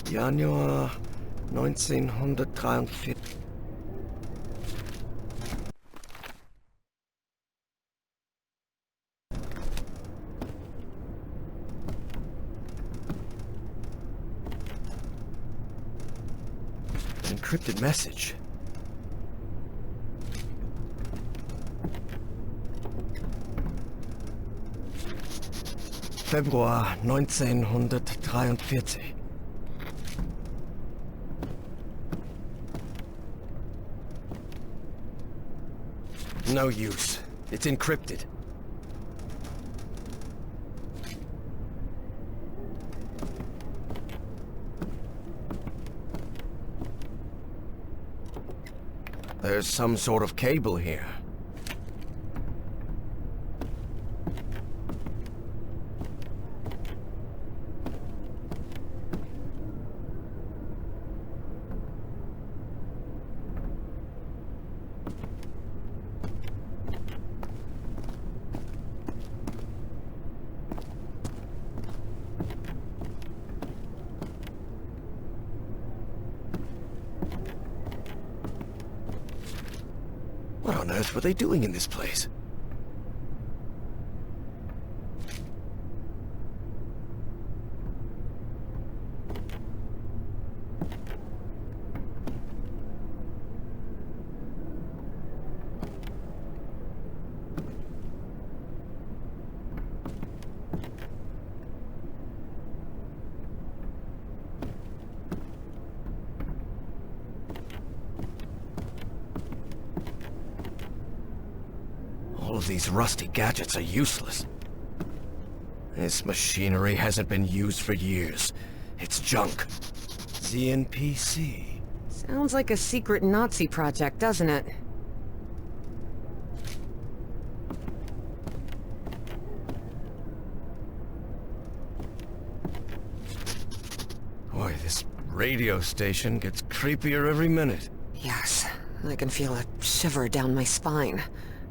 Januar 1943. Encrypted message. Februar 1943. No use. It's encrypted. There's some sort of cable here. What on earth were they doing in this place? All of these rusty gadgets are useless. This machinery hasn't been used for years. It's junk. ZNPC. Sounds like a secret Nazi project, doesn't it? This radio station gets creepier every minute. Yes, I can feel a shiver down my spine,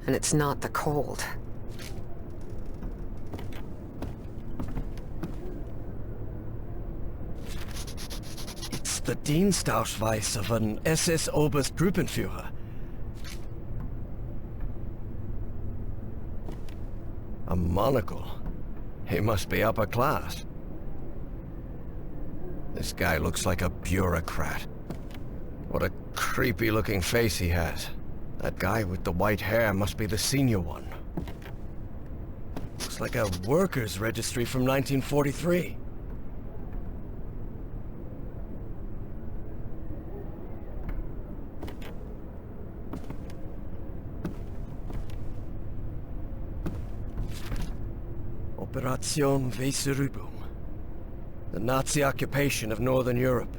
and it's not the cold. It's the Dienstausweis of an SS Oberstgruppenführer. A monocle. He must be upper class. This guy looks like a bureaucrat. What a creepy-looking face he has. That guy with the white hair must be the senior one. Looks like a workers' registry from 1943. Operation Weserübung. The Nazi occupation of Northern Europe.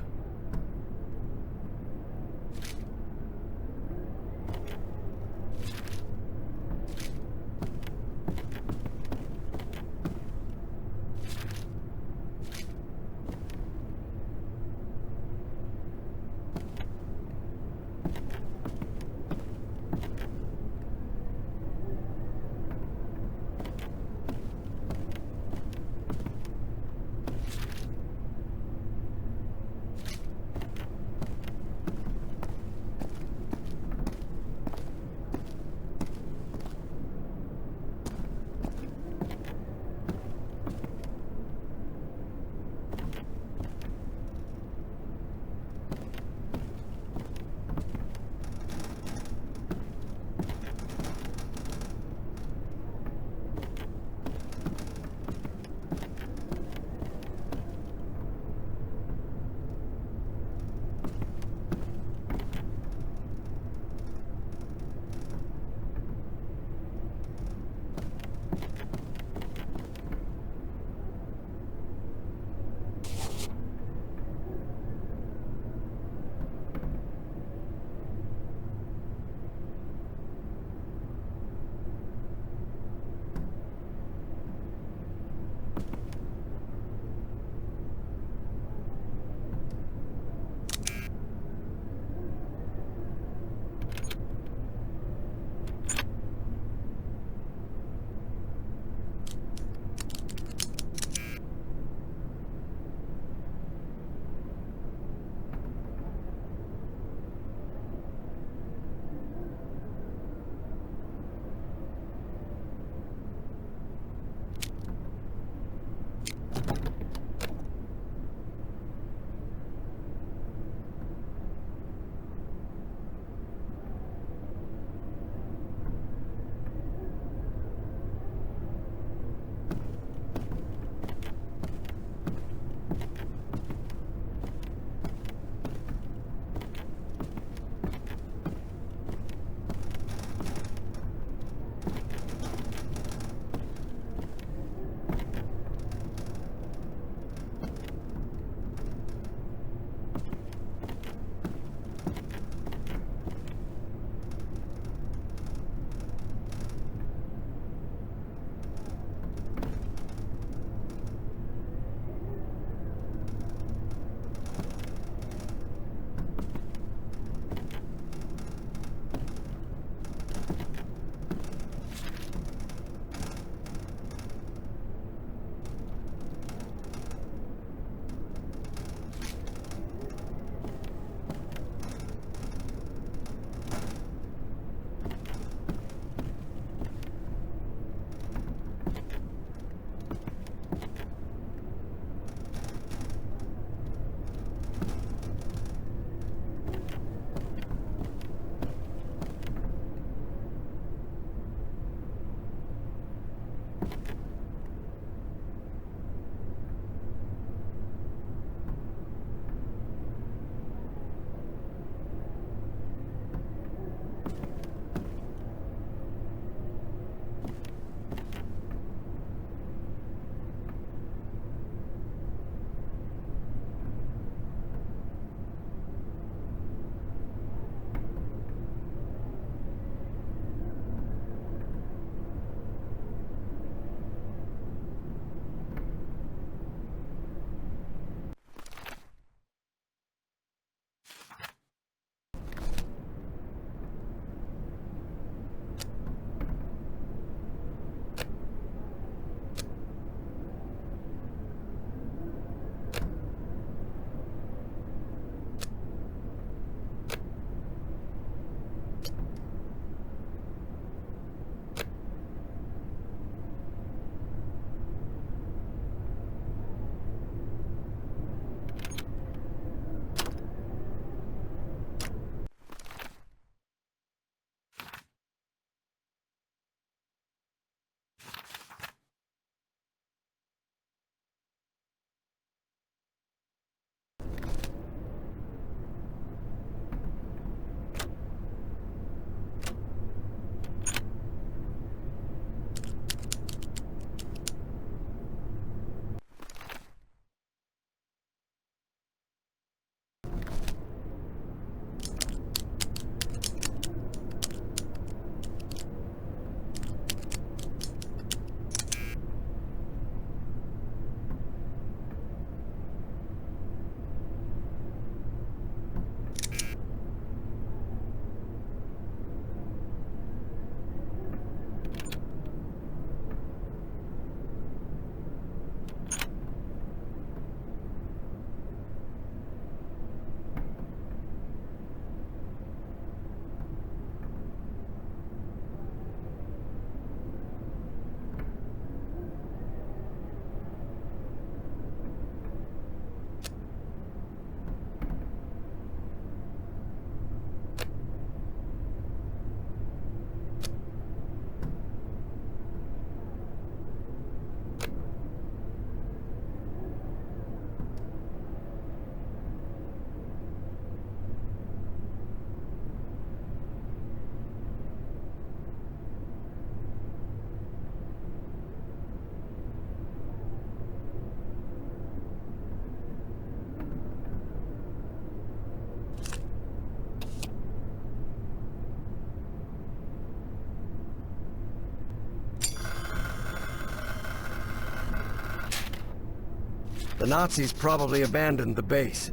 Nazis probably abandoned the base.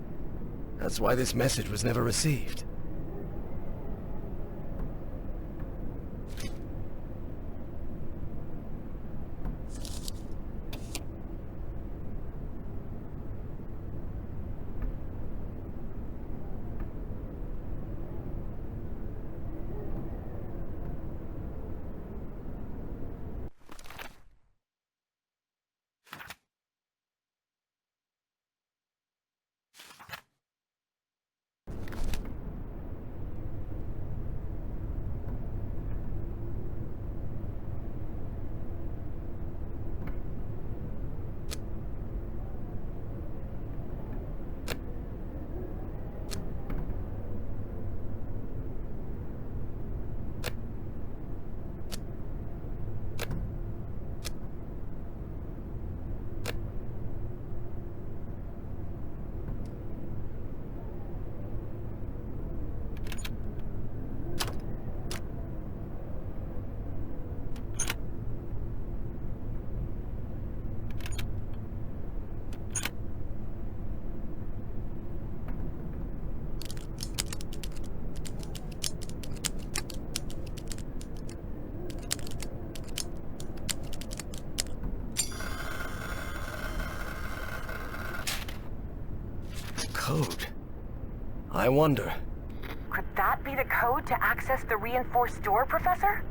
That's why this message was never received. Code. I wonder. Could that be the code to access the reinforced door, Professor?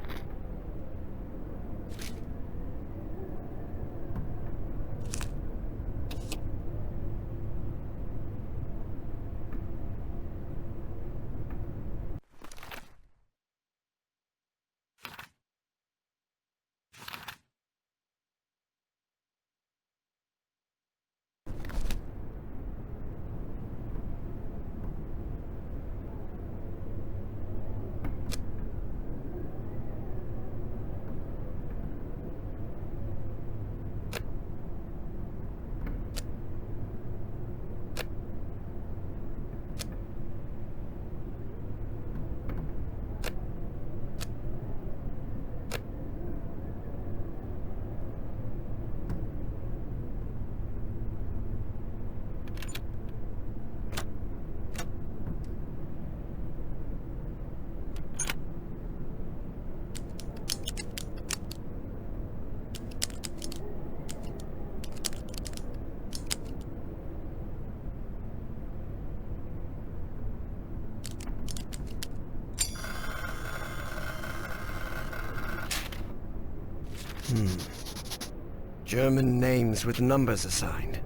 German names with numbers assigned.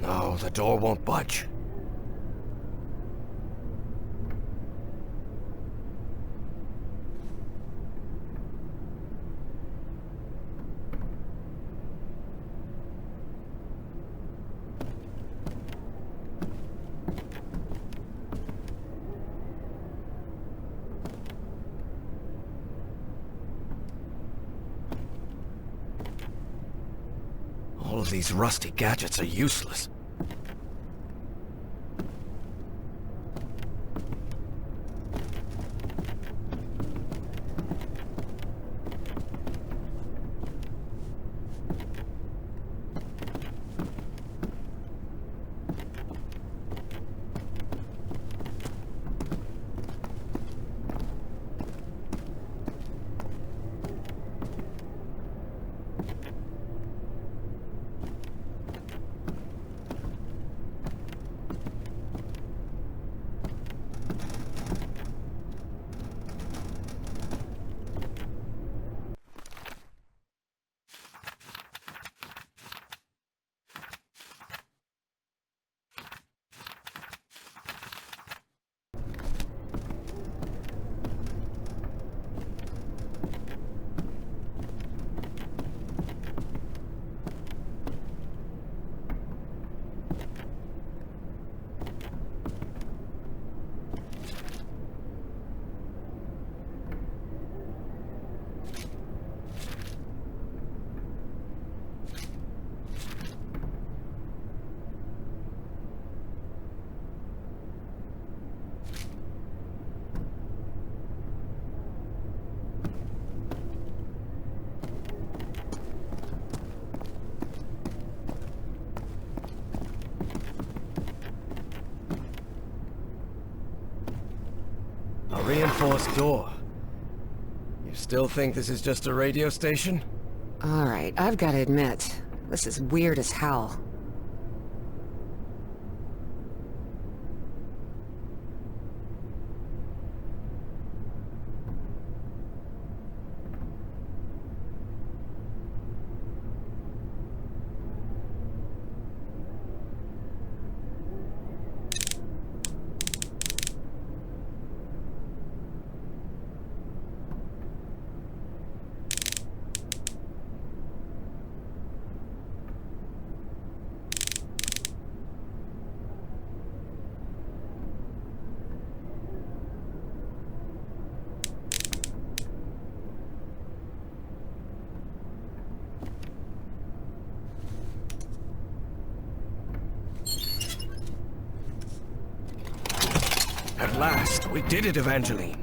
No, the door won't budge. All of these rusty gadgets are useless. Reinforced door. You still think this is just a radio station? Alright, I've got to admit, this is weird as hell. At last, we did it, Evangeline.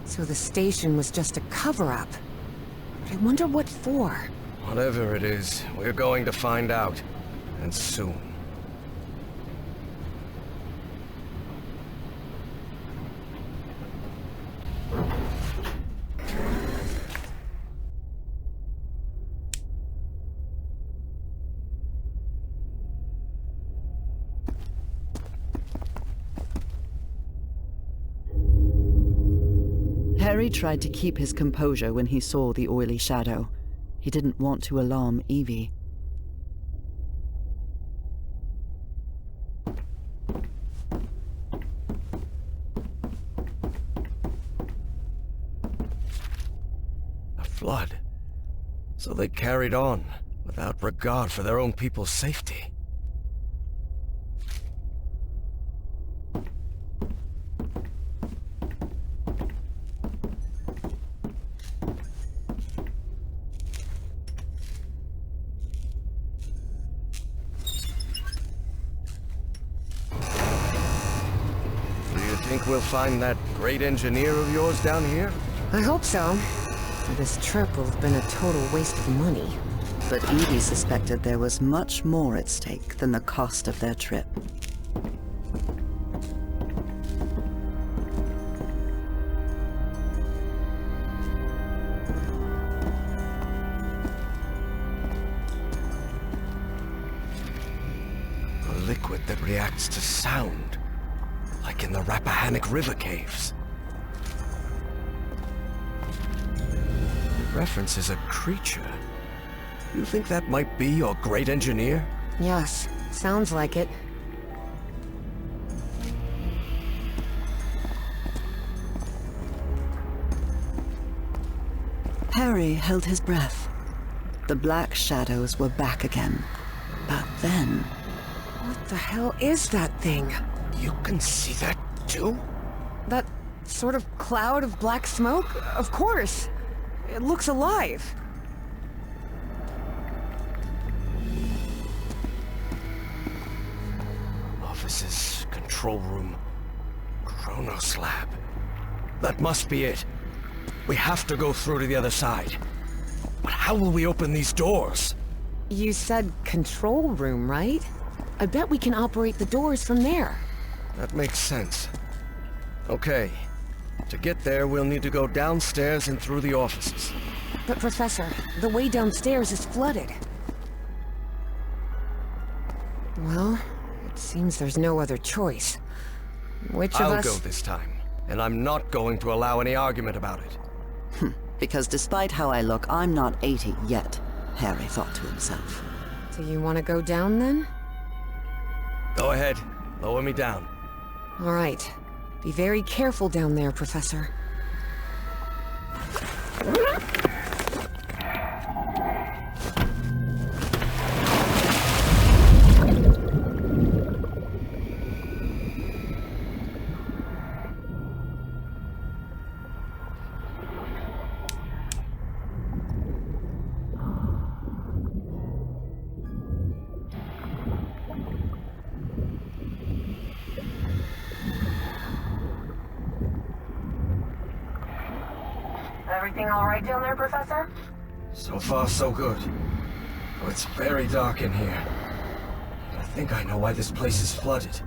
So the station was just a cover-up. But I wonder what for. Whatever it is, we're going to find out. And soon. Harry tried to keep his composure when he saw the oily shadow. He didn't want to alarm Evie. A flood. So they carried on, without regard for their own people's safety. Think we'll find that great engineer of yours down here? I hope so. This trip will have been a total waste of money. But Evie suspected there was much more at stake than the cost of their trip. A liquid that reacts to sound. Like in the Rappahannock River caves. It references a creature. You think that might be your great engineer? Yes, sounds like it. Harry held his breath. The black shadows were back again. But then... What the hell is that thing? You can see that too? That sort of cloud of black smoke? Of course! It looks alive. Offices, control room, Chronos lab. That must be it. We have to go through to the other side. But how will we open these doors? You said control room, right? I bet we can operate the doors from there. That makes sense. Okay. To get there, we'll need to go downstairs and through the offices. But Professor, the way downstairs is flooded. Well, it seems there's no other choice. Which of us... I'll go this time, and I'm not going to allow any argument about it. Because despite how I look, I'm not 80 yet, Harry thought to himself. Do you want to go down then? Go ahead. Lower me down. All right. Be very careful down there, Professor. Everything all right down there, Professor? So far, so good. Oh, it's very dark in here. I think I know why this place is flooded.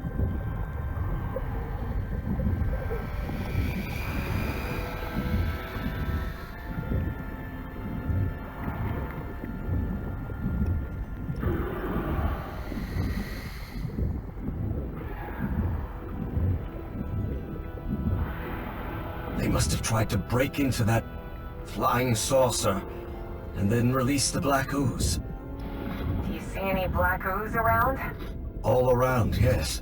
They must have tried to break into that flying saucer and then release the black ooze. Do you see any black ooze around? All around, yes.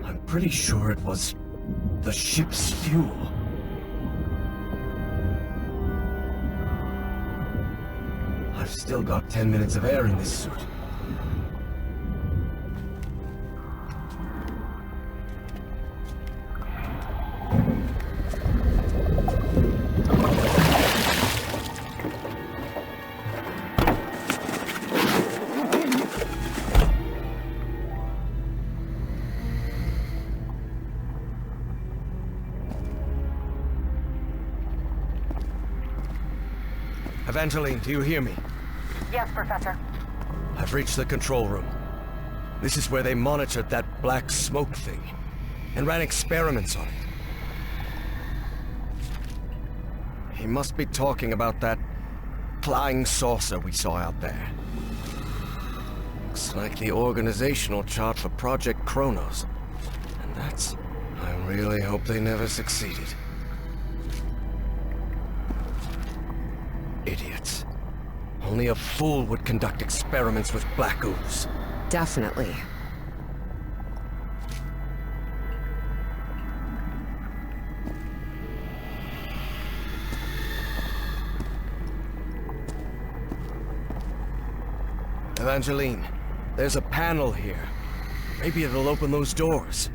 I'm pretty sure it was the ship's fuel. I've still got 10 minutes of air in this suit. Evangeline, do you hear me? Yes, Professor. I've reached the control room. This is where they monitored that black smoke thing and ran experiments on it. He must be talking about that flying saucer we saw out there. Looks like the organizational chart for Project Kronos. And that's... I really hope they never succeeded. Idiots. Only a fool would conduct experiments with black ooze. Definitely. Evangeline, there's a panel here. Maybe it'll open those doors.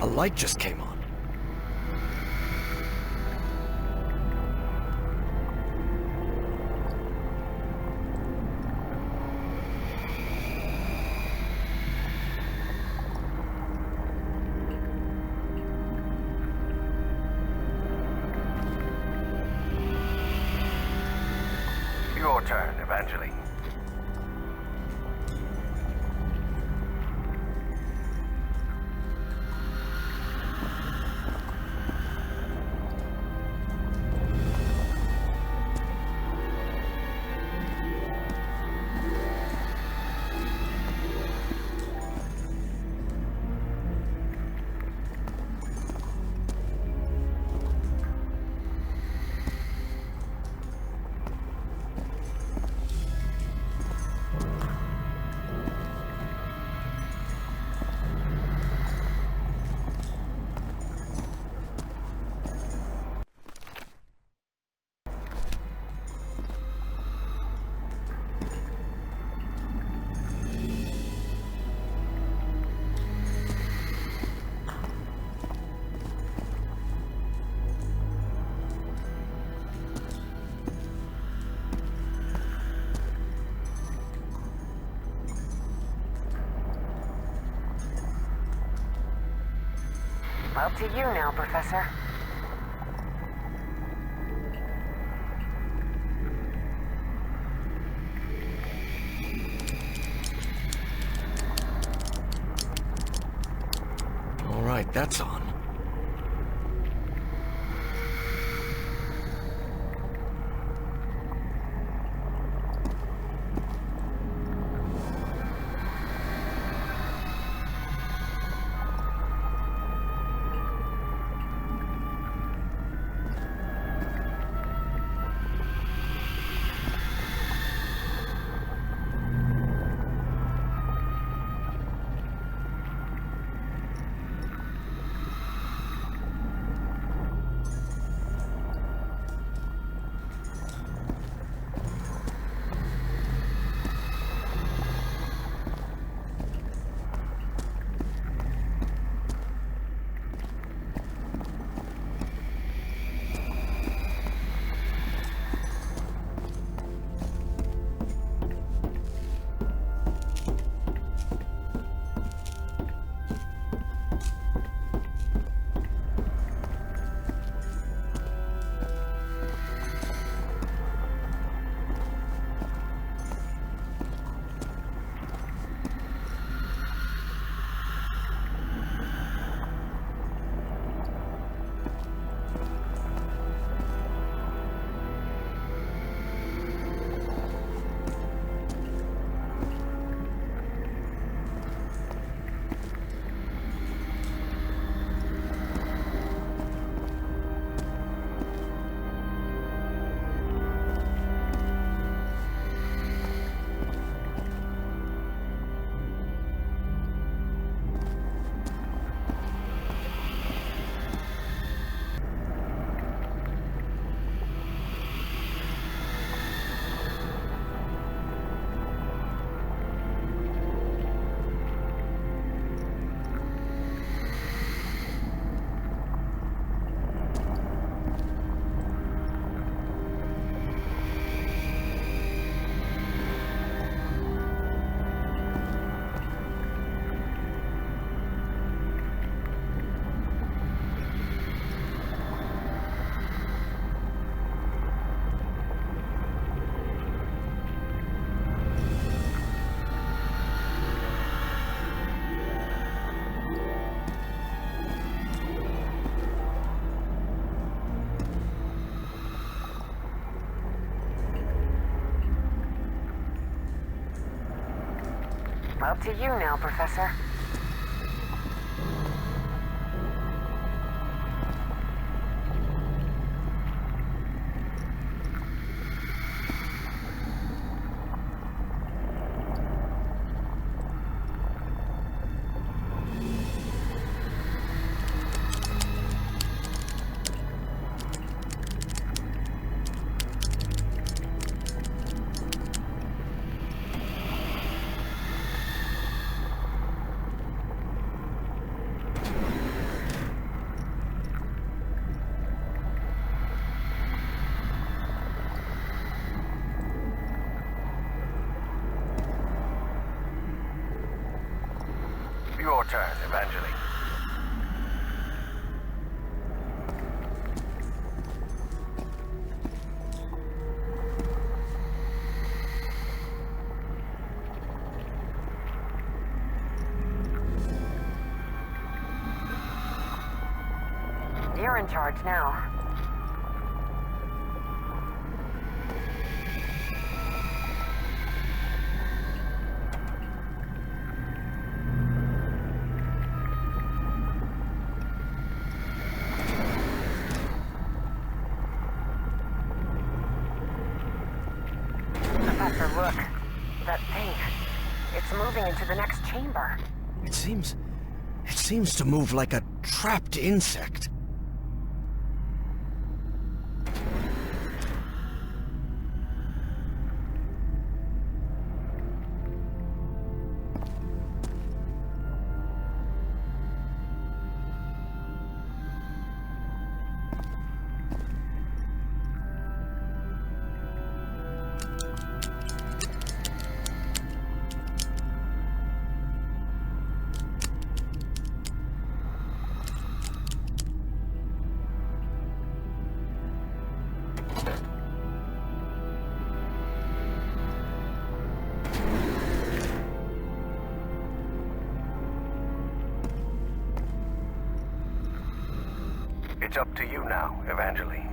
A light just came on. Your turn, Evangeline. Up to you now, Professor. All right, that's on. Up to you now, Professor. Your turn, Evangeline. You're in charge now. Professor, look. That thing. It's moving into the next chamber. It seems to move like a trapped insect. It's up to you now, Evangeline.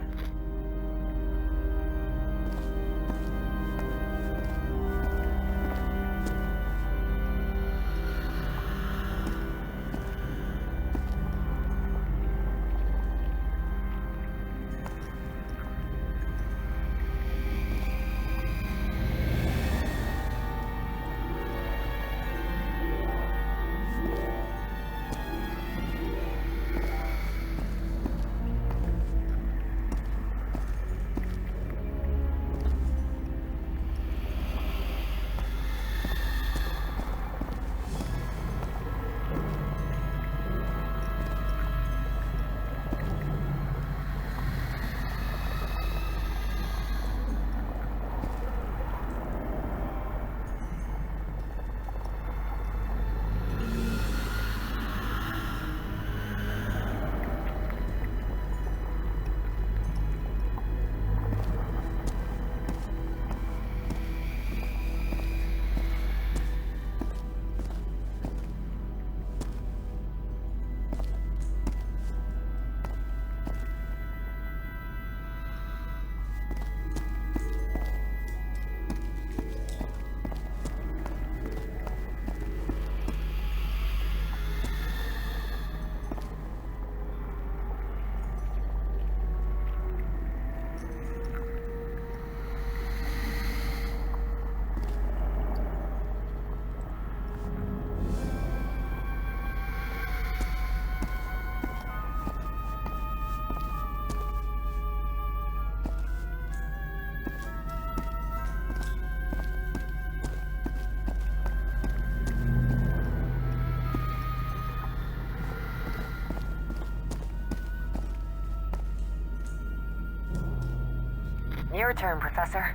Your turn, Professor.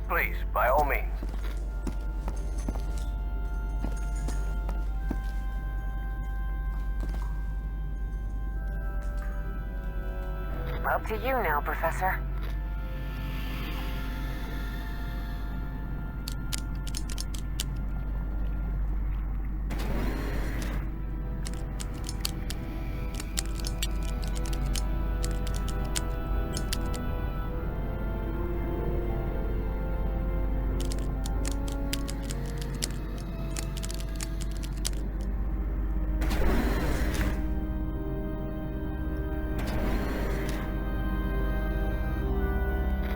Please, by all means. Up to you now, Professor.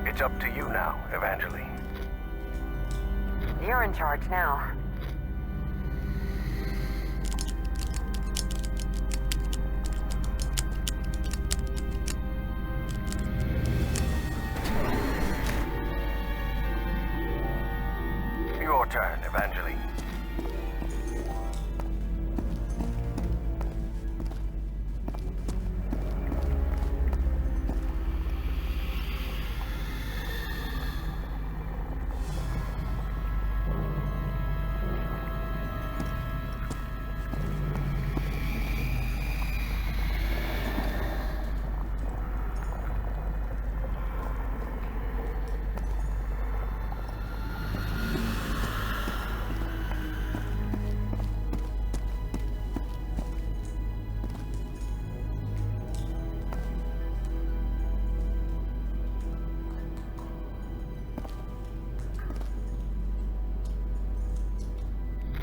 It's up to you now, Evangeline. You're in charge now. Your turn, Evangeline.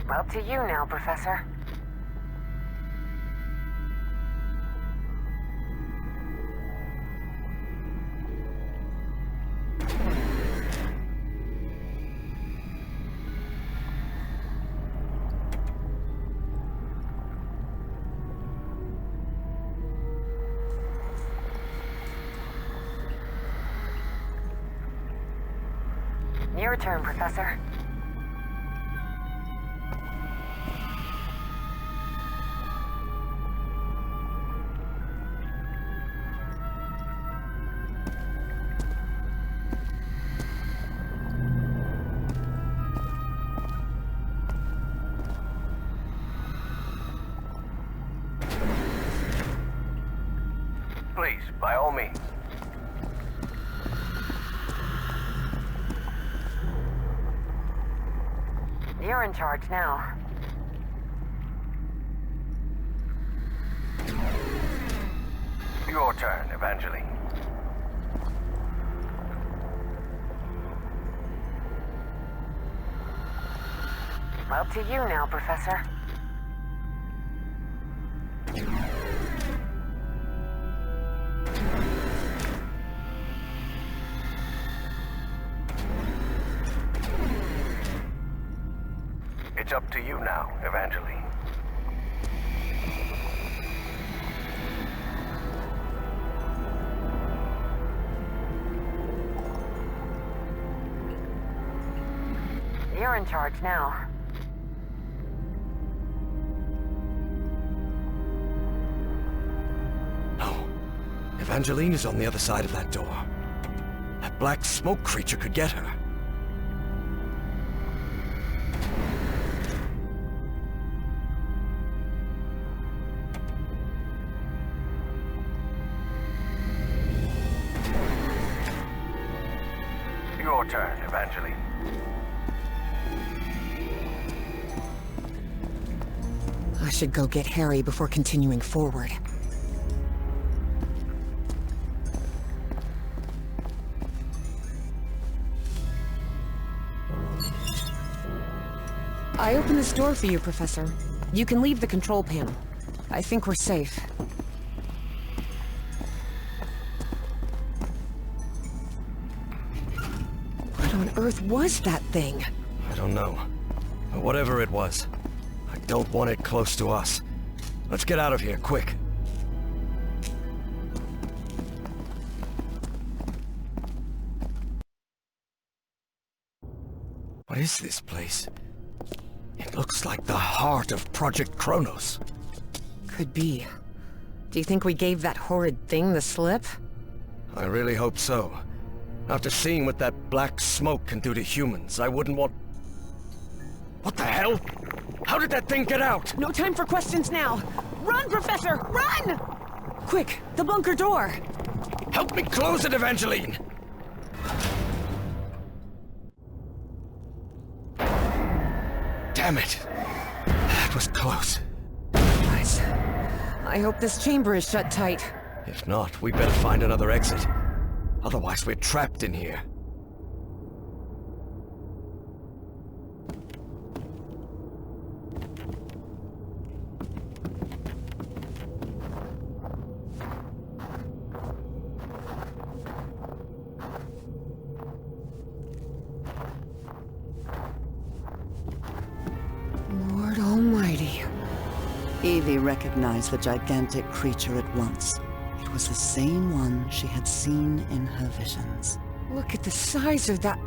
Up to you now, Professor. Your turn, Professor. please, by all means. You're in charge now. Your turn, Evangeline. Up to you now, Professor. It's up to you now, Evangeline. You're in charge now. No. Evangeline is on the other side of that door. That black smoke creature could get her. Your turn, Evangeline. I should go get Harry before continuing forward. I opened this door for you, Professor. You can leave the control panel. I think we're safe. What on earth was that thing? I don't know. But whatever it was, I don't want it close to us. Let's get out of here, quick. What is this place? It looks like the heart of Project Kronos. Could be. Do you think we gave that horrid thing the slip? I really hope so. After seeing what that black smoke can do to humans, I wouldn't want... What the hell? How did that thing get out? No time for questions now! Run, Professor! Run! Quick, the bunker door! Help me close it, Evangeline! Damn it! That was close. Guys, I hope this chamber is shut tight. If not, we better find another exit. Otherwise, we're trapped in here. Lord Almighty. Evie recognized the gigantic creature at once. It was the same one she had seen in her visions. Look at the size of that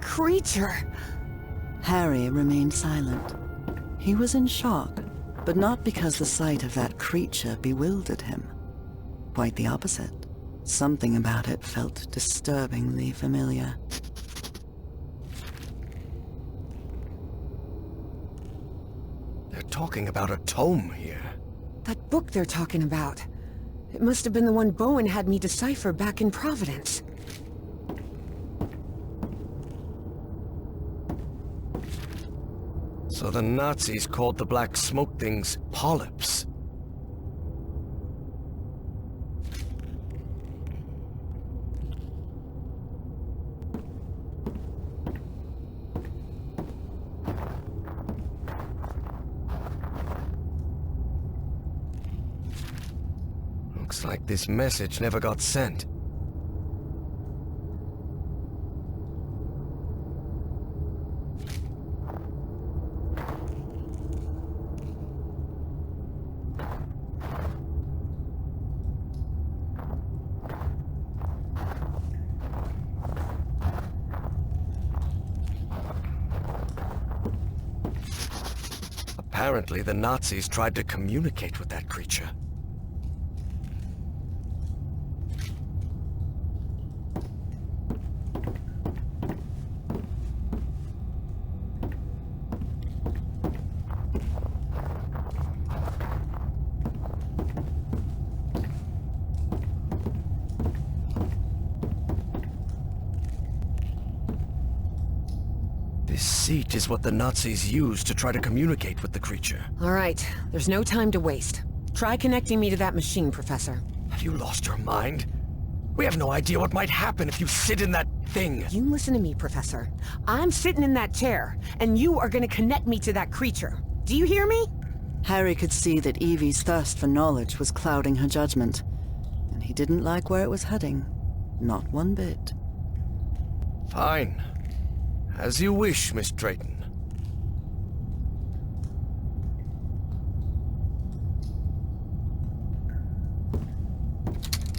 creature. Harry remained silent. He was in shock, but not because the sight of that creature bewildered him. Quite the opposite. Something about it felt disturbingly familiar. They're talking about a tome here. That book they're talking about. It must have been the one Bowen had me decipher back in Providence. So the Nazis called the black smoke things polyps. Looks like this message never got sent. Apparently, the Nazis tried to communicate with that creature. deceit is what the Nazis used to try to communicate with the creature. All right, there's no time to waste. Try connecting me to that machine, Professor. Have you lost your mind? We have no idea what might happen if you sit in that thing. You listen to me, Professor. I'm sitting in that chair, and you are gonna connect me to that creature. Do you hear me? Harry could see that Evie's thirst for knowledge was clouding her judgment, and he didn't like where it was heading. Not one bit. Fine. As you wish, Miss Drayton.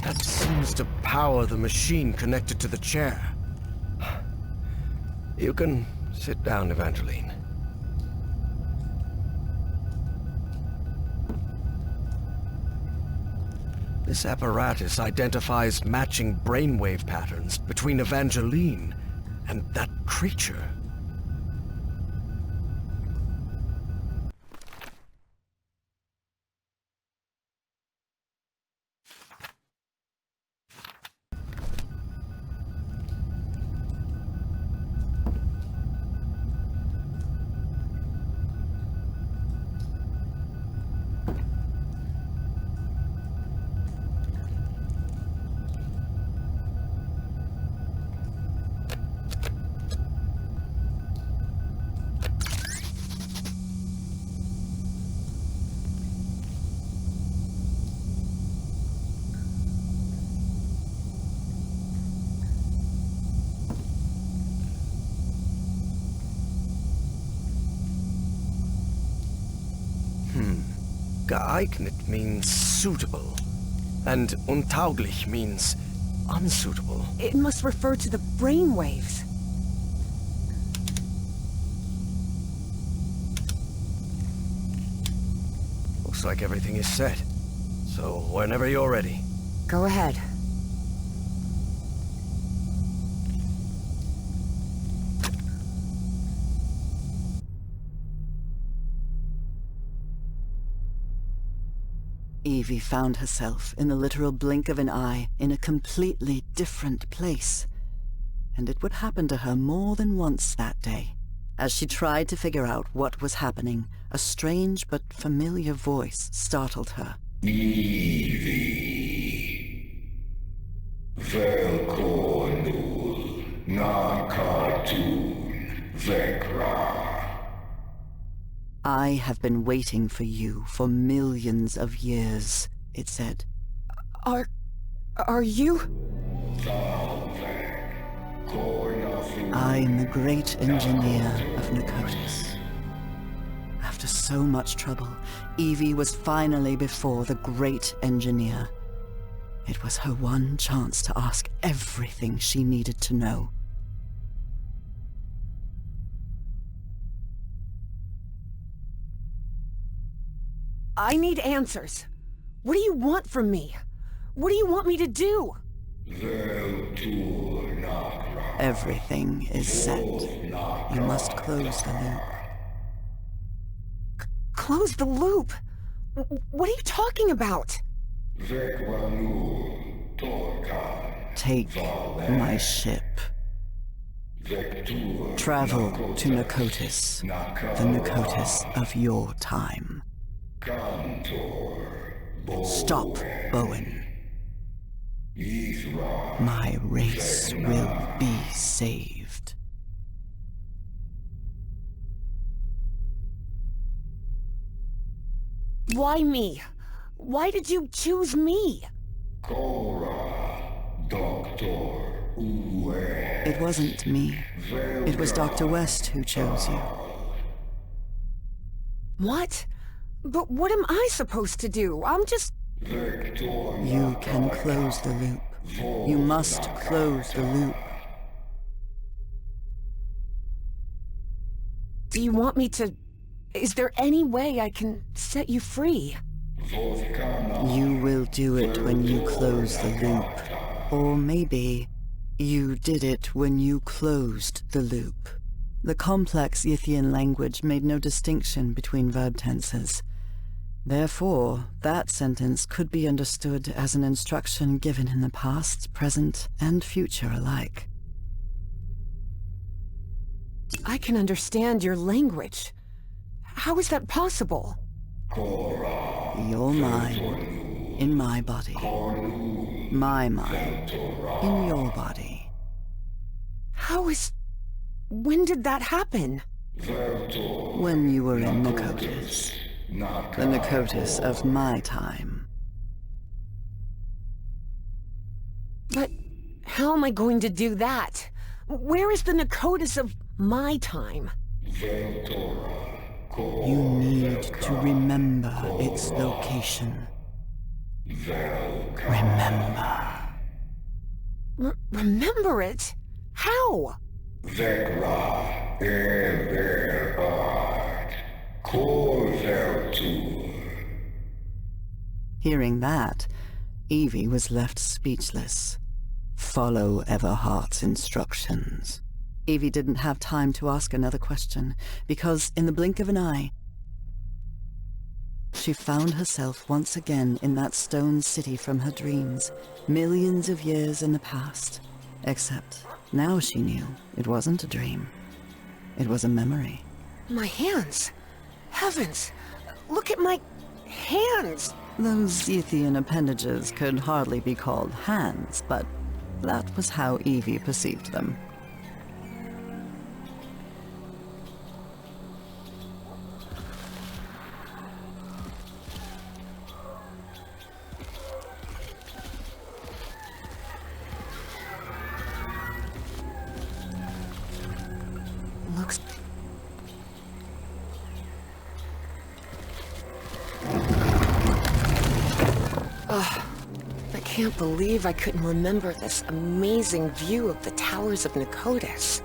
That seems to power the machine connected to the chair. You can sit down, Evangeline. This apparatus identifies matching brainwave patterns between Evangeline and that creature. Geeignet means suitable, and untauglich means unsuitable. It must refer to the brainwaves. Looks like everything is set. So, whenever you're ready. Go ahead. Evie found herself, in the literal blink of an eye, in a completely different place. And it would happen to her more than once that day. As she tried to figure out what was happening, a strange but familiar voice startled her. Evie. Velkonul. Na cartoon. Vekra. I have been waiting for you for millions of years, it said. Are you? I am the great engineer of Nakotis. After so much trouble, Evie was finally before the great engineer. It was her one chance to ask everything she needed to know. I need answers. What do you want from me? What do you want me to do? Everything is set. You must close the loop. Close the loop? What are you talking about? Take my ship. Travel to Nakotis, the Nakotis of your time. Stop, Bowen. My race will be saved. Why me? Why did you choose me? It wasn't me. It was Dr. West who chose you. What? But what am I supposed to do? I'm just... You can close the loop. You must close the loop. Do you want me to... Is there any way I can set you free? You will do it when you close the loop. Or maybe you did it when you closed the loop. The complex Yithian language made no distinction between verb tenses. Therefore, that sentence could be understood as an instruction given in the past, present, and future alike. I can understand your language. How is that possible? Your mind in my body. My mind in your body. How is... When did that happen? When you were in Nakotis. The Nakotis of my time. But how am I going to do that? Where is the Nakotis of my time? You need to remember its location. Remember. Remember it? How? Hearing that, Evie was left speechless. Follow Everhart's instructions. Evie didn't have time to ask another question, because in the blink of an eye, she found herself once again in that stone city from her dreams, millions of years in the past. Except now she knew it wasn't a dream. It was a memory. My hands! Heavens! Look at my... hands! Those Zethian appendages could hardly be called hands, but that was how Evie perceived them. Looks... Ugh. I can't believe I couldn't remember this amazing view of the towers of Nakotis.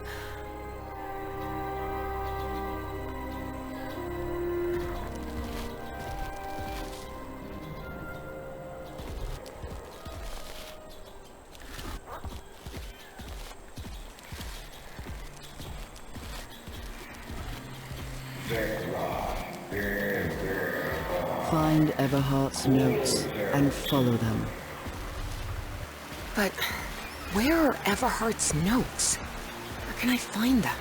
Find Everhart's notes and follow them. But where are Everhart's notes? Where can I find them?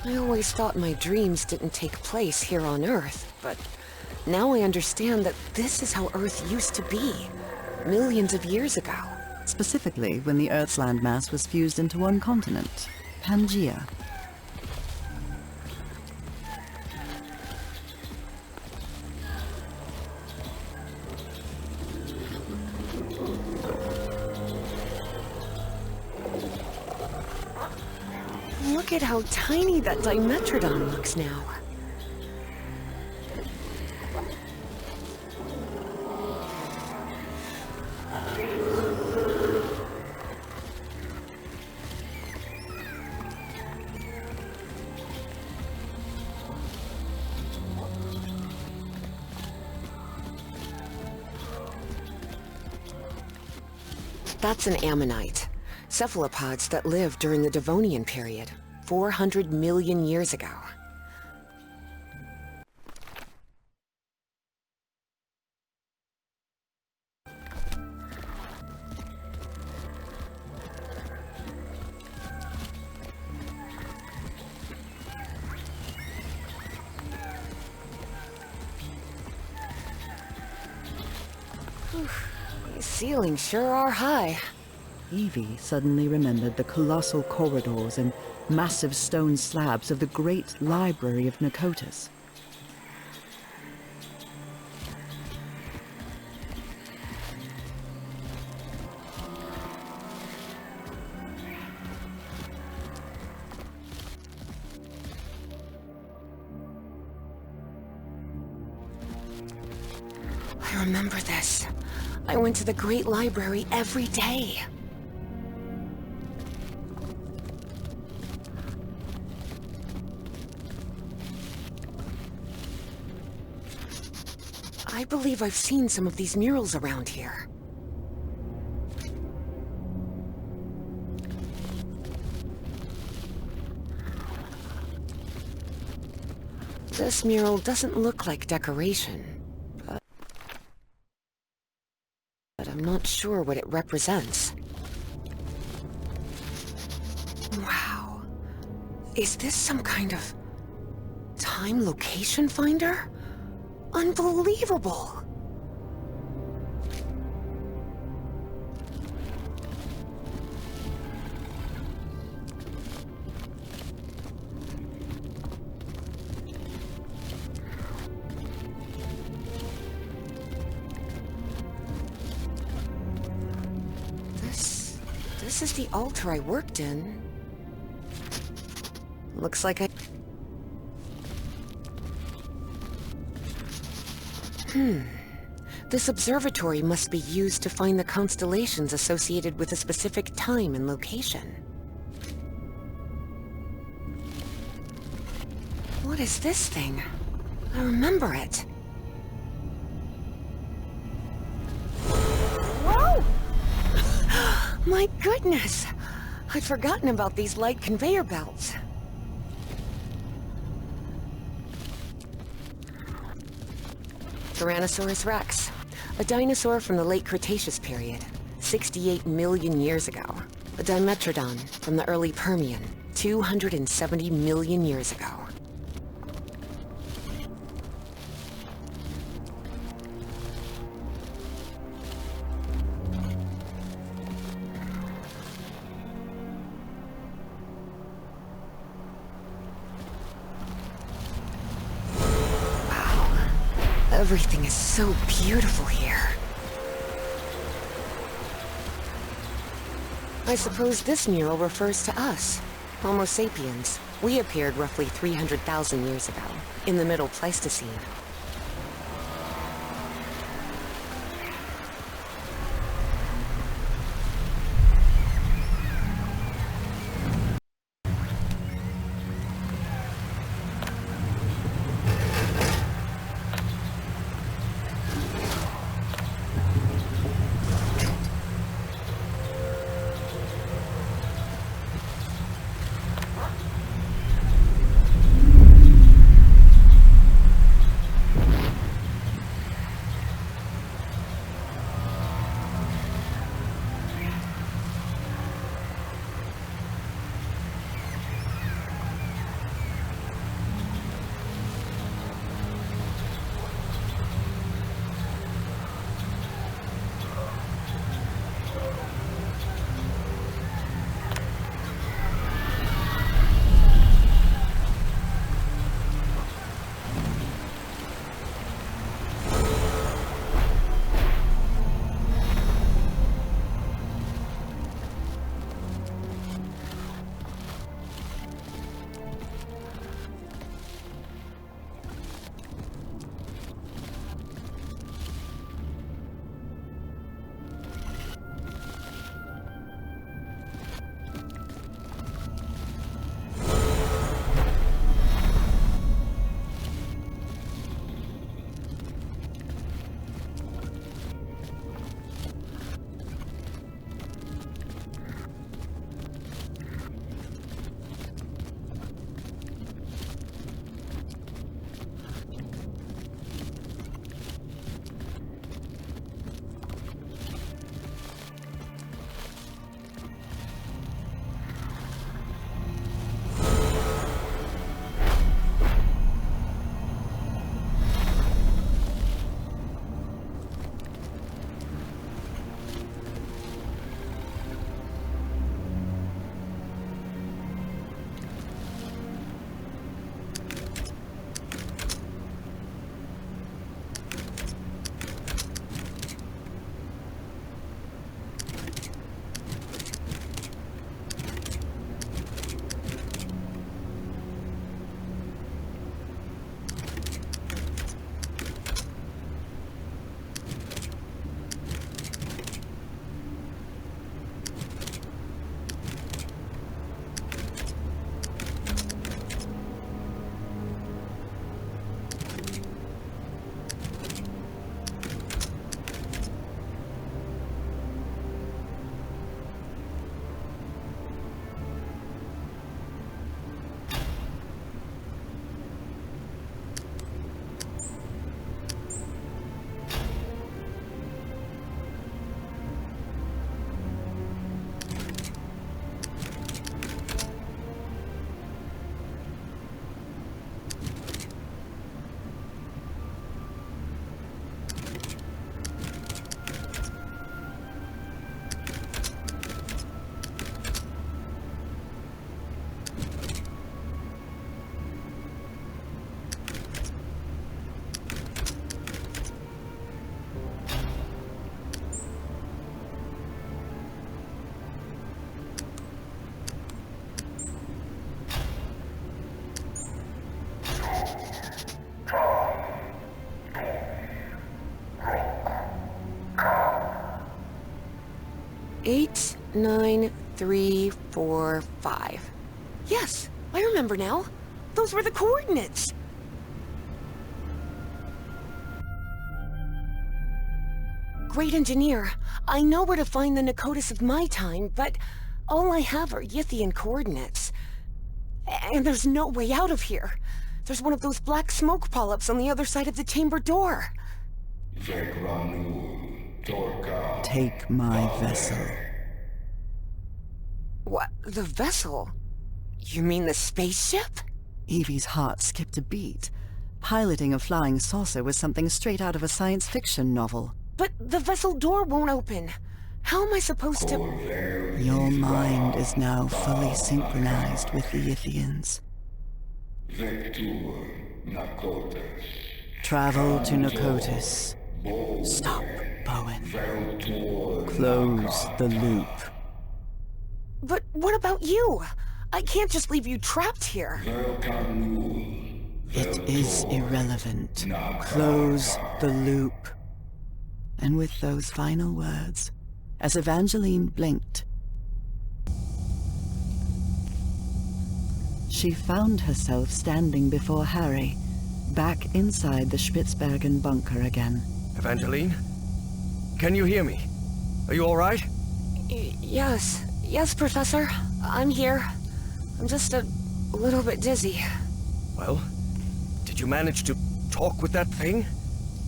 I always thought my dreams didn't take place here on Earth, but now I understand that this is how Earth used to be, millions of years ago. Specifically, when the Earth's landmass was fused into one continent, Pangaea. Look at how tiny that Dimetrodon looks now. That's an ammonite. Cephalopods that lived during the Devonian period, 400 million years ago. These ceilings sure are high. Evie suddenly remembered the colossal corridors and massive stone slabs of the great library of Nakotis. I remember this. I went to the Great Library every day. I believe I've seen some of these murals around here. This mural doesn't look like decoration, but I'm not sure what it represents. Wow. Is this some kind of time location finder? Unbelievable! This is the altar I worked in. Looks like I... This observatory must be used to find the constellations associated with a specific time and location. What is this thing? I remember it. Whoa! My goodness! I'd forgotten about these light conveyor belts. Tyrannosaurus rex, a dinosaur from the late Cretaceous period, 68 million years ago. A Dimetrodon from the early Permian, 270 million years ago. Everything is so beautiful here. I suppose this mural refers to us, Homo sapiens. We appeared roughly 300,000 years ago, in the Middle Pleistocene. 89345. Yes, I remember now. Those were the coordinates. Great engineer, I know where to find the Nakotis of my time, but all I have are Yithian coordinates. And there's no way out of here. There's one of those black smoke polyps on the other side of the chamber door. Take my vessel. What? The vessel? You mean the spaceship? Evie's heart skipped a beat. Piloting a flying saucer was something straight out of a science fiction novel. But the vessel door won't open. How am I supposed to... Your mind is now fully synchronized with the Yithians. Travel to Nakotis. Stop, Bowen. Close the loop. But what about you? I can't just leave you trapped here. It is irrelevant. Close the loop. And with those final words, as Evangeline blinked, she found herself standing before Harry, back inside the Spitzbergen bunker again. Evangeline? Can you hear me? Are you all right? Yes, Professor. I'm here. I'm just a little bit dizzy. Well, did you manage to talk with that thing?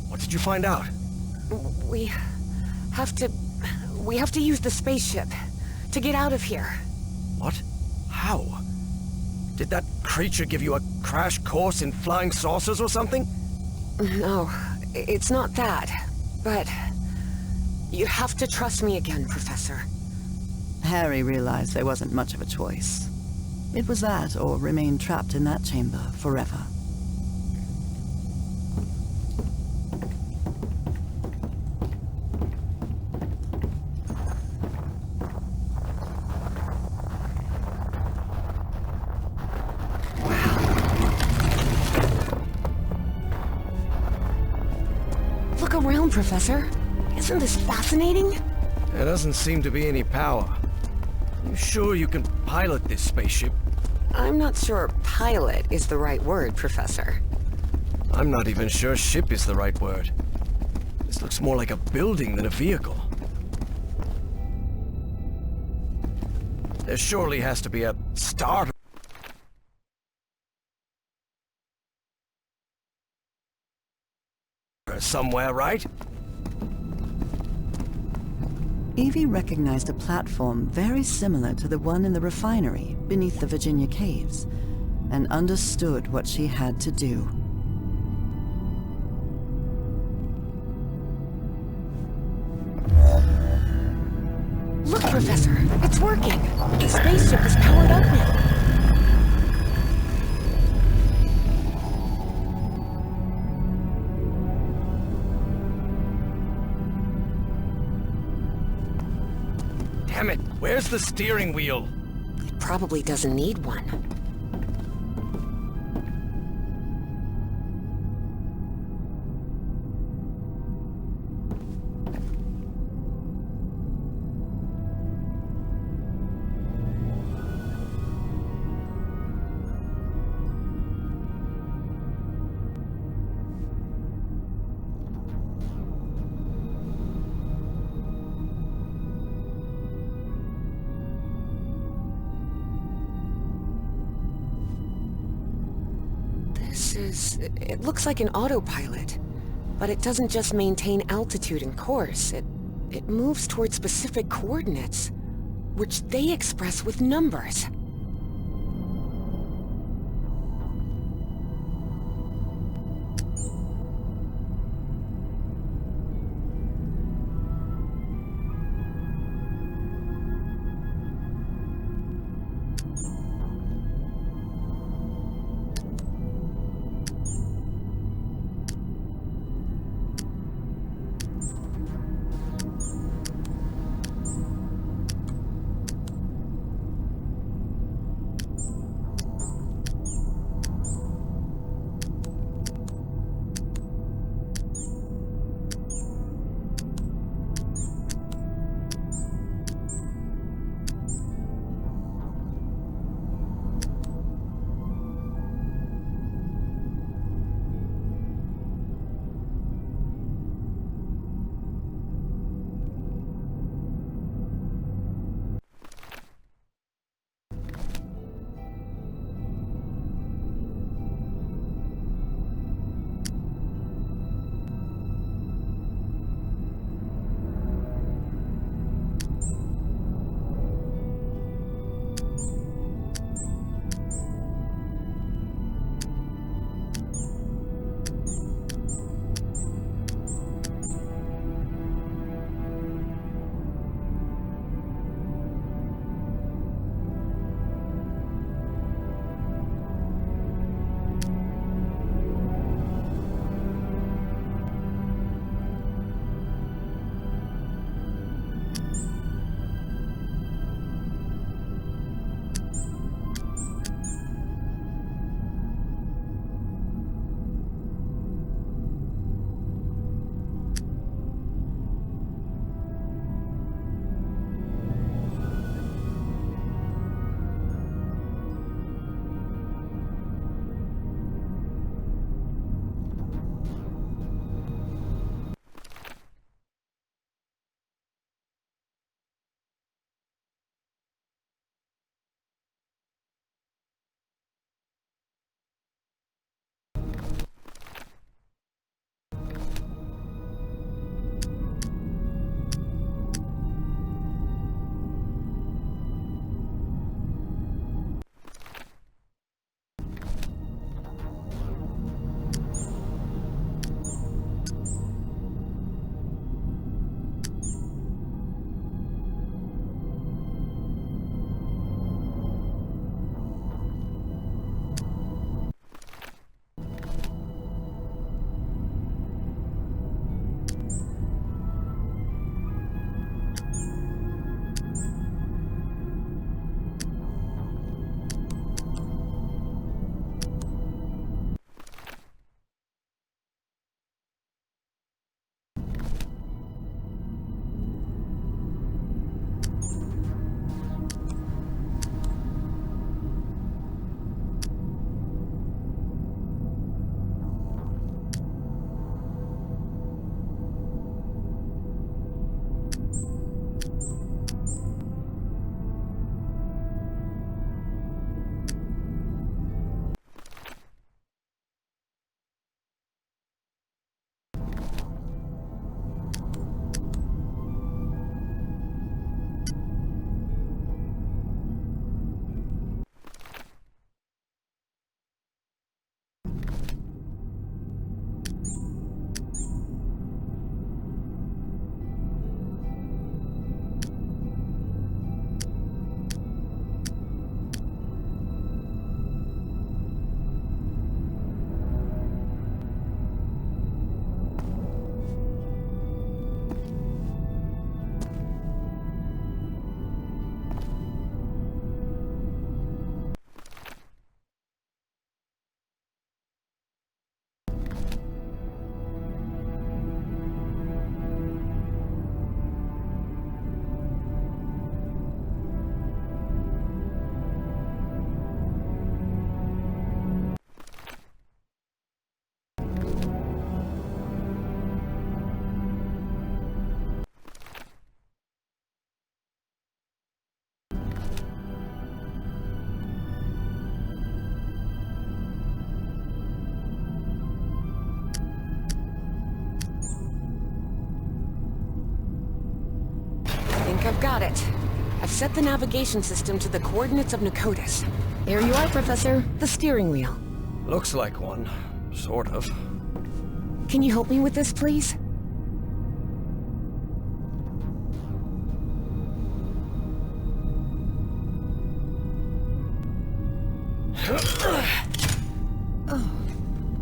What did you find out? We have to use the spaceship to get out of here. What? How? Did that creature give you a crash course in flying saucers or something? No, it's not that. But you have to trust me again, Professor. Harry realized there wasn't much of a choice. It was that or remain trapped in that chamber forever. Look around, Professor. Isn't this fascinating? There doesn't seem to be any power. You sure you can pilot this spaceship? I'm not sure pilot is the right word, Professor. I'm not even sure ship is the right word. This looks more like a building than a vehicle. There surely has to be a starter somewhere, right? Evie recognized a platform very similar to the one in the refinery beneath the Virginia caves, and understood what she had to do. Look, Professor, it's working. The spaceship is powered up now. Damn it, where's the steering wheel? It probably doesn't need one. It looks like an autopilot, but it doesn't just maintain altitude and course. It moves toward specific coordinates, which they express with numbers. think I've got it. I've set the navigation system to the coordinates of Nakotis. There you are, Professor. The steering wheel. Looks like one. Sort of. Can you help me with this, please?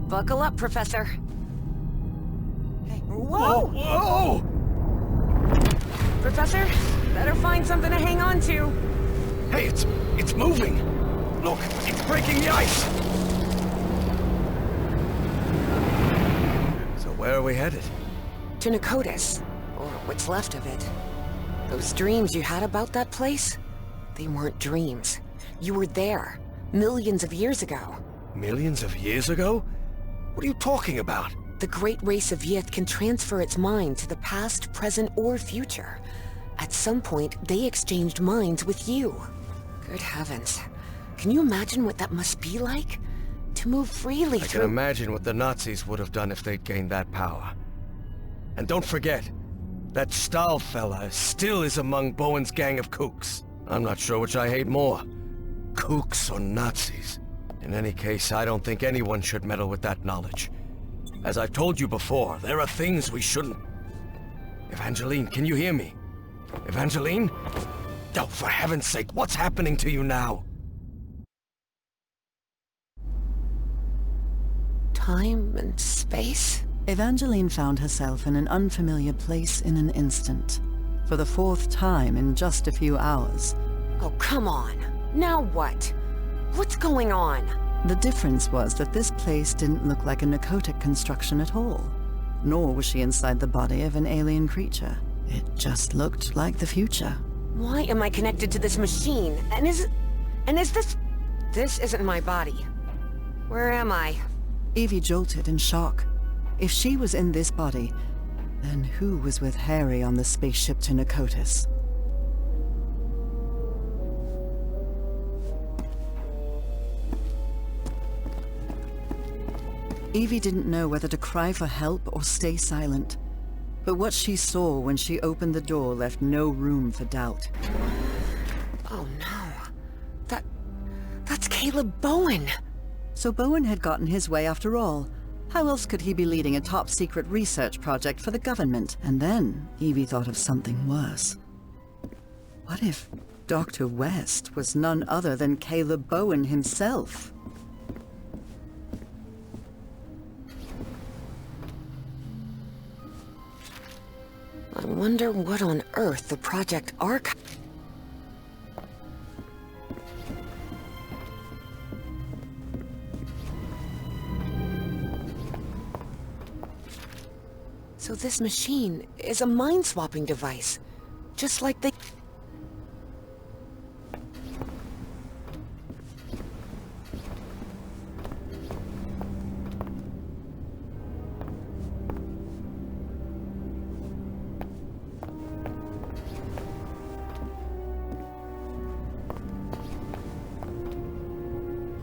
Buckle up, Professor. Hey, whoa! Whoa! Professor, better find something to hang on to. Hey, it's moving! Look, it's breaking the ice! So where are we headed? To Nakotis, or what's left of it. Those dreams you had about that place? They weren't dreams. You were there, millions of years ago. Millions of years ago? What are you talking about? The great race of Yith can transfer its mind to the past, present, or future. At some point, they exchanged minds with you. Good heavens. Can you imagine what that must be like? To move freely I through... can imagine what the Nazis would have done if they'd gained that power. And don't forget, that Stahl fella still is among Bowen's gang of kooks. I'm not sure which I hate more. Kooks or Nazis. In any case, I don't think anyone should meddle with that knowledge. As I've told you before, there are things we shouldn't... Evangeline, can you hear me? Evangeline? Oh, for heaven's sake, what's happening to you now? Time and space? Evangeline found herself in an unfamiliar place in an instant. For the fourth time in just a few hours. Oh, come on. Now what? What's going on? The difference was that this place didn't look like a narcotic construction at all. Nor was she inside the body of an alien creature. It just looked like the future. Why am I connected to this machine? And is this... This isn't my body. Where am I? Evie jolted in shock. If she was in this body, then who was with Harry on the spaceship to Nakotis? Evie didn't know whether to cry for help or stay silent. But what she saw when she opened the door left no room for doubt. Oh no. That's Caleb Bowen! So Bowen had gotten his way after all. How else could he be leading a top-secret research project for the government? And then Evie thought of something worse. What if Dr. West was none other than Caleb Bowen himself? I wonder what on earth the Project Arc... So this machine is a mind-swapping device, just like they...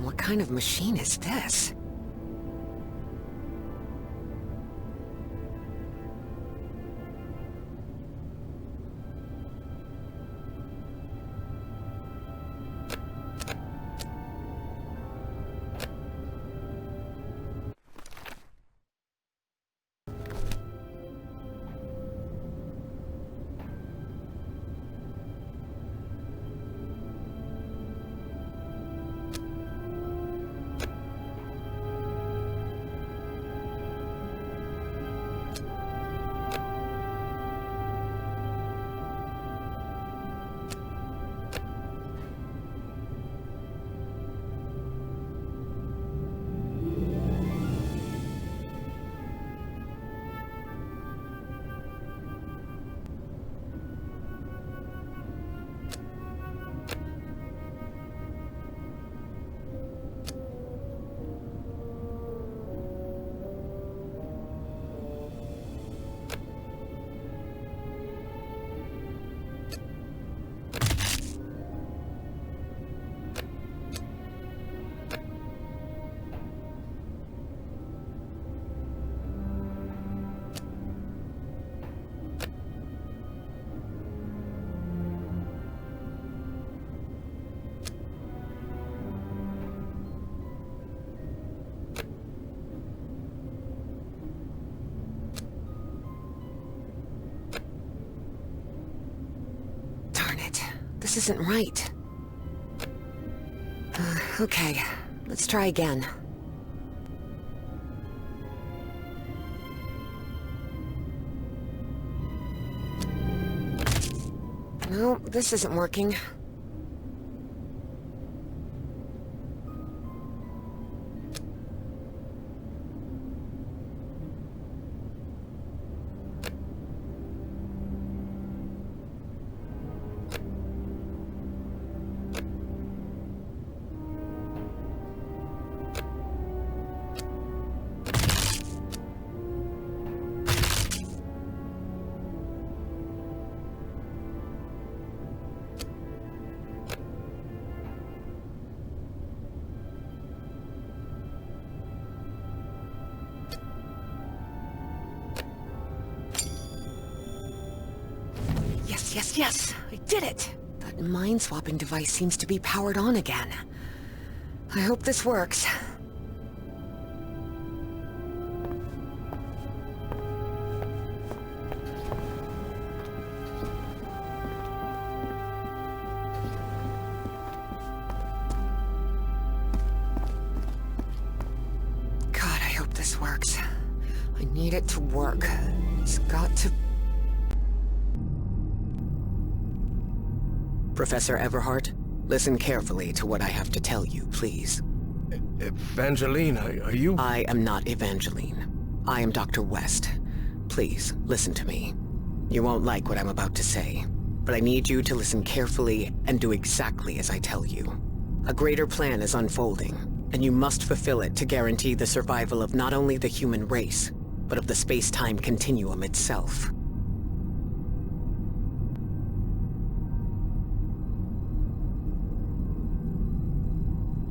What kind of machine is this? This isn't right. Okay, let's try again. No, this isn't working. Yes, I did it! That mind-swapping device seems to be powered on again. I hope this works. God, I hope this works. I need it to work. It's got to... Professor Everhart, listen carefully to what I have to tell you, please. Evangeline, are you... I am not Evangeline. I am Dr. West. Please, listen to me. You won't like what I'm about to say, but I need you to listen carefully and do exactly as I tell you. A greater plan is unfolding, and you must fulfill it to guarantee the survival of not only the human race, but of the space-time continuum itself.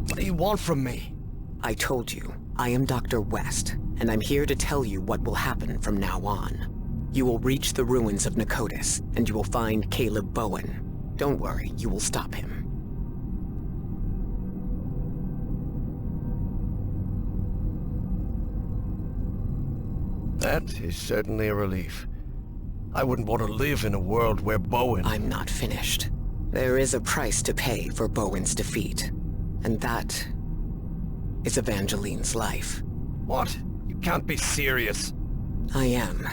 What do you want from me? I told you, I am Dr. West, and I'm here to tell you what will happen from now on. You will reach the ruins of Nicotis, and you will find Caleb Bowen. Don't worry, you will stop him. That is certainly a relief. I wouldn't want to live in a world where Bowen... I'm not finished. There is a price to pay for Bowen's defeat. And that is Evangeline's life. What? You can't be serious. I am.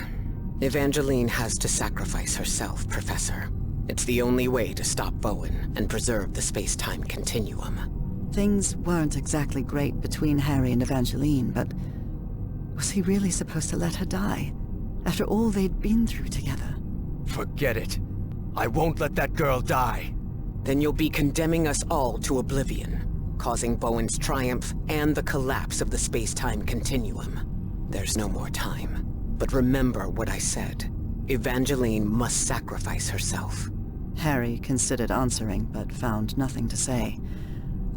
Evangeline has to sacrifice herself, Professor. It's the only way to stop Bowen and preserve the space-time continuum. Things weren't exactly great between Harry and Evangeline, but was he really supposed to let her die? After all they'd been through together? Forget it. I won't let that girl die. Then you'll be condemning us all to oblivion, causing Bowen's triumph and the collapse of the space-time continuum. There's no more time. But remember what I said. Evangeline must sacrifice herself. Harry considered answering, but found nothing to say.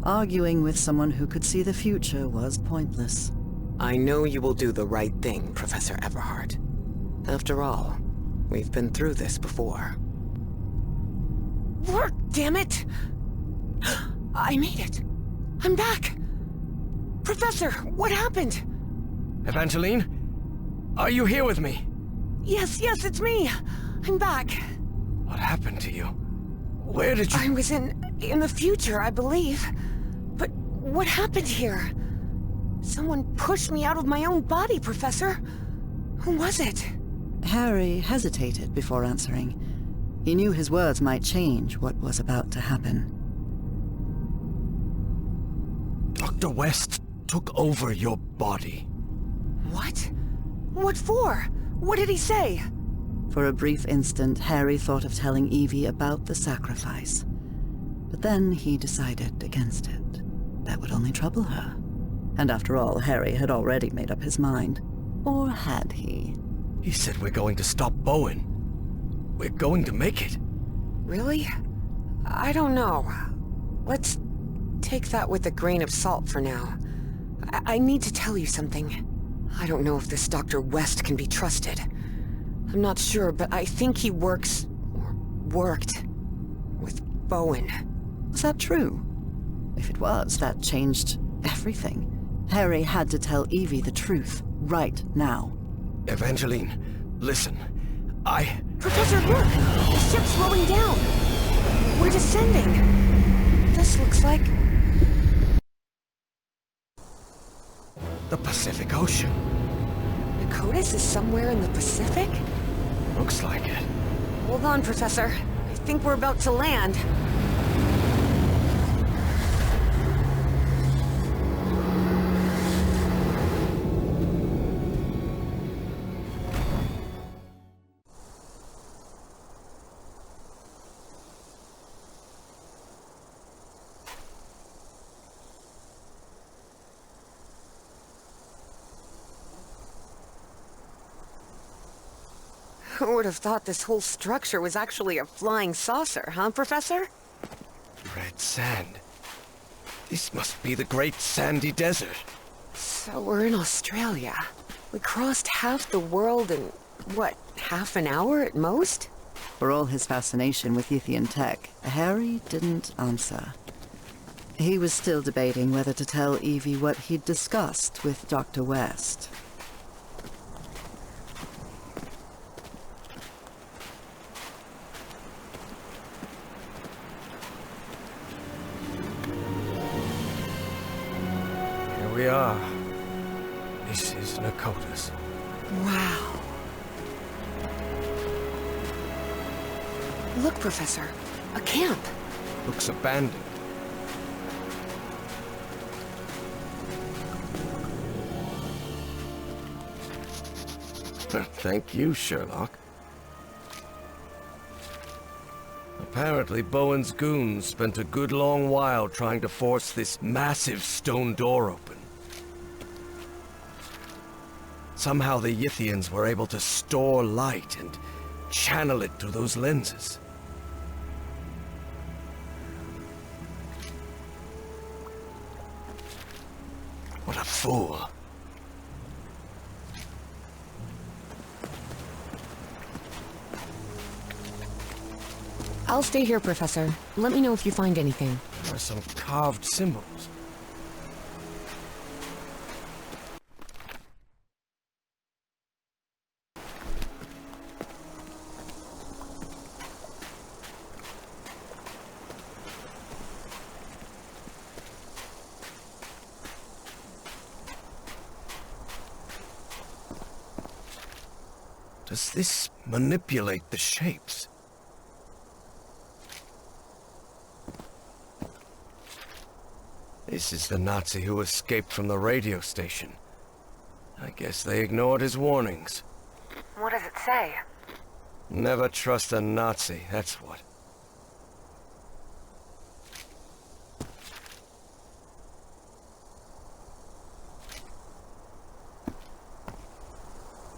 Arguing with someone who could see the future was pointless. I know you will do the right thing, Professor Everhart. After all, we've been through this before. Work, damn it! I made it. I'm back! Professor, what happened? Evangeline? Are you here with me? Yes, it's me. I'm back. What happened to you? Where did you... I was in the future, I believe. But what happened here? Someone pushed me out of my own body, Professor. Who was it? Harry hesitated before answering. He knew his words might change what was about to happen. Dr. West took over your body. What? What for? What did he say? For a brief instant, Harry thought of telling Evie about the sacrifice. But then he decided against it. That would only trouble her. And after all, Harry had already made up his mind. Or had he? He said we're going to stop Bowen. We're going to make it. Really? I don't know. Let's take that with a grain of salt for now. I need to tell you something. I don't know if this Dr. West can be trusted. I'm not sure, but I think he works... or worked... with Bowen. Was that true? If it was, that changed everything. Harry had to tell Evie the truth, right now. Evangeline, listen. Professor, look! The ship's slowing down! We're descending. This looks like... The Pacific Ocean. Dakotas is somewhere in the Pacific? Looks like it. Hold on, Professor. I think we're about to land. Who would have thought this whole structure was actually a flying saucer, huh, Professor? Red sand. This must be the Great Sandy Desert. So we're in Australia. We crossed half the world in, what, half an hour at most? For all his fascination with Yithian tech, Harry didn't answer. He was still debating whether to tell Evie what he'd discussed with Dr. West. Here we are. This is Dakotas. Wow. Look, Professor. A camp. Looks abandoned. Thank you, Sherlock. Apparently, Bowen's goons spent a good long while trying to force this massive stone door open. Somehow the Yithians were able to store light and channel it through those lenses. What a fool. I'll stay here, Professor. Let me know if you find anything. There are some carved symbols. Does this manipulate the shapes? This is the Nazi who escaped from the radio station. I guess they ignored his warnings. What does it say? Never trust a Nazi, that's what.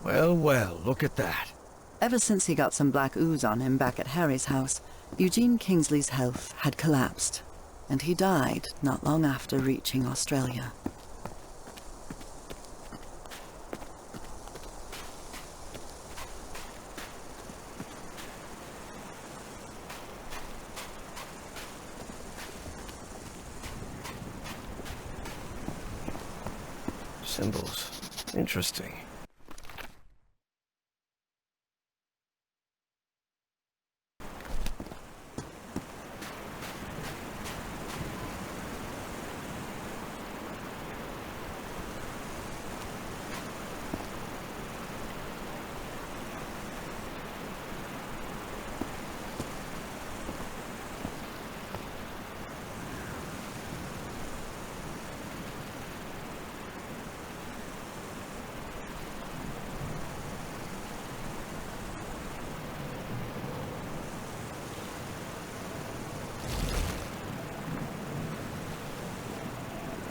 Well, well, look at that. Ever since he got some black ooze on him back at Harry's house, Eugene Kingsley's health had collapsed, and he died not long after reaching Australia. Symbols. Interesting.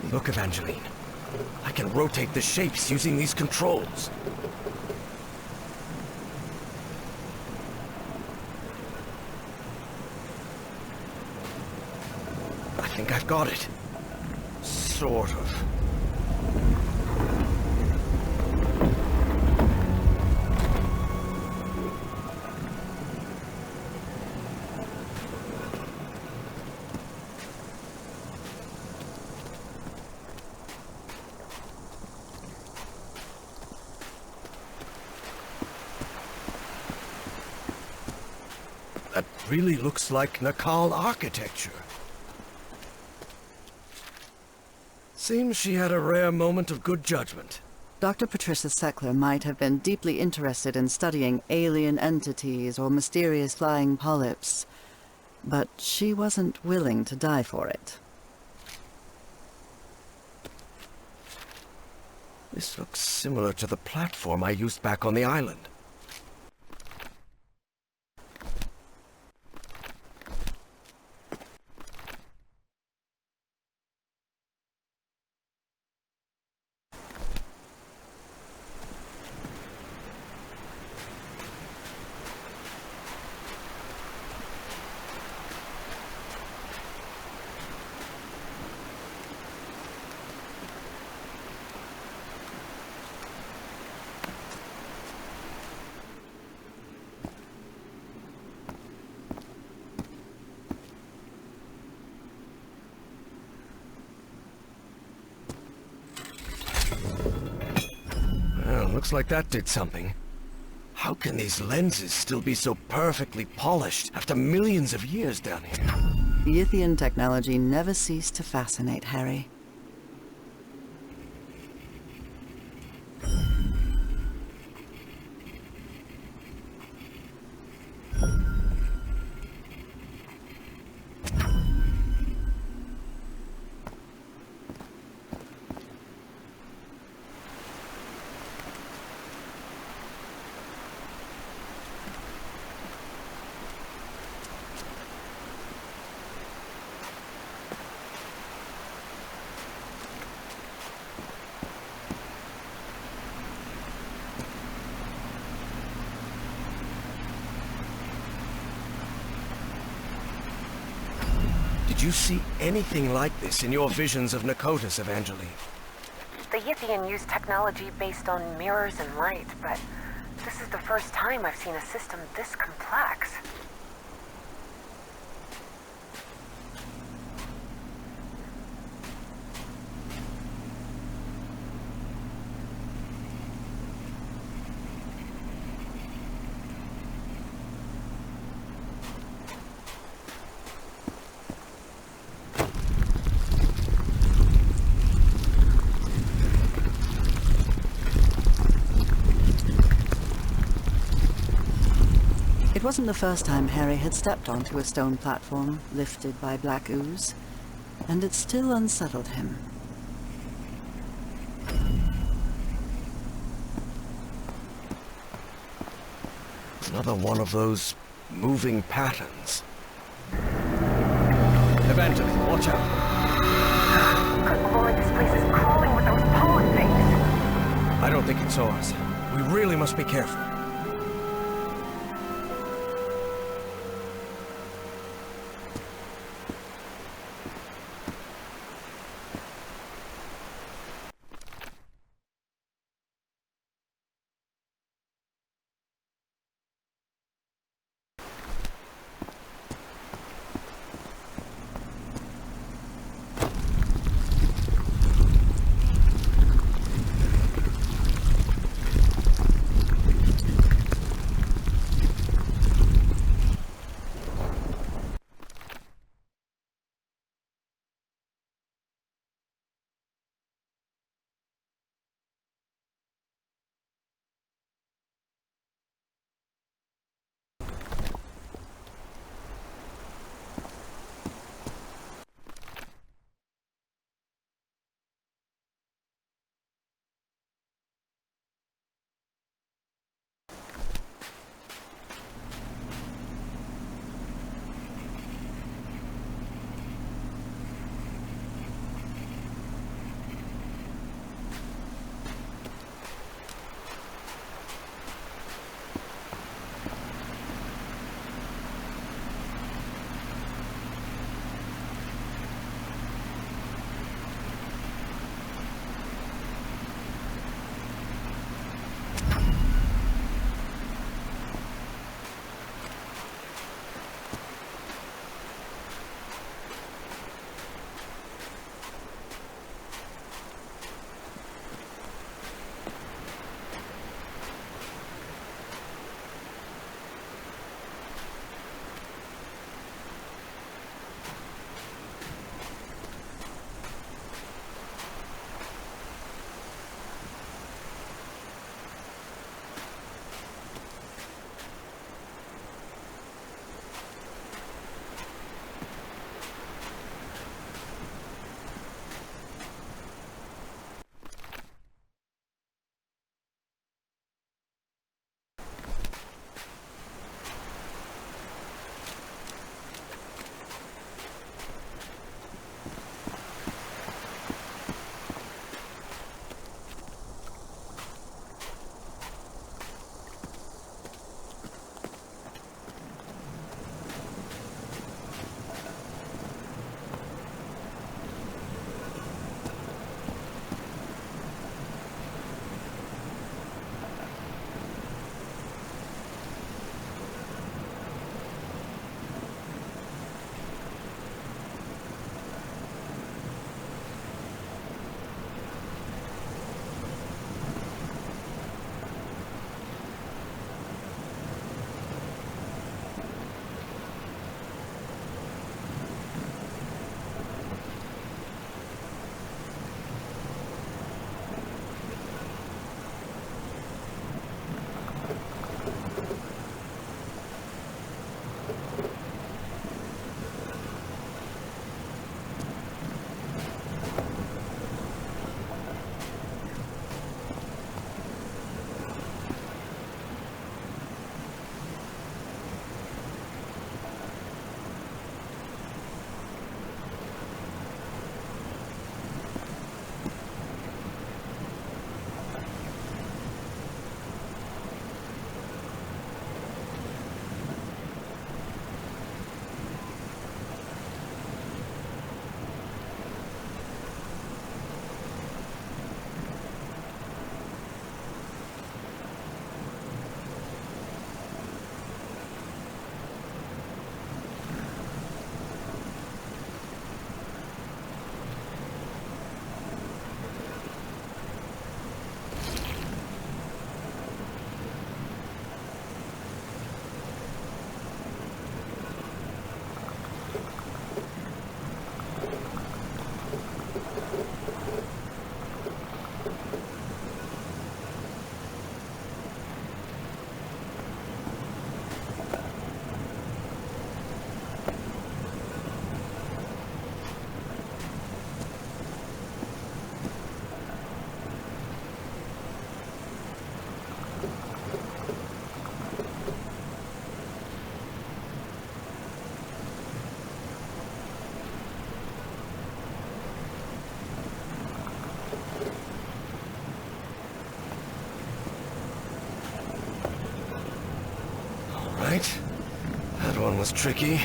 Look, Evangeline. I can rotate the shapes using these controls. I think I've got it. Sort of. That This really looks like Nakal architecture. Seems she had a rare moment of good judgment. Dr. Patricia Seckler might have been deeply interested in studying alien entities or mysterious flying polyps, but she wasn't willing to die for it. This looks similar to the platform I used back on the island. Well, looks like that did something. How can these lenses still be so perfectly polished after millions of years down here? Yithian technology never ceased to fascinate Harry. Did you see anything like this in your visions of Nakotis, Evangeline? The Yithian use technology based on mirrors and light, but this is the first time I've seen a system this complex. It wasn't the first time Harry had stepped onto a stone platform lifted by black ooze, and it still unsettled him. Another one of those moving patterns. Evangeline, watch out. Good lord, this place is crawling with those pollen things. I don't think it's ours. We really must be careful. one was tricky.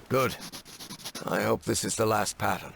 Good. I hope this is the last pattern.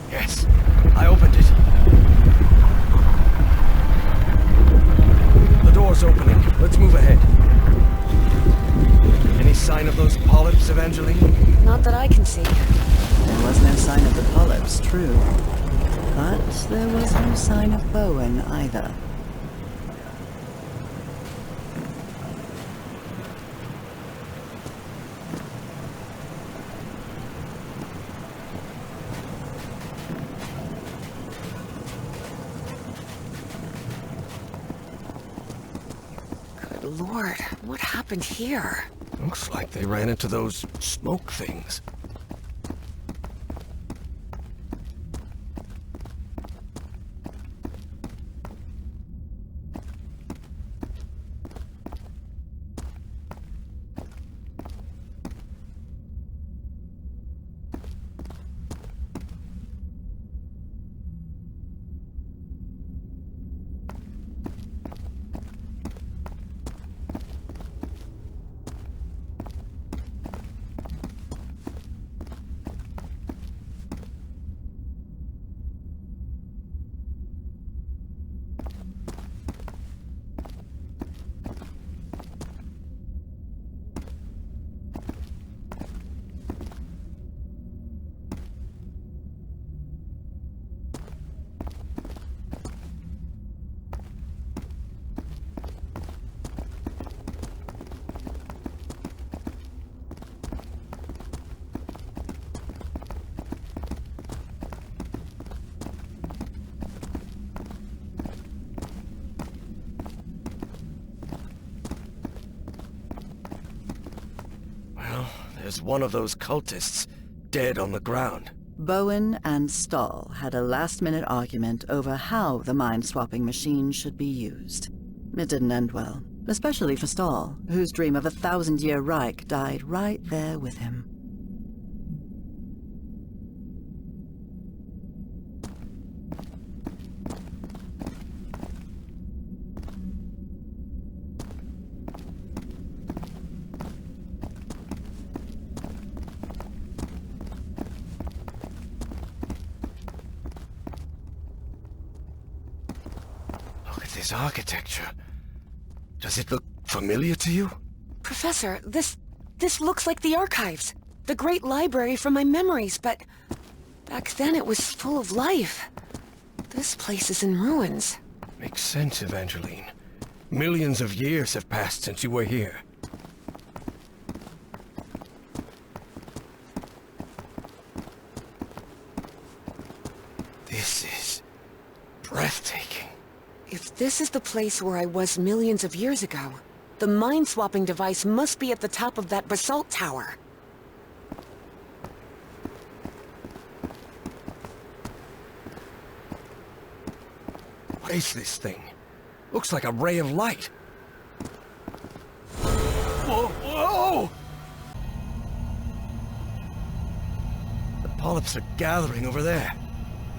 Yes, I opened it. The door's opening. Let's move ahead. Any sign of those polyps, Evangeline? Not that I can see. There was no sign of the polyps, true. But there was no sign of Bowen either. Good lord, what happened here? Looks like they ran into those smoke things. There's one of those cultists dead on the ground. Bowen and Stahl had a last-minute argument over how the mind-swapping machine should be used. It didn't end well, especially for Stahl, whose dream of a 1,000-year Reich died right there with him. This architecture. Does it look familiar to you? Professor, this looks like the archives. The great library from my memories, but back then it was full of life. This place is in ruins. Makes sense, Evangeline. Millions of years have passed since you were here. This is breathtaking. If this is the place where I was millions of years ago, the mind-swapping device must be at the top of that basalt tower. What is this thing? Looks like a ray of light. Whoa! Whoa! The polyps are gathering over there.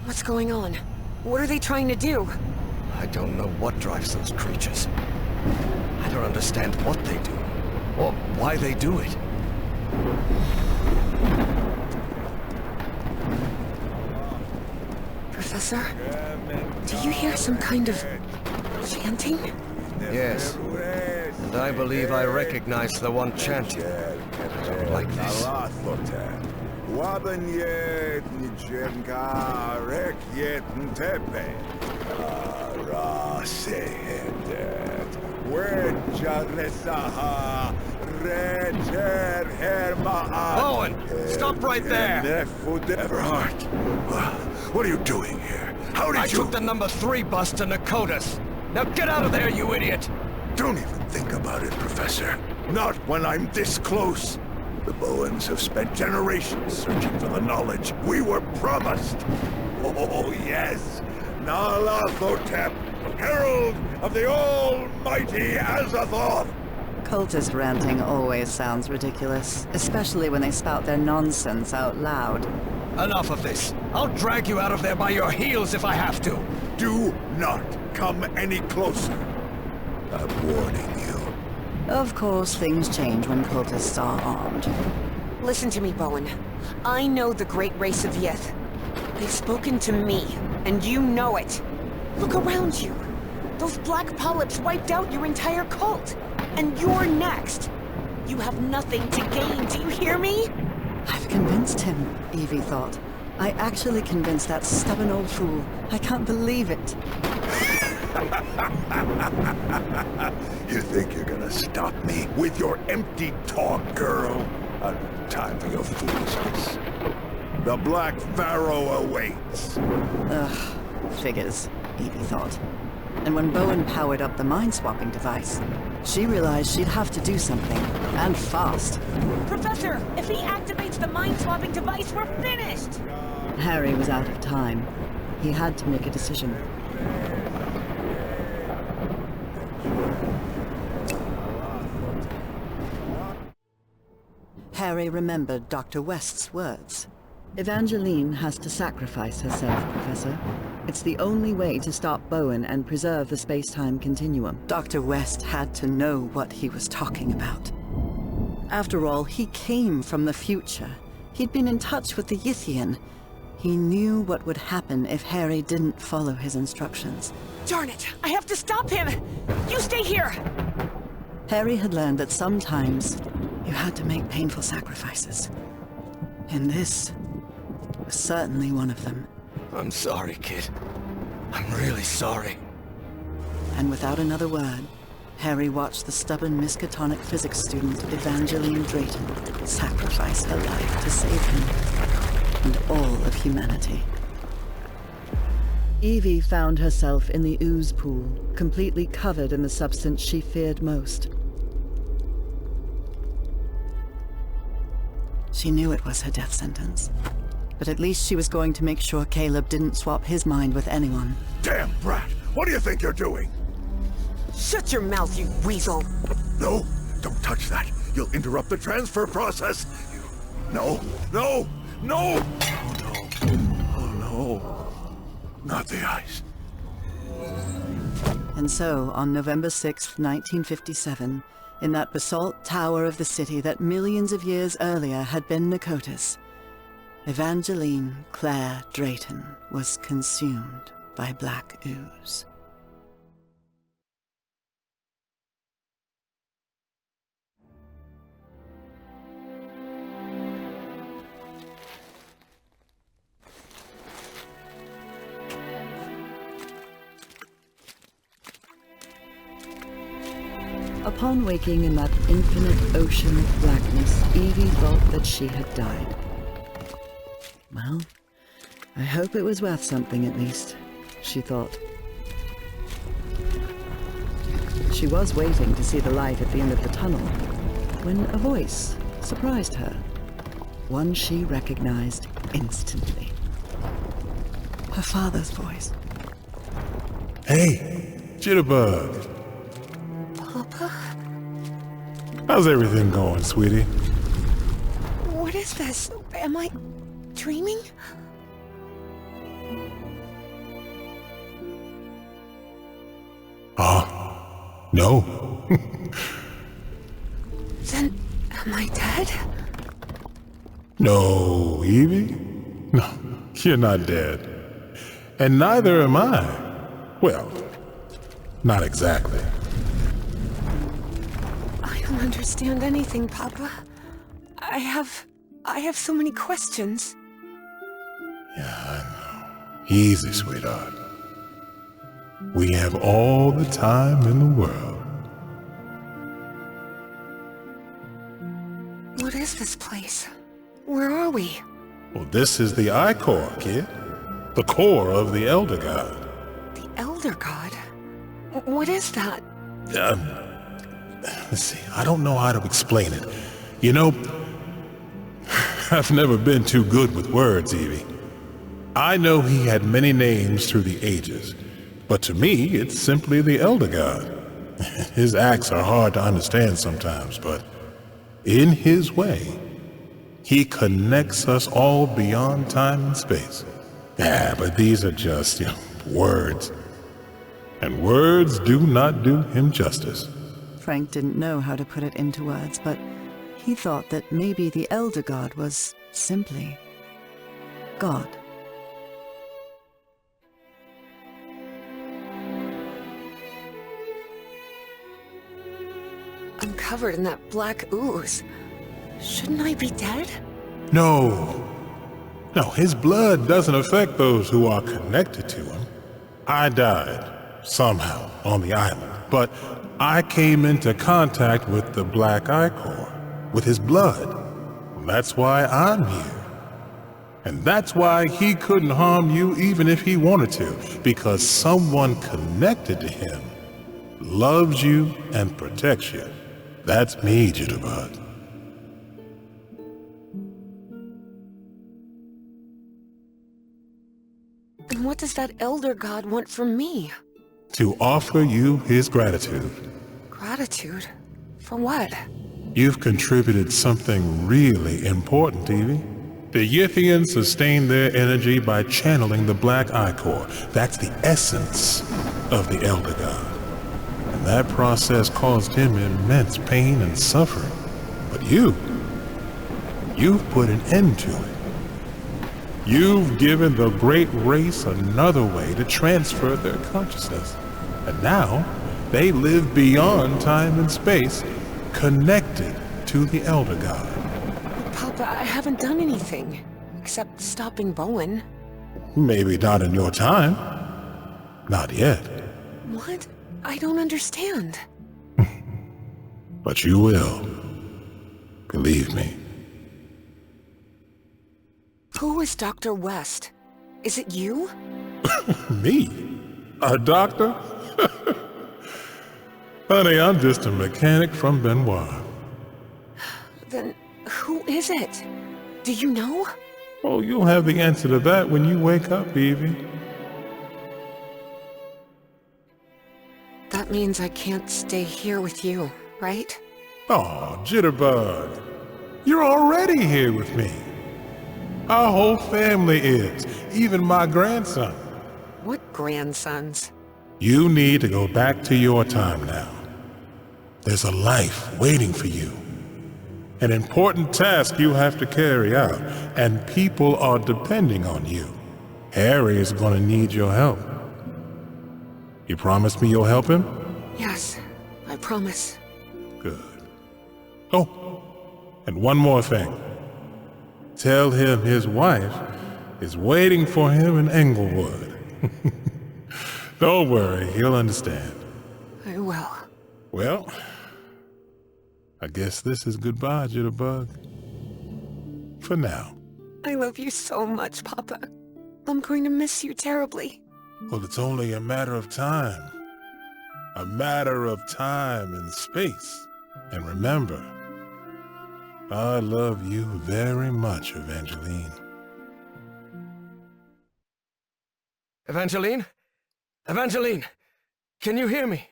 What's going on? What are they trying to do? I don't know what drives those creatures. I don't understand what they do, or why they do it. Professor, do you hear some kind of chanting? Yes, and I believe I recognize the one chanting. Something like this. Bowen, stop right there! Everhart, what are you doing here? How did I you... took the number 3 bus to Nakotas. Now get out of there, you idiot! Don't even think about it, Professor. Not when I'm this close. The Bowens have spent generations searching for the knowledge we were promised. Oh, yes. Nyarlathotep, herald of the almighty Azathoth. Cultist ranting always sounds ridiculous, especially when they spout their nonsense out loud. Enough of this. I'll drag you out of there by your heels if I have to. Do not come any closer. I'm warning you. Of course, things change when cultists are armed. Listen to me, Bowen. I know the great race of Yith. They've spoken to me, and you know it. Look around you. Those black polyps wiped out your entire cult. And you're next. You have nothing to gain, do you hear me? I've convinced him, Evie thought. I actually convinced that stubborn old fool. I can't believe it. You think you're gonna stop me with your empty talk, girl? I don't have time for your foolishness. The Black Pharaoh awaits. Ugh, figures, Evie thought. And when Bowen powered up the mind-swapping device, she realized she'd have to do something, and fast. Professor, if he activates the mind-swapping device, we're finished! Harry was out of time. He had to make a decision. Harry remembered Dr. West's words. Evangeline has to sacrifice herself, Professor. It's the only way to stop Bowen and preserve the space-time continuum. Dr. West had to know what he was talking about. After all, he came from the future. He'd been in touch with the Yithian. He knew what would happen if Harry didn't follow his instructions. Darn it! I have to stop him! You stay here! Harry had learned that sometimes you had to make painful sacrifices. And this was certainly one of them. I'm sorry, kid. I'm really sorry. And without another word, Harry watched the stubborn Miskatonic physics student Evangeline Drayton sacrifice her life to save him and all of humanity. Evie found herself in the ooze pool, completely covered in the substance she feared most. She knew it was her death sentence. But at least she was going to make sure Caleb didn't swap his mind with anyone. Damn brat! What do you think you're doing? Shut your mouth, you weasel! No, don't touch that. You'll interrupt the transfer process. No, no, no! Oh no, oh no. Not the ice. And so, on November 6th, 1957, in that basalt tower of the city that millions of years earlier had been Nicotis, Evangeline Claire Drayton was consumed by black ooze. Upon waking in that infinite ocean of blackness, Evie thought that she had died. Well, I hope it was worth something at least, she thought. She was waiting to see the light at the end of the tunnel when a voice surprised her. One she recognized instantly. Her father's voice. Hey, Jitterbug. Papa? How's everything going, sweetie? What is this? Am I dreaming? No. Then, am I dead? No, Evie? No, you're not dead. And neither am I. Well, not exactly. I don't understand anything, Papa. I have so many questions. Yeah, I know. Easy, sweetheart. We have all the time in the world. What is this place? Where are we? Well, this is the I-Core, kid. The core of the Elder God. The Elder God? What is that? Let's see, I don't know how to explain it. You know, I've never been too good with words, Evie. I know he had many names through the ages, but to me, it's simply the Elder God. His acts are hard to understand sometimes, but in his way, he connects us all beyond time and space. Yeah, but these are just, words. And words do not do him justice. Frank didn't know how to put it into words, but he thought that maybe the Elder God was simply God. I'm covered in that black ooze. Shouldn't I be dead? No. No, his blood doesn't affect those who are connected to him. I died, somehow, on the island, but I came into contact with the Black I-Core, with his blood. That's why I'm here. And that's why he couldn't harm you even if he wanted to, because someone connected to him loves you and protects you. That's me, Jitterbug. And what does that Elder God want from me? To offer you his gratitude. Gratitude? For what? You've contributed something really important, Evie. The Yithians sustain their energy by channeling the Black I-Core. That's the essence of the Elder God. And that process caused him immense pain and suffering. But you've put an end to it. You've given the great race another way to transfer their consciousness. And now, they live beyond time and space, connected to the Elder God. Papa, I haven't done anything, except stopping Bowen. Maybe not in your time. Not yet. What? I don't understand. But you will. Believe me. Who is Dr. West? Is it you? Me? A doctor? Honey, I'm just a mechanic from Benoit. Then who is it? Do you know? Oh, you'll have the answer to that when you wake up, Evie. That means I can't stay here with you, right? Oh, Jitterbug. You're already here with me. Our whole family is, even my grandson. What grandsons? You need to go back to your time now. There's a life waiting for you. An important task you have to carry out, and people are depending on you. Harry is going to need your help. You promise me you'll help him? Yes, I promise. Good. Oh, and one more thing. Tell him his wife is waiting for him in Englewood. Don't worry, he'll understand. I will. Well, I guess this is goodbye, Jitterbug. For now. I love you so much, Papa. I'm going to miss you terribly. Well, it's only a matter of time. A matter of time and space. And remember, I love you very much, Evangeline. Evangeline? Evangeline! Can you hear me?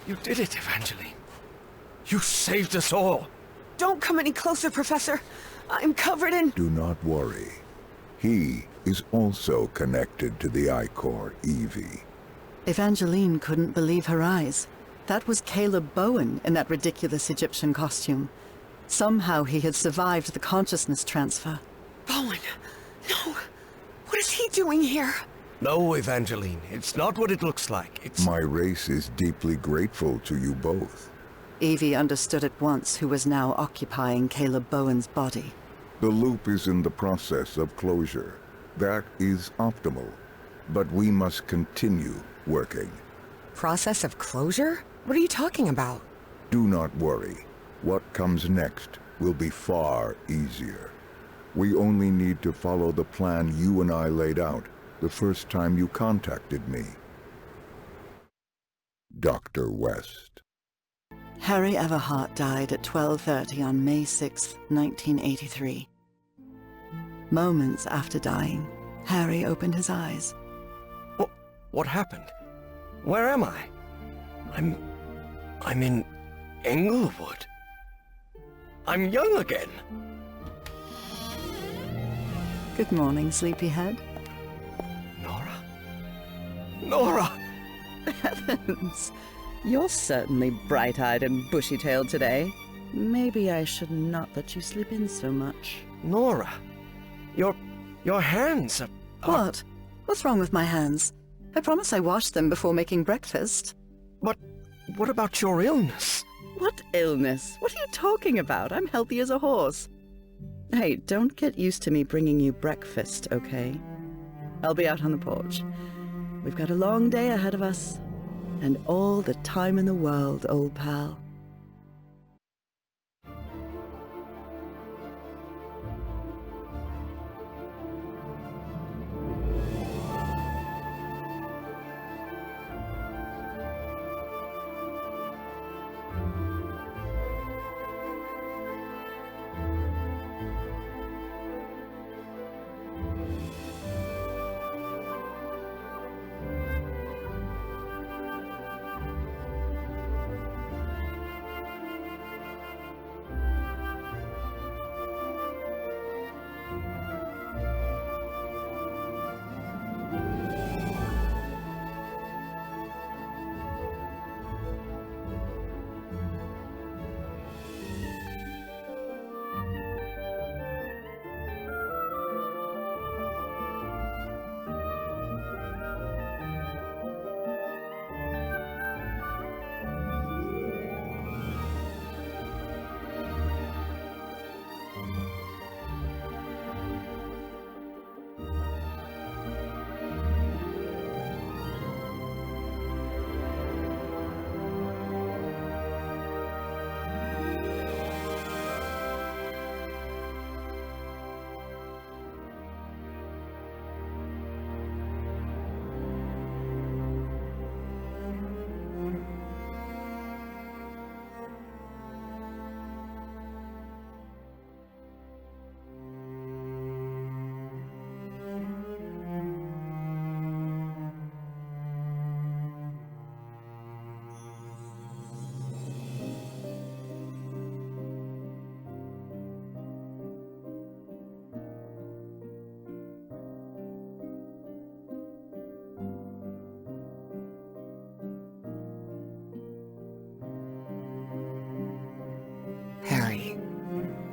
You did it, Evangeline. You saved us all. Don't come any closer, Professor. I'm covered in... Do not worry. He is also connected to the I-Corps, Evie. Evangeline couldn't believe her eyes. That was Caleb Bowen in that ridiculous Egyptian costume. Somehow he had survived the consciousness transfer. Bowen! No! What is he doing here? No, Evangeline. It's not what it looks like. It's... My race is deeply grateful to you both. Evie understood at once who was now occupying Caleb Bowen's body. The loop is in the process of closure. That is optimal. But we must continue working. Process of closure? What are you talking about? Do not worry. What comes next will be far easier. We only need to follow the plan you and I laid out the first time you contacted me. Dr. West. Harry Everhart died at 12:30 on May 6, 1983. Moments after dying, Harry opened his eyes. What happened? Where am I? I'm in Englewood. I'm young again. Good morning, sleepyhead. Nora? Nora! Heavens, you're certainly bright-eyed and bushy-tailed today. Maybe I should not let you sleep in so much. Nora, your hands are... What? What's wrong with my hands? I promise I washed them before making breakfast. But what about your illness? What illness? What are you talking about? I'm healthy as a horse. Hey, don't get used to me bringing you breakfast, okay? I'll be out on the porch. We've got a long day ahead of us. And all the time in the world, old pal.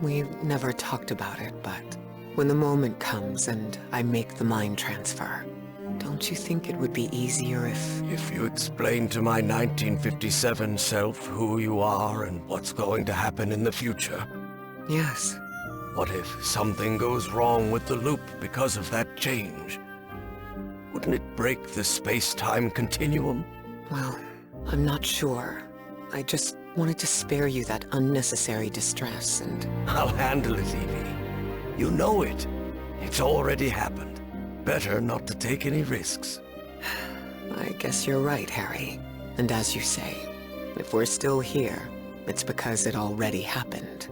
We never talked about it, but when the moment comes and I make the mind transfer, don't you think it would be easier if... If you explain to my 1957 self who you are and what's going to happen in the future? Yes. What if something goes wrong with the loop because of that change? Wouldn't it break the space-time continuum? Well, I'm not sure. I just wanted to spare you that unnecessary distress, and... I'll handle it, Evie. You know it. It's already happened. Better not to take any risks. I guess you're right, Harry. And as you say, if we're still here, it's because it already happened.